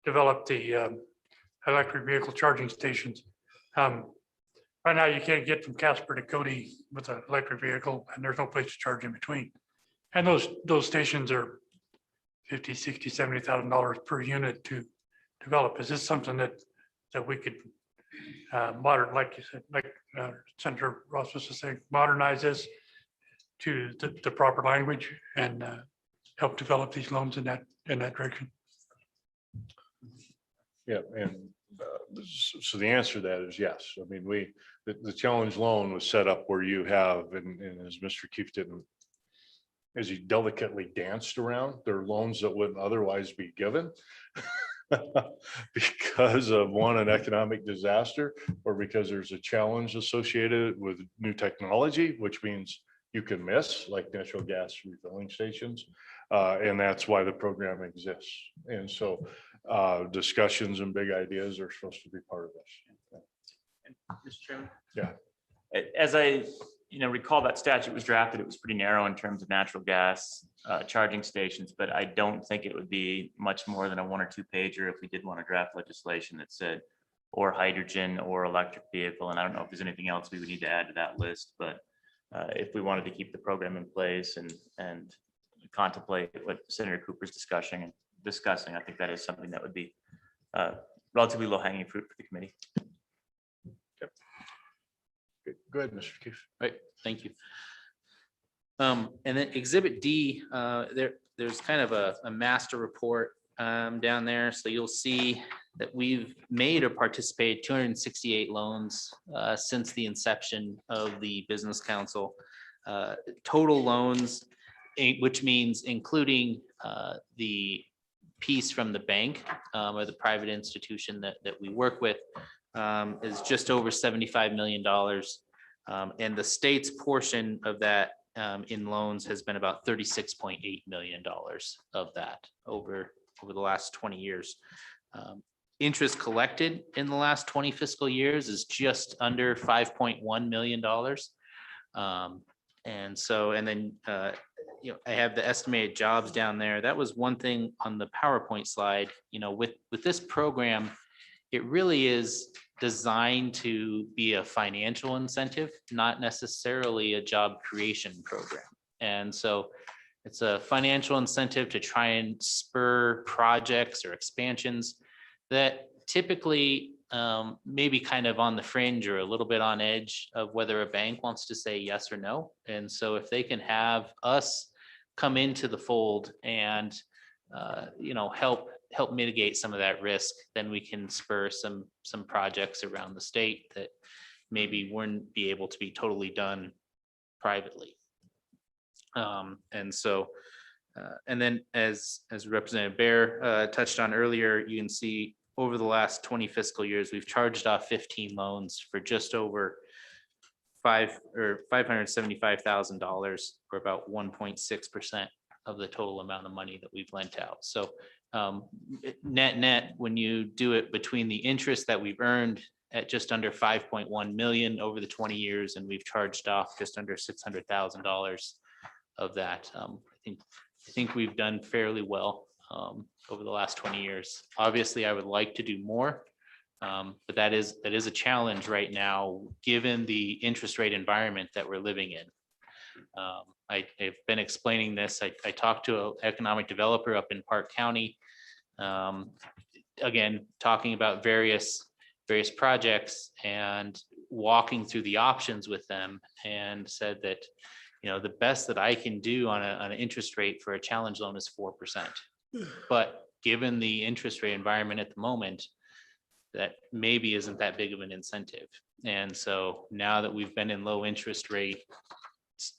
develop the electric vehicle charging stations. Right now, you can't get from Casper to Cody with an electric vehicle, and there's no place to charge in between. And those stations are $50,000, $60,000, $70,000 per unit to develop. Is this something that we could like you said, like Senator Ross was saying, modernize this to the proper language and help develop these loans in that direction? Yeah, and so the answer to that is yes. I mean, the challenge loan was set up where you have, and as Mr. Keefe didn't, as he delicately danced around, there are loans that wouldn't otherwise be given because of an economic disaster, or because there's a challenge associated with new technology, which means you can miss, like natural gas refilling stations. And that's why the program exists. And so discussions and big ideas are supposed to be part of this. Mr. Chairman? Yeah. As I recall, that statute was drafted, it was pretty narrow in terms of natural gas charging stations, but I don't think it would be much more than a 1 or 2 pager if we did want to draft legislation that said or hydrogen or electric vehicle. And I don't know if there's anything else we would need to add to that list, but if we wanted to keep the program in place and contemplate what Senator Cooper's discussing, I think that is something that would be relatively low hanging fruit for the committee. Go ahead, Mr. Keefe. Right, thank you. And then Exhibit D, there's kind of a master report down there. So you'll see that we've made or participated 268 loans since the inception of the Business Council. Total loans, which means including the piece from the bank or the private institution that we work with, is just over $75 million. And the state's portion of that in loans has been about $36.8 million of that over the last 20 years. Interest collected in the last 20 fiscal years is just under $5.1 million. And then, I have the estimated jobs down there. That was one thing on the PowerPoint slide, with this program, it really is designed to be a financial incentive, not necessarily a job creation program. And so it's a financial incentive to try and spur projects or expansions that typically maybe kind of on the fringe or a little bit on edge of whether a bank wants to say yes or no. And so if they can have us come into the fold and help mitigate some of that risk, then we can spur some projects around the state that maybe wouldn't be able to be totally done privately. And then as Representative Bear touched on earlier, you can see over the last 20 fiscal years, we've charged off 15 loans for just over $575,000, or about 1.6% of the total amount of money that we've lent out. So net, when you do it between the interest that we've earned at just under 5.1 million over the 20 years, and we've charged off just under $600,000 of that. I think we've done fairly well over the last 20 years. Obviously, I would like to do more, but that is a challenge right now, given the interest rate environment that we're living in. I've been explaining this. I talked to an economic developer up in Park County, again, talking about various projects and walking through the options with them, and said that, the best that I can do on an interest rate for a challenge loan is 4%. But given the interest rate environment at the moment, that maybe isn't that big of an incentive. And so now that we've been in low interest rate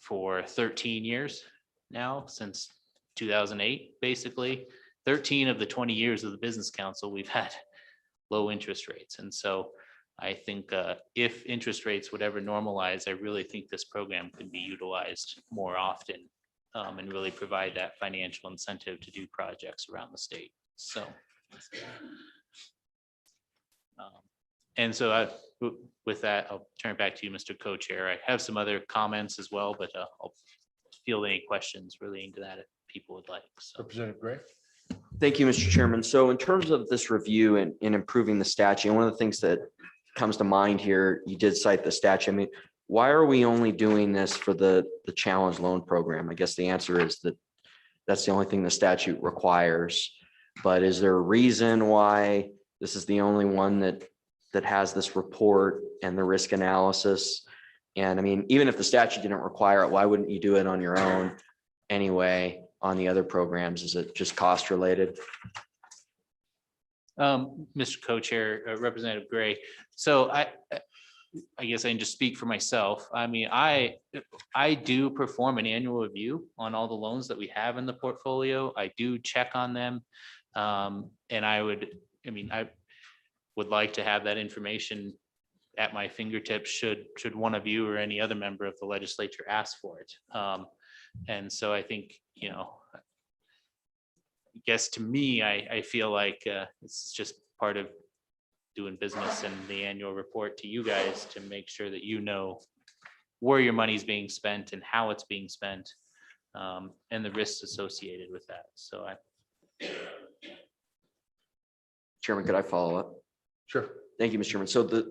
for 13 years now, since 2008, basically 13 of the 20 years of the Business Council, we've had low interest rates. And so I think if interest rates would ever normalize, I really think this program could be utilized more often and really provide that financial incentive to do projects around the state. So, with that, I'll turn it back to you, Mr. Co-Chair. I have some other comments as well, but I'll field any questions relating to that if people would like. So. Representative Gray. Thank you, Mr. Chairman. So in terms of this review and improving the statute, one of the things that comes to mind here, you did cite the statute. I mean, why are we only doing this for the challenge loan program? I guess the answer is that that's the only thing the statute requires. But is there a reason why this is the only one that has this report and the risk analysis? And I mean, even if the statute didn't require it, why wouldn't you do it on your own anyway on the other programs? Is it just cost related? Mr. Co-Chair, Representative Gray. So I guess I can just speak for myself. I mean, I do perform an annual review on all the loans that we have in the portfolio. I do check on them. And I would like to have that information at my fingertips should one of you or any other member of the legislature ask for it. And so I think, I guess to me, I feel like it's just part of doing business and the annual report to you guys to make sure that you know where your money is being spent and how it's being spent, and the risks associated with that. So Chairman, could I follow up? Sure. Thank you, Mr. Chairman. So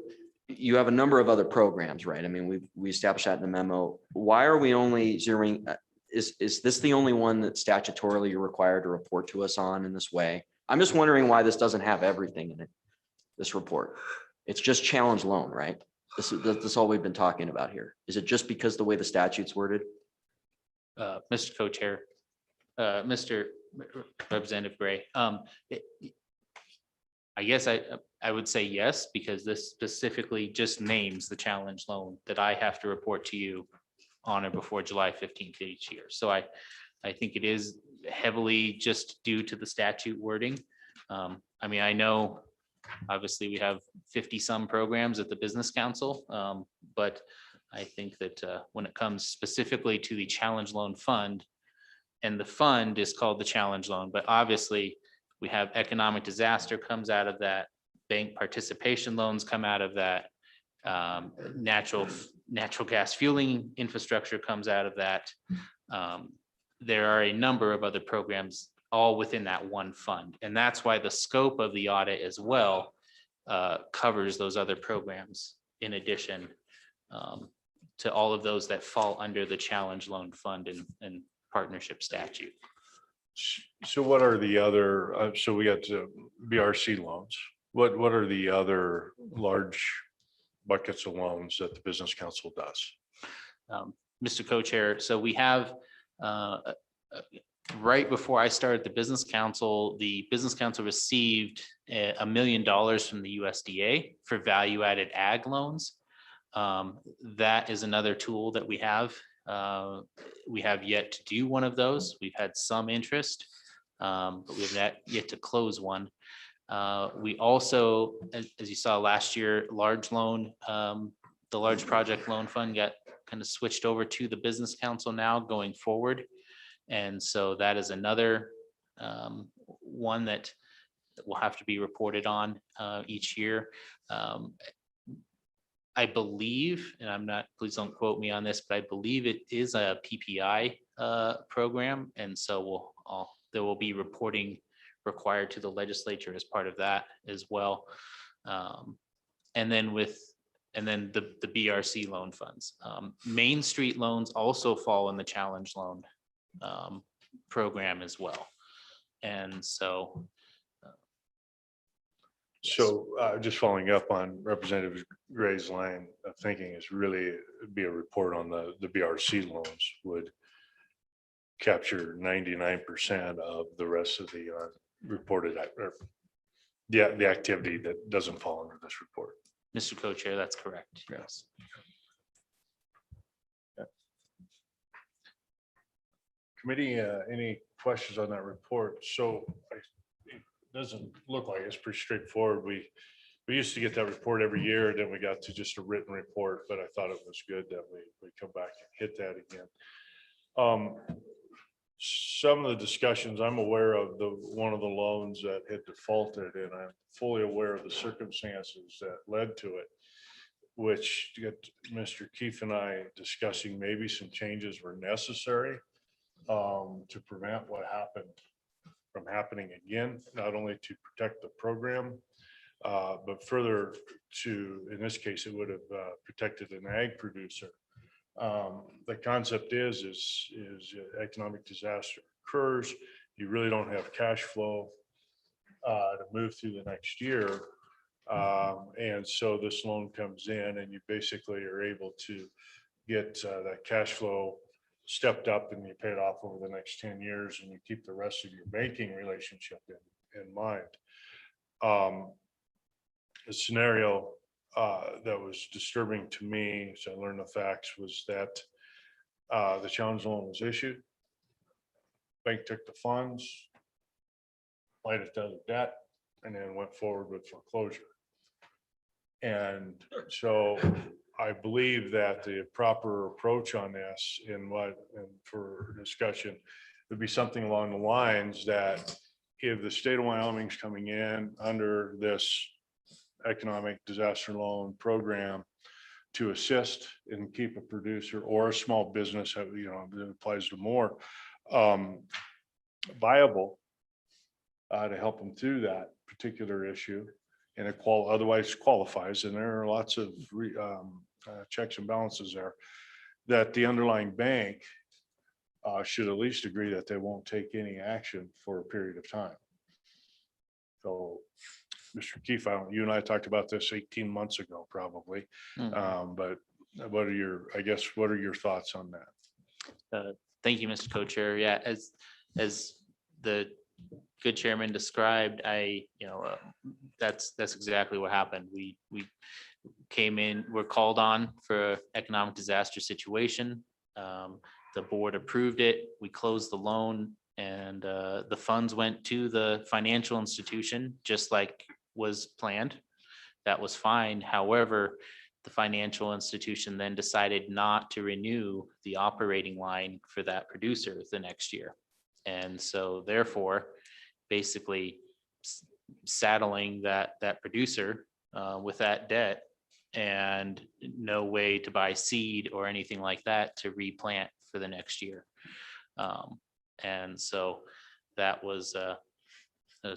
you have a number of other programs, right? I mean, we established that in the memo. Why are we only zeroing? Is this the only one that statutorily you're required to report to us on in this way? I'm just wondering why this doesn't have everything in it, this report. It's just challenge loan, right? This is all we've been talking about here. Is it just because the way the statute's worded? Mr. Co-Chair, Mr. Representative Gray, I guess I would say yes, because this specifically just names the challenge loan that I have to report to you on or before July 15th each year. So I think it is heavily just due to the statute wording. I mean, I know obviously we have 50 some programs at the Business Council, but I think that when it comes specifically to the challenge loan fund, and the fund is called the challenge loan, but obviously we have economic disaster comes out of that, bank participation loans come out of that, natural gas fueling infrastructure comes out of that. There are a number of other programs all within that one fund, and that's why the scope of the audit as well covers those other programs in addition to all of those that fall under the challenge loan fund and partnership statute. So what are the other, so we got BRC loans. What are the other large buckets of loans that the business council does? Mr. Co-Chair, so we have, right before I started the business council received $1 million from the USDA for value-added ag loans. That is another tool that we have. We have yet to do one of those. We've had some interest, but we have yet to close one. We also, as you saw last year, large loan, the large project loan fund got kind of switched over to the business council now going forward. And so that is another one that will have to be reported on each year. I believe, and I'm not, please don't quote me on this, but I believe it is a PPI program. And so there will be reporting required to the legislature as part of that as well. And then the BRC loan funds. Main Street loans also fall in the challenge loan program as well. And so. So just following up on Representative Gray's line of thinking is really be a report on the BRC loans would capture 99% of the rest of the reported, or the activity that doesn't fall under this report. Mr. Co-Chair, that's correct. Yes. Committee, any questions on that report? So it doesn't look like it's pretty straightforward. We used to get that report every year, then we got to just a written report, but I thought it was good that we come back and hit that again. Some of the discussions, I'm aware of one of the loans that had defaulted, and I'm fully aware of the circumstances that led to it, which got Mr. Keefe and I discussing maybe some changes were necessary to prevent what happened from happening again, not only to protect the program, but further to, in this case, it would have protected an ag producer. The concept is economic disaster occurs, you really don't have cash flow to move through the next year. And so this loan comes in and you basically are able to get that cash flow stepped up and you pay it off over the next 10 years and you keep the rest of your banking relationship in mind. The scenario that was disturbing to me, so I learned the facts, was that the challenge loan was issued. Bank took the funds, applied it to other debt, and then went forward with foreclosure. And so I believe that the proper approach on this and for discussion would be something along the lines that if the state of Wyoming's coming in under this economic disaster loan program to assist and keep a producer or a small business, that applies to more, viable to help them through that particular issue, and it otherwise qualifies, and there are lots of checks and balances there, that the underlying bank should at least agree that they won't take any action for a period of time. So Mr. Keefe, you and I talked about this 18 months ago, probably. But what are your thoughts on that? Thank you, Mr. Co-Chair. Yeah, as the good chairman described, that's exactly what happened. We came in, we're called on for economic disaster situation. The board approved it. We closed the loan, and the funds went to the financial institution, just like was planned. That was fine. However, the financial institution then decided not to renew the operating line for that producer the next year. And so therefore, basically saddling that producer with that debt and no way to buy seed or anything like that to replant for the next year. And so that was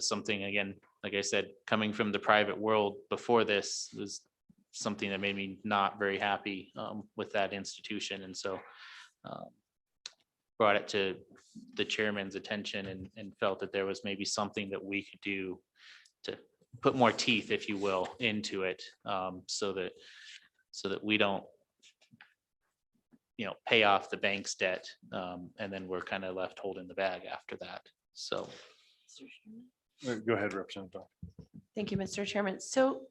something, again, like I said, coming from the private world before this was something that made me not very happy with that institution. And so brought it to the chairman's attention and felt that there was maybe something that we could do to put more teeth, if you will, into it, so that we don't, pay off the bank's debt, and then we're kind of left holding the bag after that. So. Go ahead, Representative. Thank you, Mr. Chairman. So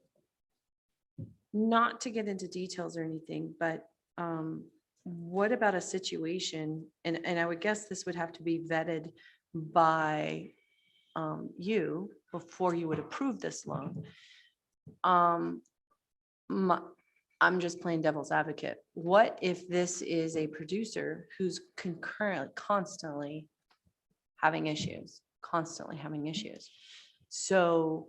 not to get into details or anything, but what about a situation, and I would guess this would have to be vetted by you before you would approve this loan. I'm just playing devil's advocate. What if this is a producer who's constantly having issues? So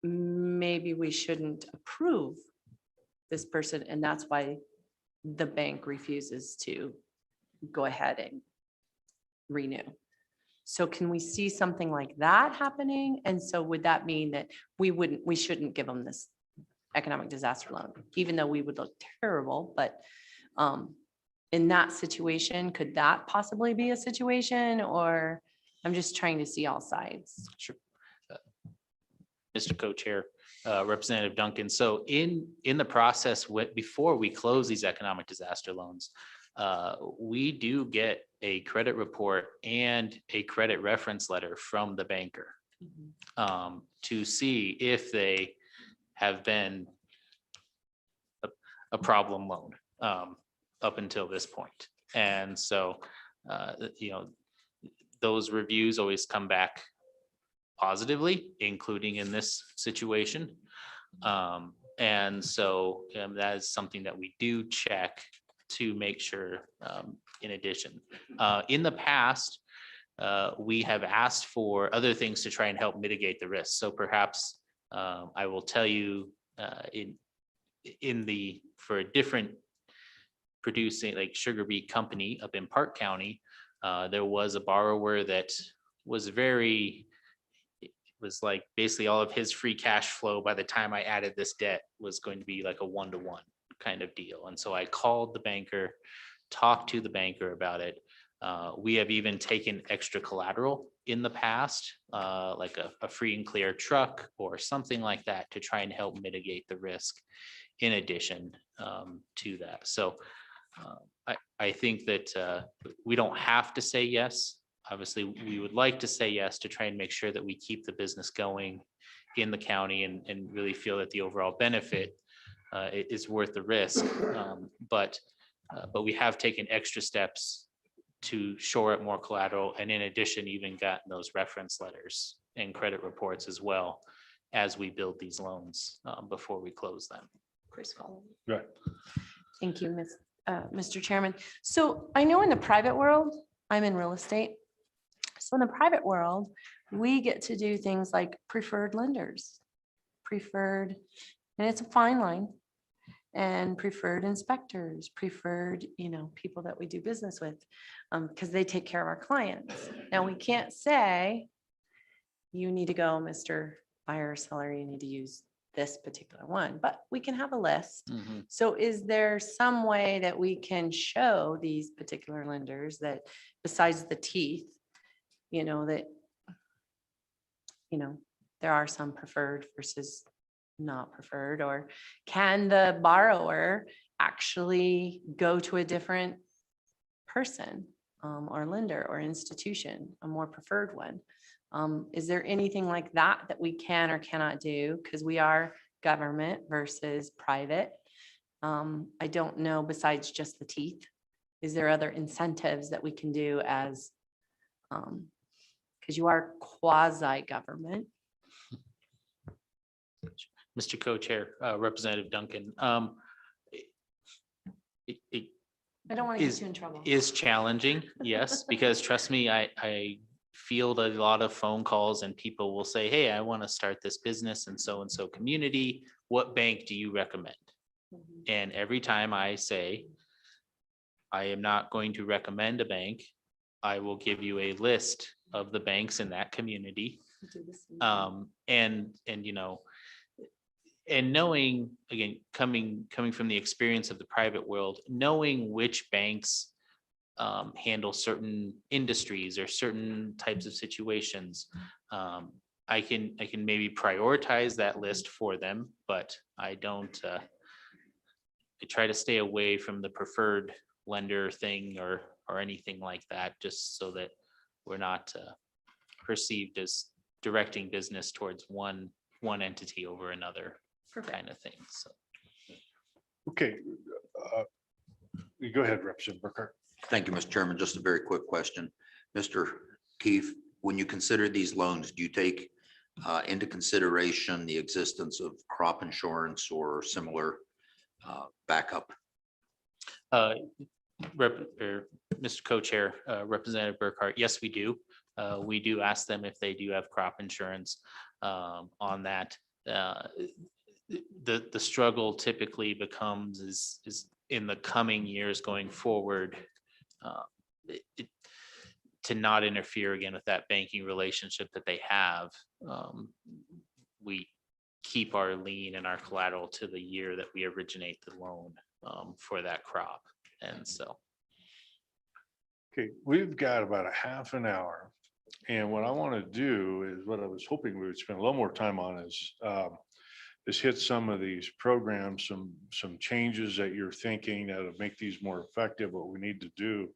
maybe we shouldn't approve this person, and that's why the bank refuses to go ahead and renew. So can we see something like that happening? And so would that mean that we shouldn't give them this economic disaster loan, even though we would look terrible? But in that situation, could that possibly be a situation? Or I'm just trying to see all sides. Sure. Mr. Co-Chair, Representative Duncan. So in the process, before we close these economic disaster loans, we do get a credit report and a credit reference letter from the banker to see if they have been a problem loan up until this point. And so, those reviews always come back positively, including in this situation. And so that is something that we do check to make sure, in addition. In the past, we have asked for other things to try and help mitigate the risk. So perhaps I will tell you for a different producing like sugar beet company up in Park County, there was a borrower that was like basically all of his free cash flow by the time I added this debt was going to be like a 1-to-1 kind of deal. And so I called the banker, talked to the banker about it. We have even taken extra collateral in the past, like a free and clear truck or something like that to try and help mitigate the risk in addition to that. So I think that we don't have to say yes. Obviously, we would like to say yes to try and make sure that we keep the business going in the county and really feel that the overall benefit is worth the risk. But we have taken extra steps to shore up more collateral, and in addition, even gotten those reference letters and credit reports as well as we build these loans before we close them. Chris, follow. Right. Thank you, Mr. Chairman. So I know in the private world, I'm in real estate. So in the private world, we get to do things like preferred lenders, and it's a fine line, and preferred inspectors, preferred, people that we do business with, because they take care of our clients. Now, we can't say, you need to go, Mr. Buyer or seller, you need to use this particular one, but we can have a list. So is there some way that we can show these particular lenders that besides the teeth, that, there are some preferred versus not preferred? Or can the borrower actually go to a different person or lender or institution, a more preferred one? Is there anything like that we can or cannot do? Because we are government versus private. I don't know, besides just the teeth, is there other incentives that we can do as, because you are quasi-government? Mr. Co-Chair, Representative Duncan, it I don't want to get is, you in trouble. is challenging, yes, because trust me, I field a lot of phone calls and people will say, hey, I want to start this business in so-and-so community. What bank do you recommend? And every time I say, I am not going to recommend a bank, I will give you a list of the banks in that community. And you know, and knowing, again, coming from the experience of the private world, knowing which banks handle certain industries or certain types of situations, I can maybe prioritize that list for them, but I don't. I try to stay away from the preferred lender thing or anything like that, just so that we're not perceived as directing business towards one entity over another kind of thing. So. Okay. You go ahead, Representative Burkhart. Thank you, Mr. Chairman. Just a very quick question. Mr. Keefe, when you consider these loans, do you take into consideration the existence of crop insurance or similar backup? Mr. Co-Chair, Representative Burkhart, yes, we do. We do ask them if they do have crop insurance on that. The struggle typically becomes is in the coming years going forward, to not interfere again with that banking relationship that they have. We keep our lien and our collateral to the year that we originate the loan for that crop. And so. Okay, we've got about a half an hour. And what I want to do is what I was hoping we would spend a little more time on is hit some of these programs, some changes that you're thinking that'll make these more effective, what we need to do.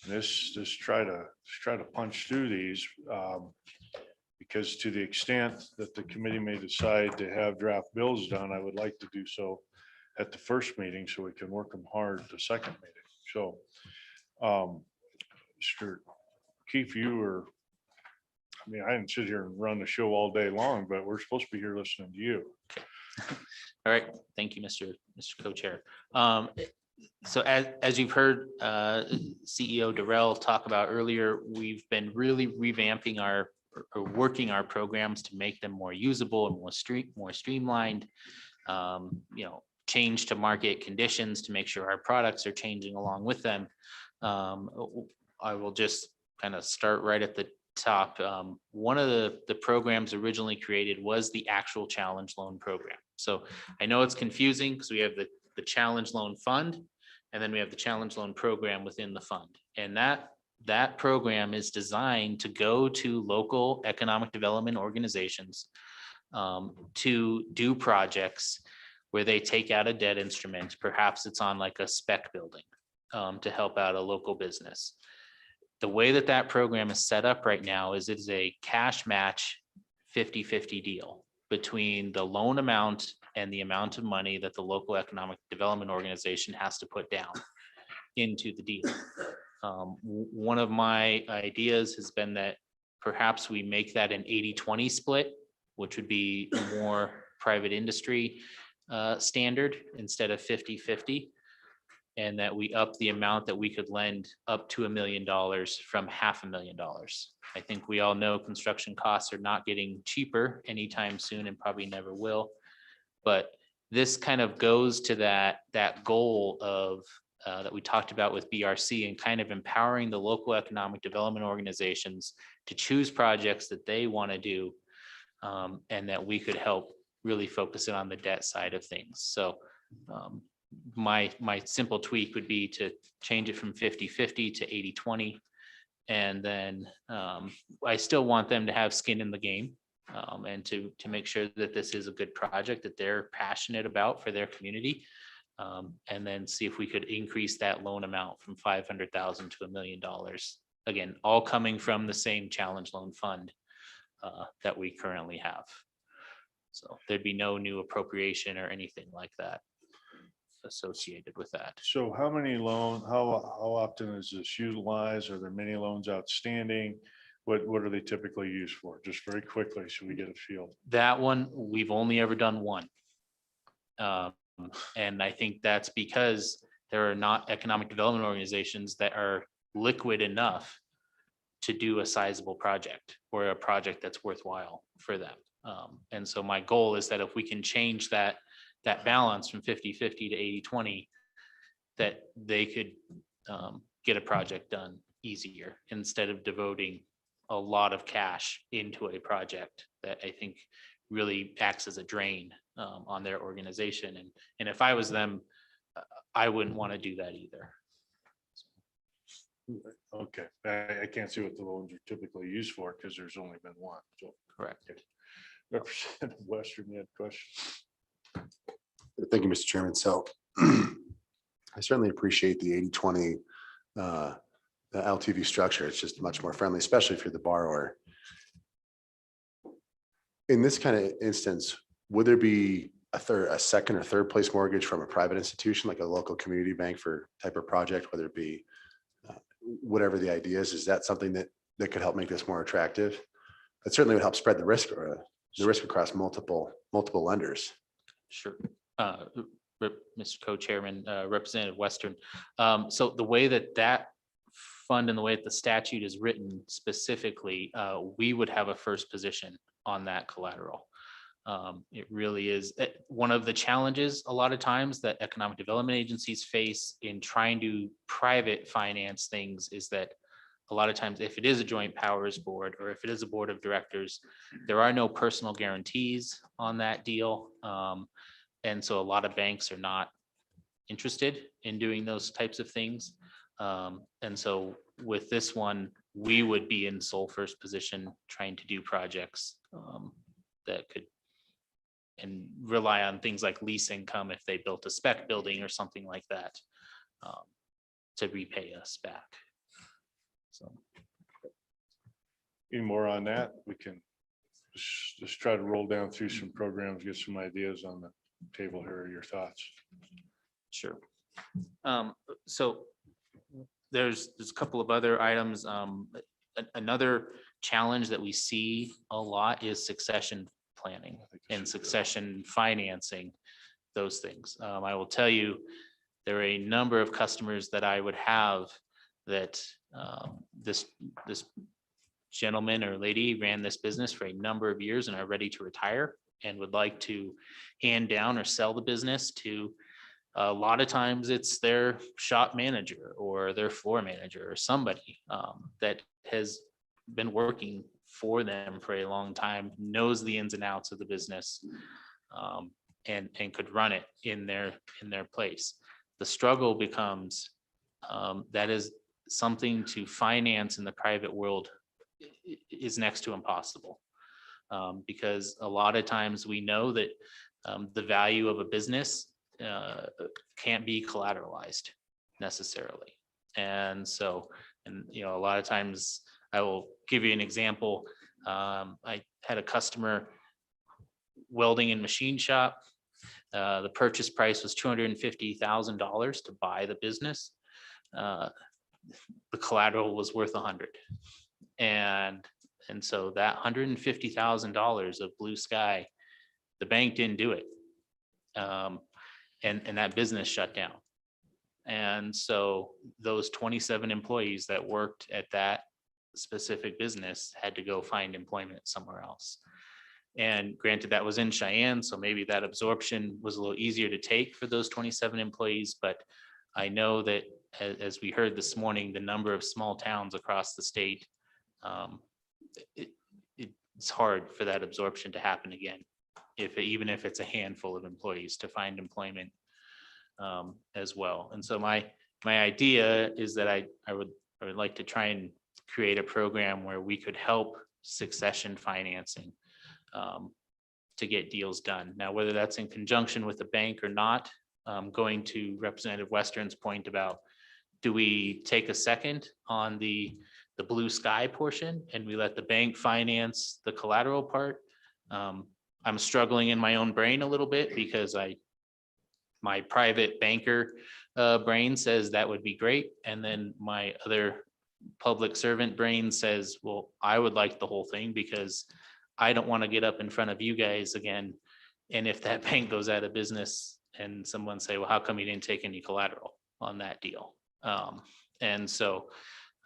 And just try to punch through these because to the extent that the committee may decide to have draft bills done, I would like to do so at the first meeting so we can work them hard the second meeting. So Mr. Keefe, I mean, I didn't sit here and run the show all day long, but we're supposed to be here listening to you. All right, thank you, Mr. Co-Chair. So as you've heard CEO Darrell talk about earlier, we've been really revamping or working our programs to make them more usable and more streamlined. You know, change to market conditions to make sure our products are changing along with them. I will just kind of start right at the top. One of the programs originally created was the actual challenge loan program. So I know it's confusing because we have the challenge loan fund, and then we have the challenge loan program within the fund. And that program is designed to go to local economic development organizations to do projects where they take out a debt instrument. Perhaps it's on like a spec building to help out a local business. The way that program is set up right now is it's a cash match 50-50 deal between the loan amount and the amount of money that the local economic development organization has to put down into the deal. One of my ideas has been that perhaps we make that an 80-20 split, which would be more private industry standard instead of 50-50. And that we up the amount that we could lend up to $1 million from $500,000. I think we all know construction costs are not getting cheaper anytime soon and probably never will. But this kind of goes to that goal of that we talked about with BRC and kind of empowering the local economic development organizations to choose projects that they want to do, and that we could help really focus it on the debt side of things. So my simple tweak would be to change it from 50-50 to 80-20. And then I still want them to have skin in the game, and to make sure that this is a good project that they're passionate about for their community. And then see if we could increase that loan amount from $500,000 to $1 million. Again, all coming from the same challenge loan fund that we currently have. So there'd be no new appropriation or anything like that associated with that. So how many loans, how often is this utilized? Are there many loans outstanding? What are they typically used for? Just very quickly, so we get a feel. That one, we've only ever done one. And I think that's because there are not economic development organizations that are liquid enough to do a sizable project or a project that's worthwhile for them. And so my goal is that if we can change that balance from 50-50 to 80-20, that they could get a project done easier instead of devoting a lot of cash into a project that I think really acts as a drain on their organization. And if I was them, I wouldn't want to do that either. Okay, I can't see what the loans are typically used for because there's only been one. So Correct. Representative Western, you had a question? Thank you, Mr. Chairman. So I certainly appreciate the 80-20 LTV structure. It's just much more friendly, especially if you're the borrower. In this kind of instance, would there be a second or third place mortgage from a private institution, like a local community bank for type of project, whether it be whatever the idea is that something that could help make this more attractive? That certainly would help spread the risk across multiple lenders. Sure. Mr. Co-Chairman, Representative Western. So the way that fund and the way that the statute is written specifically, we would have a first position on that collateral. It really is one of the challenges a lot of times that economic development agencies face in trying to private finance things is that a lot of times if it is a joint powers board or if it is a board of directors, there are no personal guarantees on that deal. And so a lot of banks are not interested in doing those types of things. And so with this one, we would be in sole first position trying to do projects that could and rely on things like lease income if they built a spec building or something like that to repay us back. So Any more on that? We can just try to roll down through some programs, get some ideas on the table here. Your thoughts? Sure. So there's a couple of other items. Another challenge that we see a lot is succession planning and succession financing, those things. I will tell you, there are a number of customers that I would have that this gentleman or lady ran this business for a number of years and are ready to retire and would like to hand down or sell the business to, a lot of times it's their shop manager or their floor manager or somebody that has been working for them for a long time, knows the ins and outs of the business, and could run it in their place. The struggle becomes that is something to finance in the private world is next to impossible, because a lot of times we know that the value of a business can't be collateralized necessarily. And so, a lot of times I will give you an example. I had a customer welding and machine shop. The purchase price was $250,000 to buy the business. The collateral was worth 100. And so that $150,000 of blue sky, the bank didn't do it. And that business shut down. And so those 27 employees that worked at that specific business had to go find employment somewhere else. And granted, that was in Cheyenne, so maybe that absorption was a little easier to take for those 27 employees. But I know that as we heard this morning, the number of small towns across the state, it's hard for that absorption to happen again, even if it's a handful of employees to find employment as well. And so my idea is that I would like to try and create a program where we could help succession financing to get deals done. Now, whether that's in conjunction with a bank or not, going to Representative Western's point about, do we take a second on the blue sky portion and we let the bank finance the collateral part? I'm struggling in my own brain a little bit because my private banker brain says that would be great. And then my other public servant brain says, well, I would like the whole thing because I don't want to get up in front of you guys again. And if that bank goes out of business and someone say, well, how come you didn't take any collateral? on that deal. And so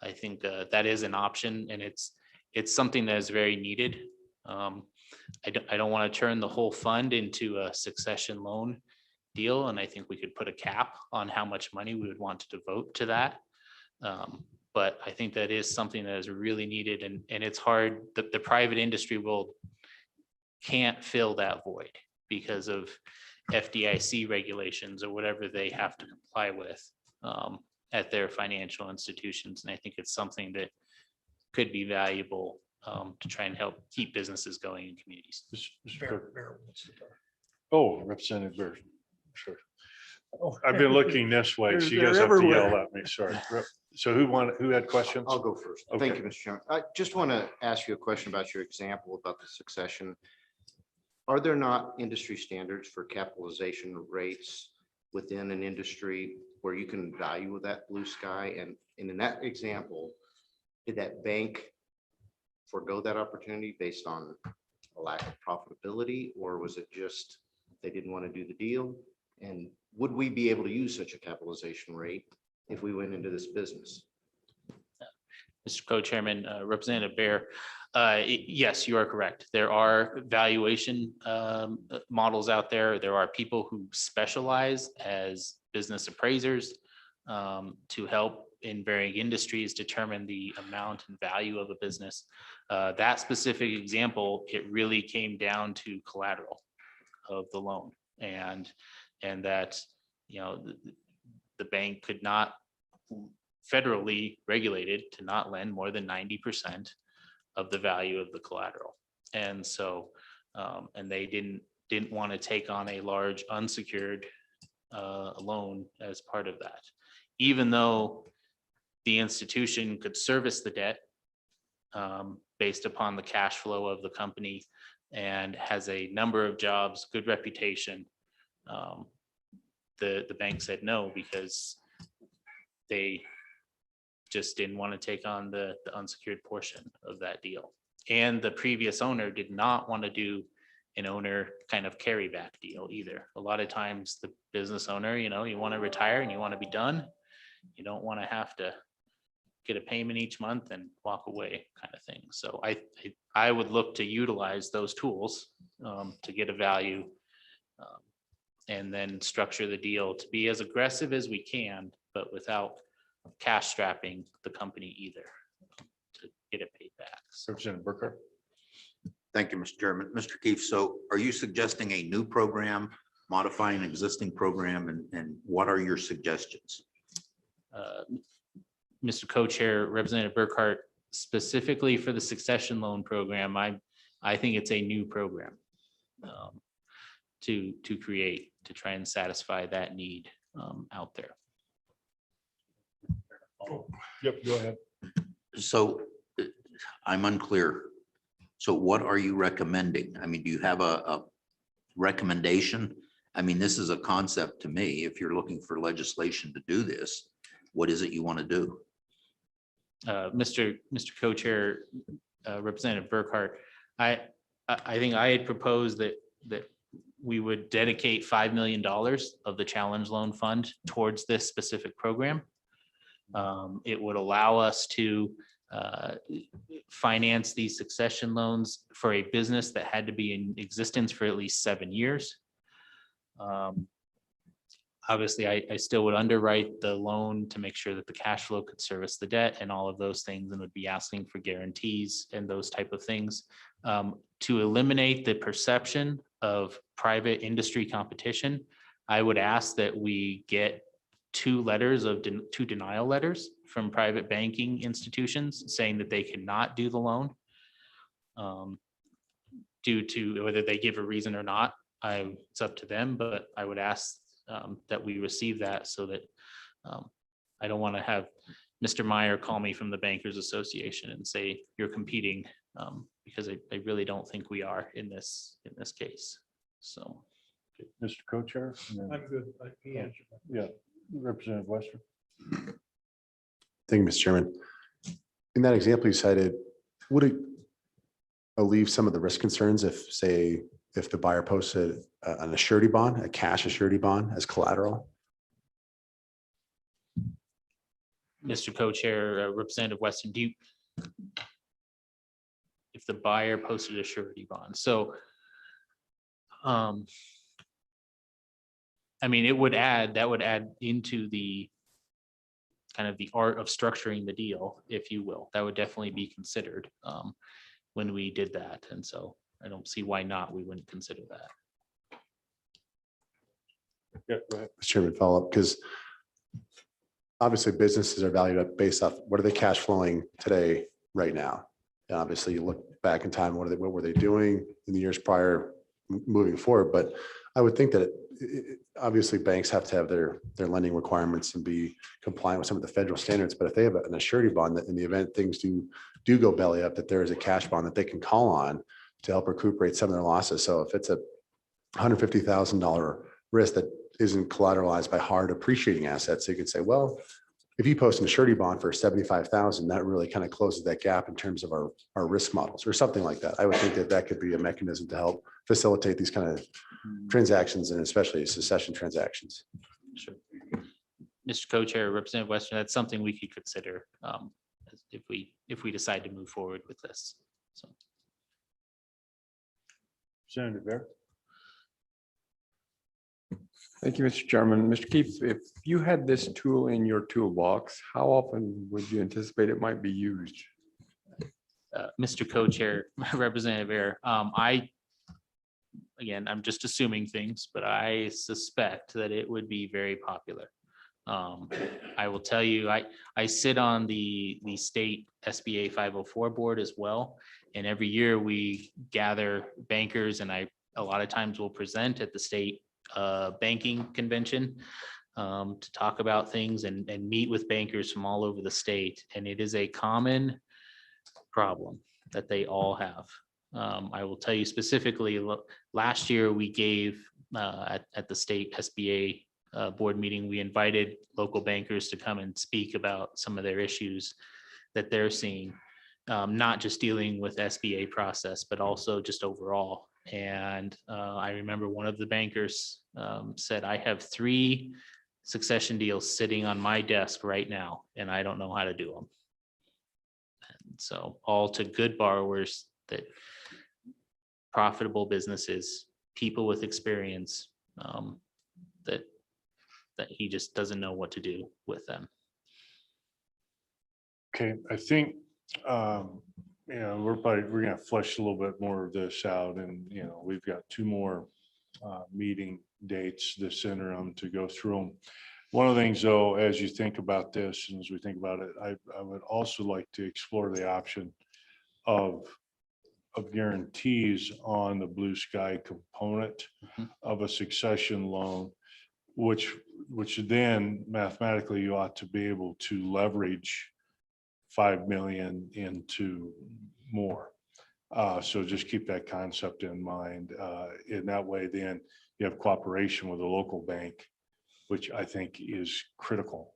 I think that is an option, and it's something that is very needed. I don't want to turn the whole fund into a succession loan deal, and I think we could put a cap on how much money we would want to devote to that. But I think that is something that is really needed, and it's hard. The private industry can't fill that void because of FDIC regulations or whatever they have to comply with at their financial institutions. And I think it's something that could be valuable to try and help keep businesses going in communities. Oh, Representative Bear. Sure. I've been looking this way, so you They're guys have to everywhere. yell at me, sorry. So who had questions? I'll go first. Thank you, Mr. Chairman. I just want to ask you a question about your example about the succession. Are there not industry standards for capitalization rates within an industry where you can value that blue sky? And in that example, did that bank forego that opportunity based on a lack of profitability, or was it just they didn't want to do the deal? And would we be able to use such a capitalization rate if we went into this business? Mr. Co-Chairman, Representative Bear, yes, you are correct. There are valuation models out there. There are people who specialize as business appraisers to help in varying industries determine the amount and value of a business. That specific example, it really came down to collateral of the loan, and that, you know, the bank could not, federally regulated to not lend more than 90% of the value of the collateral. And so, and they didn't want to take on a large unsecured loan as part of that, even though the institution could service the debt based upon the cash flow of the company and has a number of jobs, good reputation. The bank said no because they just didn't want to take on the unsecured portion of that deal. And the previous owner did not want to do an owner kind of carryback deal either. A lot of times the business owner, you know, you want to retire and you want to be done. You don't want to have to get a payment each month and walk away kind of thing. So I would look to utilize those tools to get a value and then structure the deal to be as aggressive as we can, but without cash strapping the company either to get it paid back. So, Representative Burkhart. Thank you, Mr. Chairman. Mr. Keefe, so are you suggesting a new program, modifying an existing program, and what are your suggestions? Mr. Co-Chair, Representative Burkhart, specifically for the succession loan program, I think it's a new program to create, to try and satisfy that need out there. Yep, go ahead. So I'm unclear. So what are you recommending? I mean, do you have a recommendation? I mean, this is a concept to me. If you're looking for legislation to do this, what is it you want to do? Mr. Co-Chair, Representative Burkhart, I think I had proposed that we would dedicate $5 million of the challenge loan fund towards this specific program. It would allow us to finance these succession loans for a business that had to be in existence for at least 7 years. Obviously, I still would underwrite the loan to make sure that the cash flow could service the debt and all of those things, and would be asking for guarantees and those type of things to eliminate the perception of private industry competition. I would ask that we get two denial letters from private banking institutions saying that they cannot do the loan due to whether they give a reason or not. It's up to them, but I would ask that we receive that so that I don't want to have Mr. Meyer call me from the Bankers Association and say you're competing because I really don't think we are in this case. So, Mr. Co-Chair. I'm good. Yeah, Representative Western. Thank you, Mr. Chairman. In that example you cited, would it alleviate some of the risk concerns if, say, if the buyer posted an surety bond, a cash surety bond as collateral? Mr. Co-Chair, Representative Weston, do you, if the buyer posted a surety bond, so I mean, that would add into the kind of the art of structuring the deal, if you will. That would definitely be considered when we did that. And so I don't see why not, we wouldn't consider that. Yeah, go ahead. Mr. Chairman, follow up, because obviously businesses are valued up based off what are they cash flowing today, right now? And obviously you look back in time, what were they doing in the years prior, moving forward? But I would think that obviously banks have to have their lending requirements and be compliant with some of the federal standards. But if they have an surety bond that in the event things do go belly up, that there is a cash bond that they can call on to help recuperate some of their losses. So if it's a $150,000 risk that isn't collateralized by hard appreciating assets, so you could say, well, if you post a surety bond for 75,000, that really kind of closes that gap in terms of our risk models or something like that. I would think that could be a mechanism to help facilitate these kind of transactions, and especially succession transactions. Sure. Mr. Co-Chair, Representative Western, that's something we could consider if we decide to move forward with this. So. Senator Bear. Thank you, Mr. Chairman. Mr. Keefe, if you had this tool in your toolbox, how often would you anticipate it might be used? Mr. Co-Chair, Representative Air, again, I'm just assuming things, but I suspect that it would be very popular. I will tell you, I sit on the state SBA 504 board as well. And every year we gather bankers, and a lot of times will present at the state banking convention to talk about things and meet with bankers from all over the state. And it is a common problem that they all have. I will tell you specifically, last year we gave at the state SBA board meeting, we invited local bankers to come and speak about some of their issues that they're seeing, not just dealing with SBA process, but also just overall. And I remember one of the bankers said, I have 3 succession deals sitting on my desk right now, and I don't know how to do them. And so all to good borrowers, that profitable businesses, people with experience, that he just doesn't know what to do with them. Okay, I think, we're gonna flesh a little bit more of this out, and, we've got 2 more meeting dates this interim to go through them. One of the things, though, as you think about this, and as we think about it, I would also like to explore the option of guarantees on the blue sky component of a succession loan, which then mathematically you ought to be able to leverage 5 million into more. So just keep that concept in mind. In that way, then you have cooperation with a local bank, which I think is critical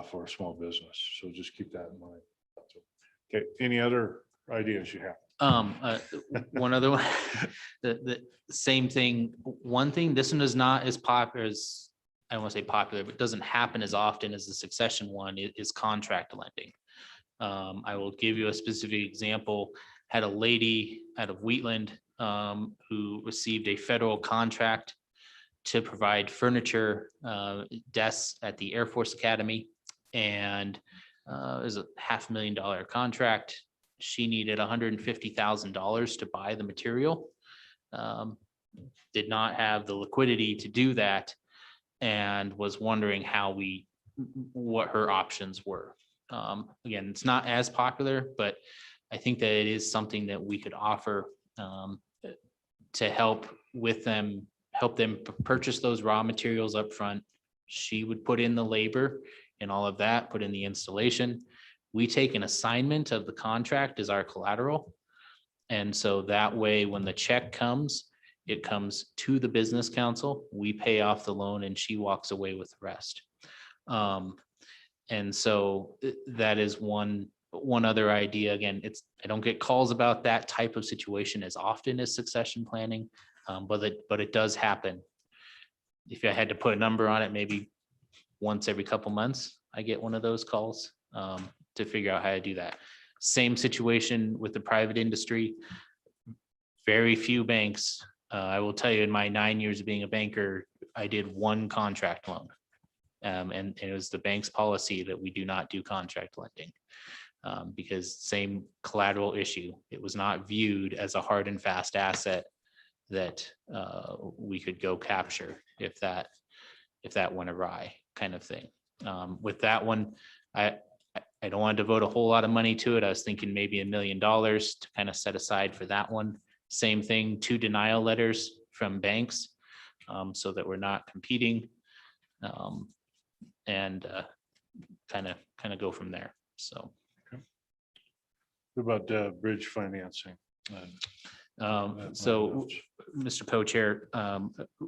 for a small business. So just keep that in mind. Okay, any other ideas you have? One other one, the same thing. One thing, this one is not as popular as, I don't want to say popular, but doesn't happen as often as the succession one, is contract lending. I will give you a specific example. Had a lady out of Wheatland who received a federal contract to provide furniture, desks at the Air Force Academy, and it was a $500,000 contract. She needed $150,000 to buy the material. Did not have the liquidity to do that, and was wondering what her options were. Again, it's not as popular, but I think that it is something that we could offer to help them purchase those raw materials up front. She would put in the labor and all of that, put in the installation. We take an assignment of the contract as our collateral. And so that way, when the check comes, it comes to the business council, we pay off the loan, and she walks away with the rest. And so that is one other idea. Again, I don't get calls about that type of situation as often as succession planning, but it does happen. If I had to put a number on it, maybe once every couple months, I get one of those calls to figure out how to do that. Same situation with the private industry. Very few banks. I will tell you, in my 9 years of being a banker, I did one contract loan. And it was the bank's policy that we do not do contract lending. Because same collateral issue. It was not viewed as a hard and fast asset that we could go capture if that went awry, kind of thing. With that one, I don't want to devote a whole lot of money to it. I was thinking maybe $1 million to kind of set aside for that one. Same thing, 2 denial letters from banks, so that we're not competing, and kind of go from there. So. What about bridge financing? So, Mr. Co-Chair,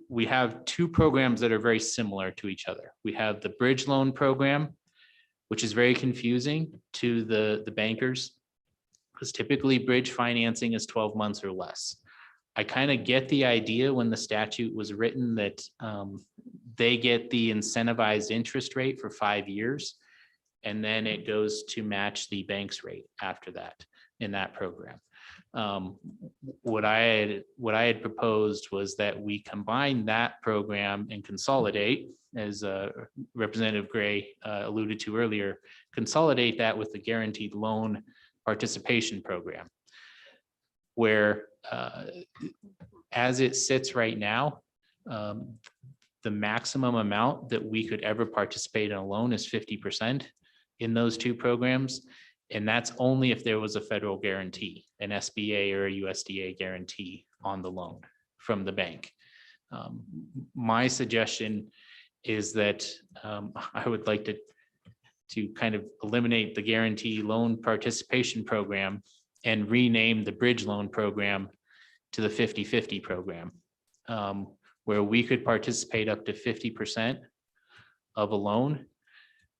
we have 2 programs that are very similar to each other. We have the bridge loan program, which is very confusing to the bankers, because typically bridge financing is 12 months or less. I kind of get the idea when the statute was written that they get the incentivized interest rate for 5 years, and then it goes to match the bank's rate after that in that program. What I had proposed was that we combine that program and consolidate, as Representative Gray alluded to earlier, consolidate that with the guaranteed loan participation program, where as it sits right now, the maximum amount that we could ever participate in a loan is 50% in those 2 programs. And that's only if there was a federal guarantee, an SBA or a USDA guarantee on the loan from the bank. My suggestion is that I would like to kind of eliminate the guarantee loan participation program and rename the bridge loan program to the 50-50 program, where we could participate up to 50% of a loan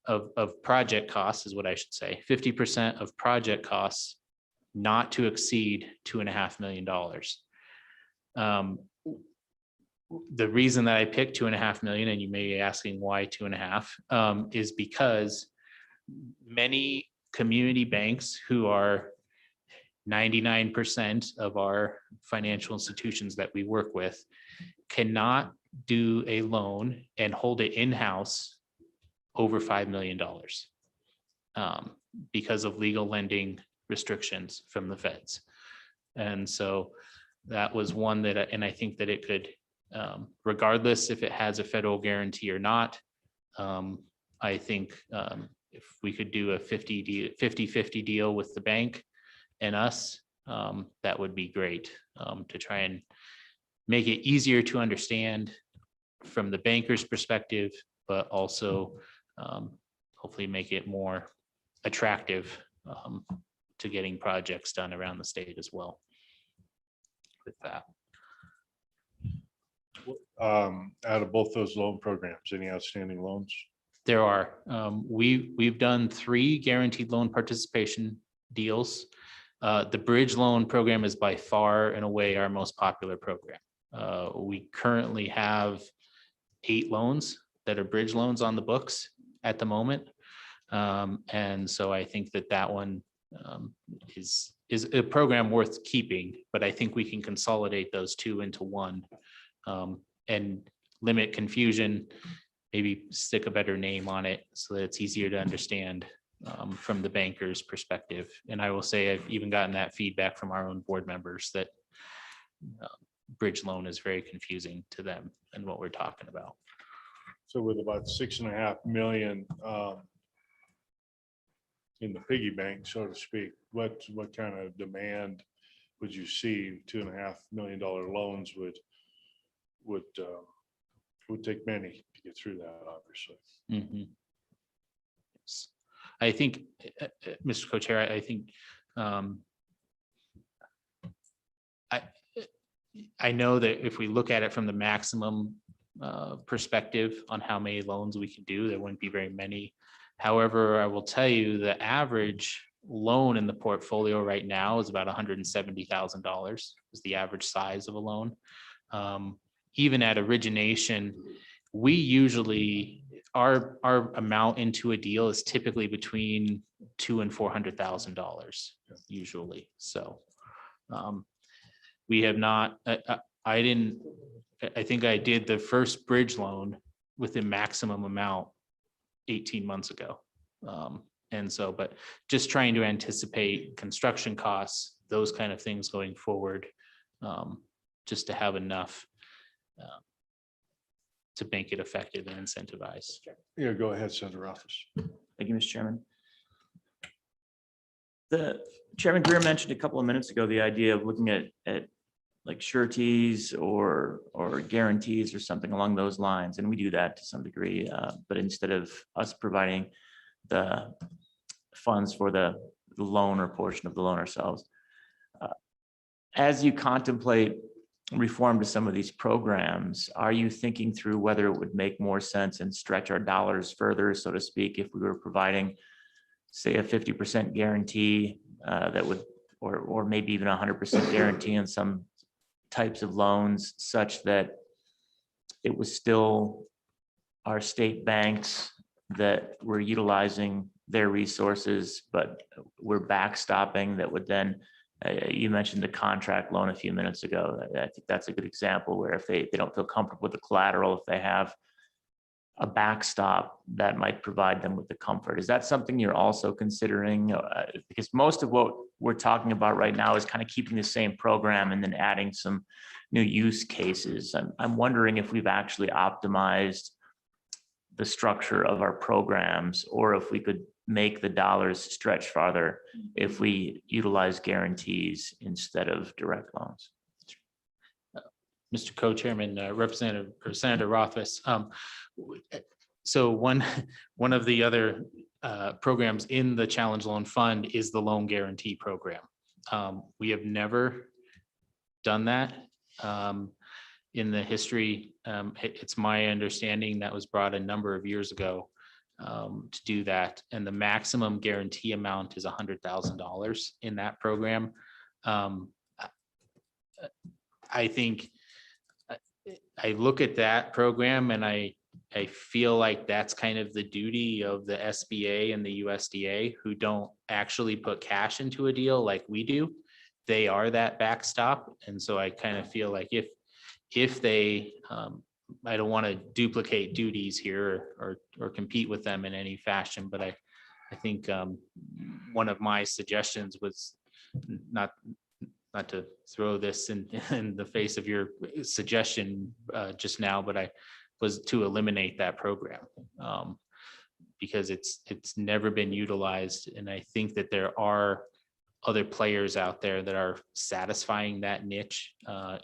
of project costs, is what I should say, 50% of project costs not to exceed $2.5 million. The reason that I picked 2.5 million, and you may be asking why 2.5, is because many community banks, who are 99% of our financial institutions that we work with, cannot do a loan and hold it in-house over $5 million because of legal lending restrictions from the feds. And so that was one that, and I think that it could, regardless if it has a federal guarantee or not, I think if we could do a 50-50 deal with the bank and us, that would be great, to try and make it easier to understand from the banker's perspective, but also hopefully make it more attractive to getting projects done around the state as well. With that. Out of both those loan programs, any outstanding loans? There are. We've done 3 guaranteed loan participation deals. The bridge loan program is by far and away our most popular program. We currently have 8 loans that are bridge loans on the books at the moment. And so I think that one is a program worth keeping, but I think we can consolidate those 2 into one, and limit confusion, maybe stick a better name on it so that it's easier to understand from the banker's perspective. And I will say I've even gotten that feedback from our own board members that bridge loan is very confusing to them and what we're talking about. So with about 6.5 million in the piggy bank, so to speak, what kind of demand would you see? $2.5 million loans would take many to get through that, obviously. Mm-hmm. Yes. I think, Mr. Co-Chair, I think I know that if we look at it from the maximum perspective on how many loans we can do, there wouldn't be very many. However, I will tell you the average loan in the portfolio right now is about $170,000 is the average size of a loan. Even at origination, we usually our amount into a deal is typically between $200,000 and $400,000 usually. So we have not, I didn't, I think I did the first bridge loan with the maximum amount 18 months ago. And so, but just trying to anticipate construction costs, those kind of things going forward, just to have enough to make it effective and incentivize. Yeah, go ahead, Senator Rothfuss. Thank you, Mr. Chairman. The Chairman Greer mentioned a couple of minutes ago, the idea of looking at like sureties or guarantees or something along those lines. And we do that to some degree, but instead of us providing the funds for the loan or portion of the loan ourselves. As you contemplate reform to some of these programs, are you thinking through whether it would make more sense and stretch our dollars further, so to speak, if we were providing, say, a 50% guarantee that would, or maybe even 100% guarantee on some types of loans, such that it was still our state banks that were utilizing their resources, but we're backstopping that would then, you mentioned the contract loan a few minutes ago. I think that's a good example where if they don't feel comfortable with the collateral, if they have a backstop that might provide them with the comfort. Is that something you're also considering? Because most of what we're talking about right now is kind of keeping the same program and then adding some new use cases. I'm wondering if we've actually optimized the structure of our programs, or if we could make the dollars stretch farther if we utilize guarantees instead of direct loans. Mr. Co-Chairman, Representative or Senator Rothfuss. So one of the other programs in the Challenge Loan Fund is the loan guarantee program. We have never done that in the history. It's my understanding that was brought a number of years ago to do that, and the maximum guarantee amount is $100,000 in that program. I think I look at that program and I feel like that's kind of the duty of the SBA and the USDA, who don't actually put cash into a deal like we do. They are that backstop. And so I kind of feel like if they, I don't want to duplicate duties here or compete with them in any fashion, but I think one of my suggestions was not to throw this in the face of your suggestion just now, but I was to eliminate that program because it's never been utilized. And I think that there are other players out there that are satisfying that niche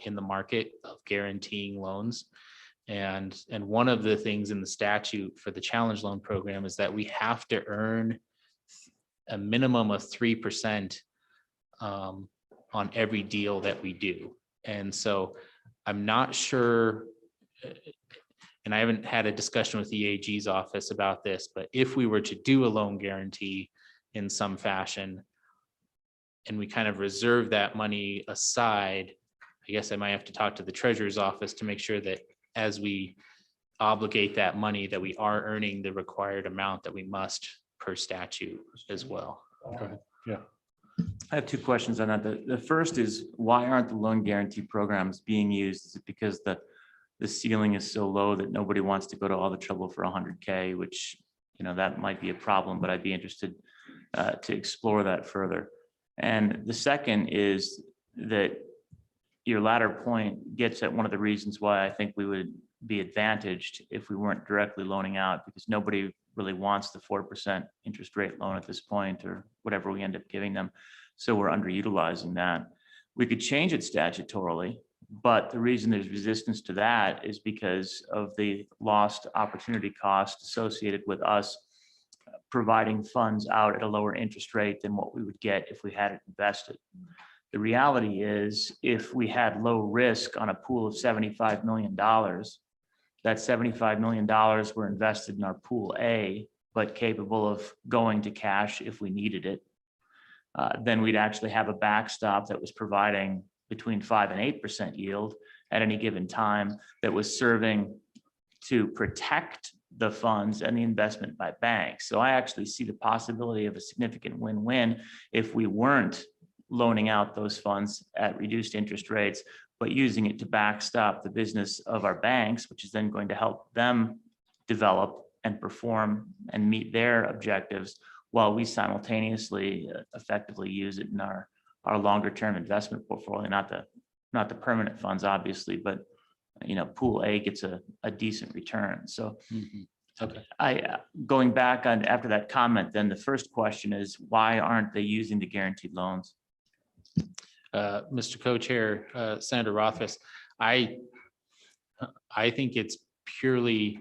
in the market of guaranteeing loans. And one of the things in the statute for the Challenge Loan Program is that we have to earn a minimum of 3% on every deal that we do. And so I'm not sure, and I haven't had a discussion with the AG's office about this, but if we were to do a loan guarantee in some fashion, and we kind of reserve that money aside, I guess I might have to talk to the treasurer's office to make sure that as we obligate that money, that we are earning the required amount that we must per statute as well. Okay, yeah. I have two questions on that. The first is, why aren't the loan guarantee programs being used? Is it because the ceiling is so low that nobody wants to go to all the trouble for 100K, which, you know, that might be a problem, but I'd be interested to explore that further. And the second is that your latter point gets at one of the reasons why I think we would be advantaged if we weren't directly loaning out, because nobody really wants the 4% interest rate loan at this point, or whatever we end up giving them. So we're underutilizing that. We could change it statutorily, but the reason there's resistance to that is because of the lost opportunity cost associated with us providing funds out at a lower interest rate than what we would get if we had it invested. The reality is, if we had low risk on a pool of $75 million, that $75 million were invested in our pool A, but capable of going to cash if we needed it, then we'd actually have a backstop that was providing between 5 and 8% yield at any given time, that was serving to protect the funds and the investment by banks. So I actually see the possibility of a significant win-win if we weren't loaning out those funds at reduced interest rates, but using it to backstop the business of our banks, which is then going to help them develop and perform and meet their objectives while we simultaneously effectively use it in our longer term investment portfolio, not the permanent funds, obviously, but pool A gets a decent return. So Okay. going back on after that comment, then the first question is, why aren't they using the guaranteed loans? Mr. Co-Chair, Senator Rothfuss, I think it's purely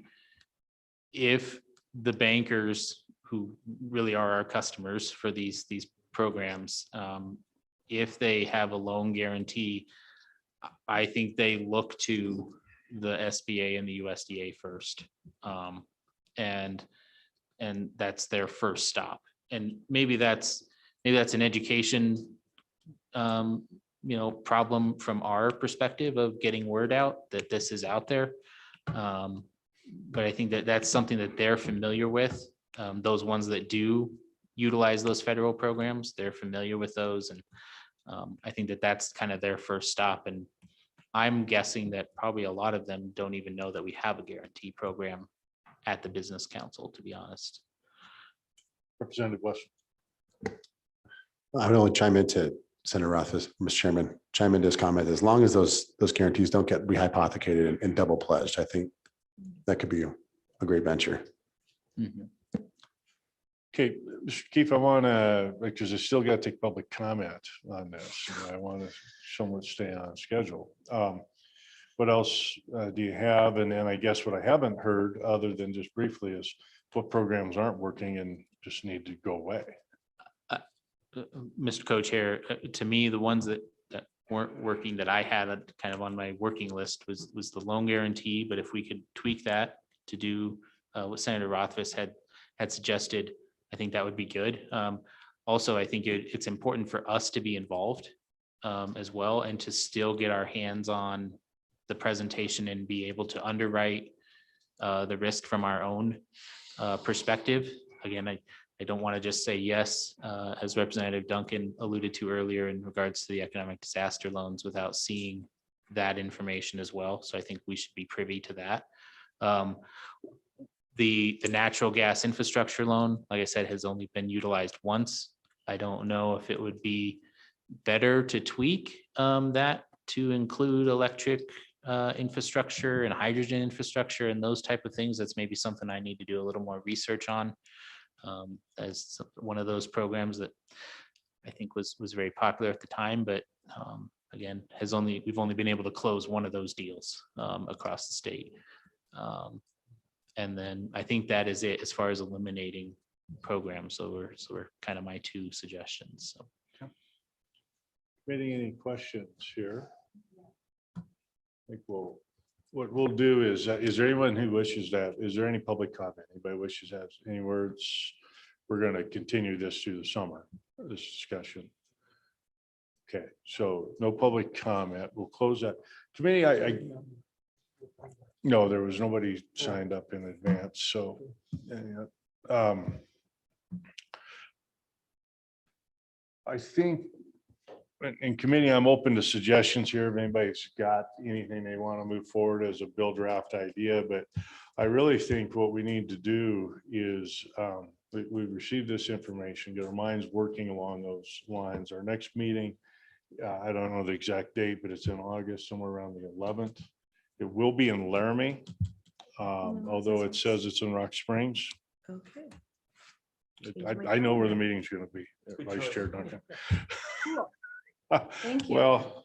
if the bankers who really are our customers for these programs, if they have a loan guarantee, I think they look to the SBA and the USDA first. And that's their first stop. And maybe that's an education problem from our perspective of getting word out that this is out there. But I think that that's something that they're familiar with. Those ones that do utilize those federal programs, they're familiar with those. And I think that that's kind of their first stop. And I'm guessing that probably a lot of them don't even know that we have a guarantee program at the Business Council, to be honest. Representative West. I would only chime into Senator Rothfuss, Mr. Chairman, chime into his comment. As long as those guarantees don't get rehypothecated and double pledged, I think that could be a great venture. Okay, Mr. Keefe, I want to, because I still got to take public comment on this. And I want to somewhat stay on schedule. What else do you have? And then I guess what I haven't heard, other than just briefly, is what programs aren't working and just need to go away. Mr. Co-Chair, to me, the ones that weren't working that I had kind of on my working list was the loan guarantee. But if we could tweak that to do what Senator Rothfuss had suggested, I think that would be good. Also, I think it's important for us to be involved as well, and to still get our hands on the presentation and be able to underwrite the risk from our own perspective. Again, I don't want to just say yes, as Representative Duncan alluded to earlier in regards to the economic disaster loans, without seeing that information as well. So I think we should be privy to that. The natural gas infrastructure loan, like I said, has only been utilized once. I don't know if it would be better to tweak that to include electric infrastructure and hydrogen infrastructure and those type of things. That's maybe something I need to do a little more research on, as one of those programs that I think was very popular at the time, but again, we've only been able to close one of those deals across the state. And then I think that is it as far as eliminating programs. So we're kind of my two suggestions. So. Any questions here? I think what we'll do is there anyone who wishes that? Is there any public comment? Anybody wishes to have any words? We're going to continue this through the summer, this discussion. Okay, so no public comment. We'll close that committee. No, there was nobody signed up in advance. So I think in committee, I'm open to suggestions here. If anybody's got anything they want to move forward as a bill draft idea, but I really think what we need to do is we received this information, get our minds working along those lines. Our next meeting, I don't know the exact date, but it's in August, somewhere around the 11th. It will be in Laramie, although it says it's in Rock Springs. Okay. I know where the meeting's going to be, Vice Chair Duncan. Thank you. Well,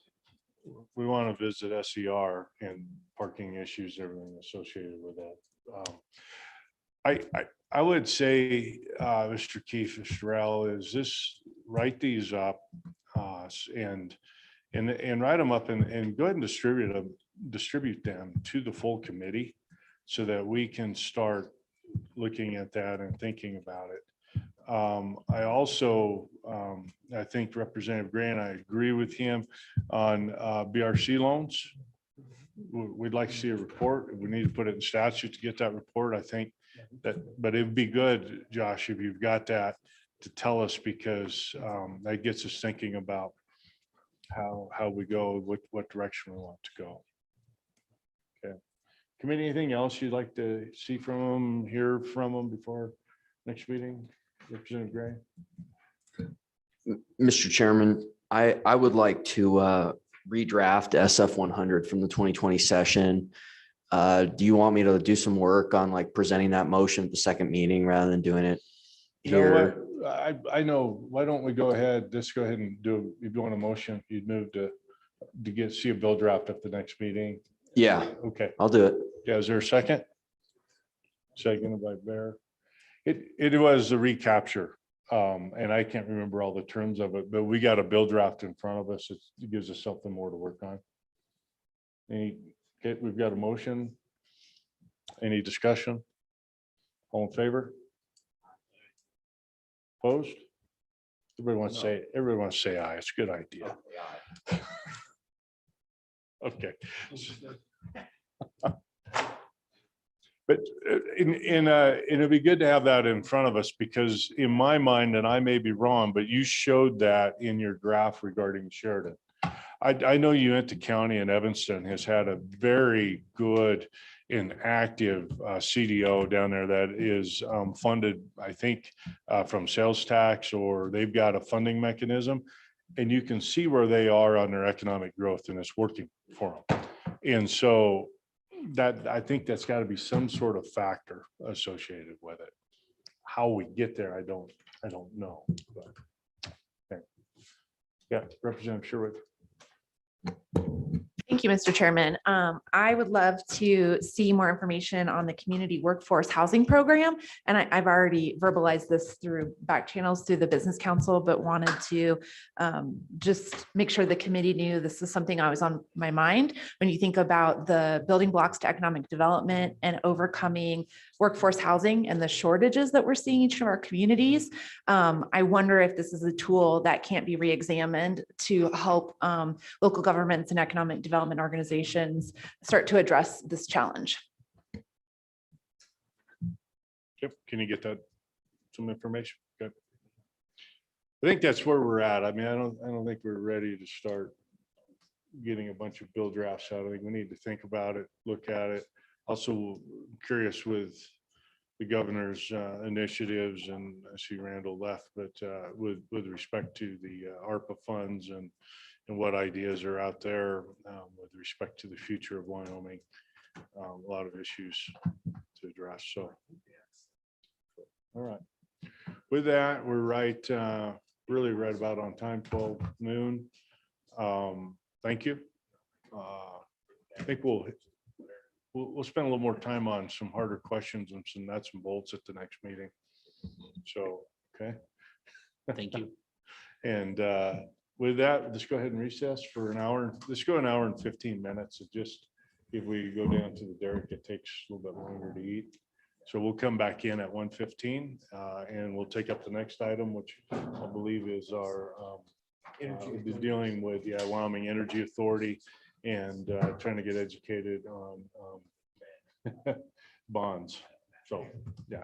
we want to visit SER and parking issues, everything associated with that. I would say, Mr. Keefe, Mr. Rowell, is this, write these up and write them up and go ahead and distribute them to the full committee so that we can start looking at that and thinking about it. I also, I think Representative Grant, I agree with him on BRC loans. we'd like to see a report. We need to put it in statute to get that report. I think that, but it'd be good, Josh, if you've got that to tell us, because that gets us thinking about how we go, what direction we want to go. Okay. Committee, anything else you'd like to see from them, hear from them before next meeting? Representative Gray? Mr. Chairman, I would like to redraft SF 100 from the 2020 session. Do you want me to do some work on like presenting that motion at the second meeting rather than doing it You know here? what? I know, why don't we go ahead, just go ahead and do, if you want a motion, you'd move to see a bill draft at the next meeting. Yeah, Okay, I'll do it. yeah, is there a second? Seconded by Bear. It was a recapture, and I can't remember all the terms of it, but we got a bill draft in front of us. It gives us something more to work on. Okay, we've got a motion. Any discussion? All in favor? Opposed? Everybody wants to say aye. It's a good idea. Okay. But it'd be good to have that in front of us, because in my mind, and I may be wrong, but you showed that in your graph regarding Sheridan. I know Uinta County and Evanston has had a very good and active CDO down there that is funded, I think, from sales tax, or they've got a funding mechanism. And you can see where they are on their economic growth, and it's working for them. And so that, I think that's got to be some sort of factor associated with it. How we get there, I don't know. But, okay. Yeah, Representative Sherwood. Thank you, Mr. Chairman. I would love to see more information on the community workforce housing program. And I've already verbalized this through back channels through the Business Council, but wanted to just make sure the committee knew this is something I was on my mind. When you think about the building blocks to economic development and overcoming workforce housing and the shortages that we're seeing in each of our communities, I wonder if this is a tool that can't be re-examined to help local governments and economic development organizations start to address this challenge. Yep. Can you get that, some information? Good. I think that's where we're at. I mean, I don't think we're ready to start getting a bunch of bill drafts out. I think we need to think about it, look at it. Also curious with the governor's initiatives, and I see Randall left, but with respect to the ARPA funds and what ideas are out there with respect to the future of Wyoming. A lot of issues to address. So, all right. With that, we're really right about on time, 12 noon. Thank you. I think we'll spend a little more time on some harder questions and some nuts and bolts at the next meeting. So, okay. Thank you. And with that, let's go ahead and recess for an hour. Let's go an hour and 15 minutes. It just, if we go down to the Derrick, it takes a little bit longer to eat. So we'll come back in at 1:15 and we'll take up the next item, which I believe is our dealing with the Wyoming Energy Authority and trying to get educated on bonds. So, yeah.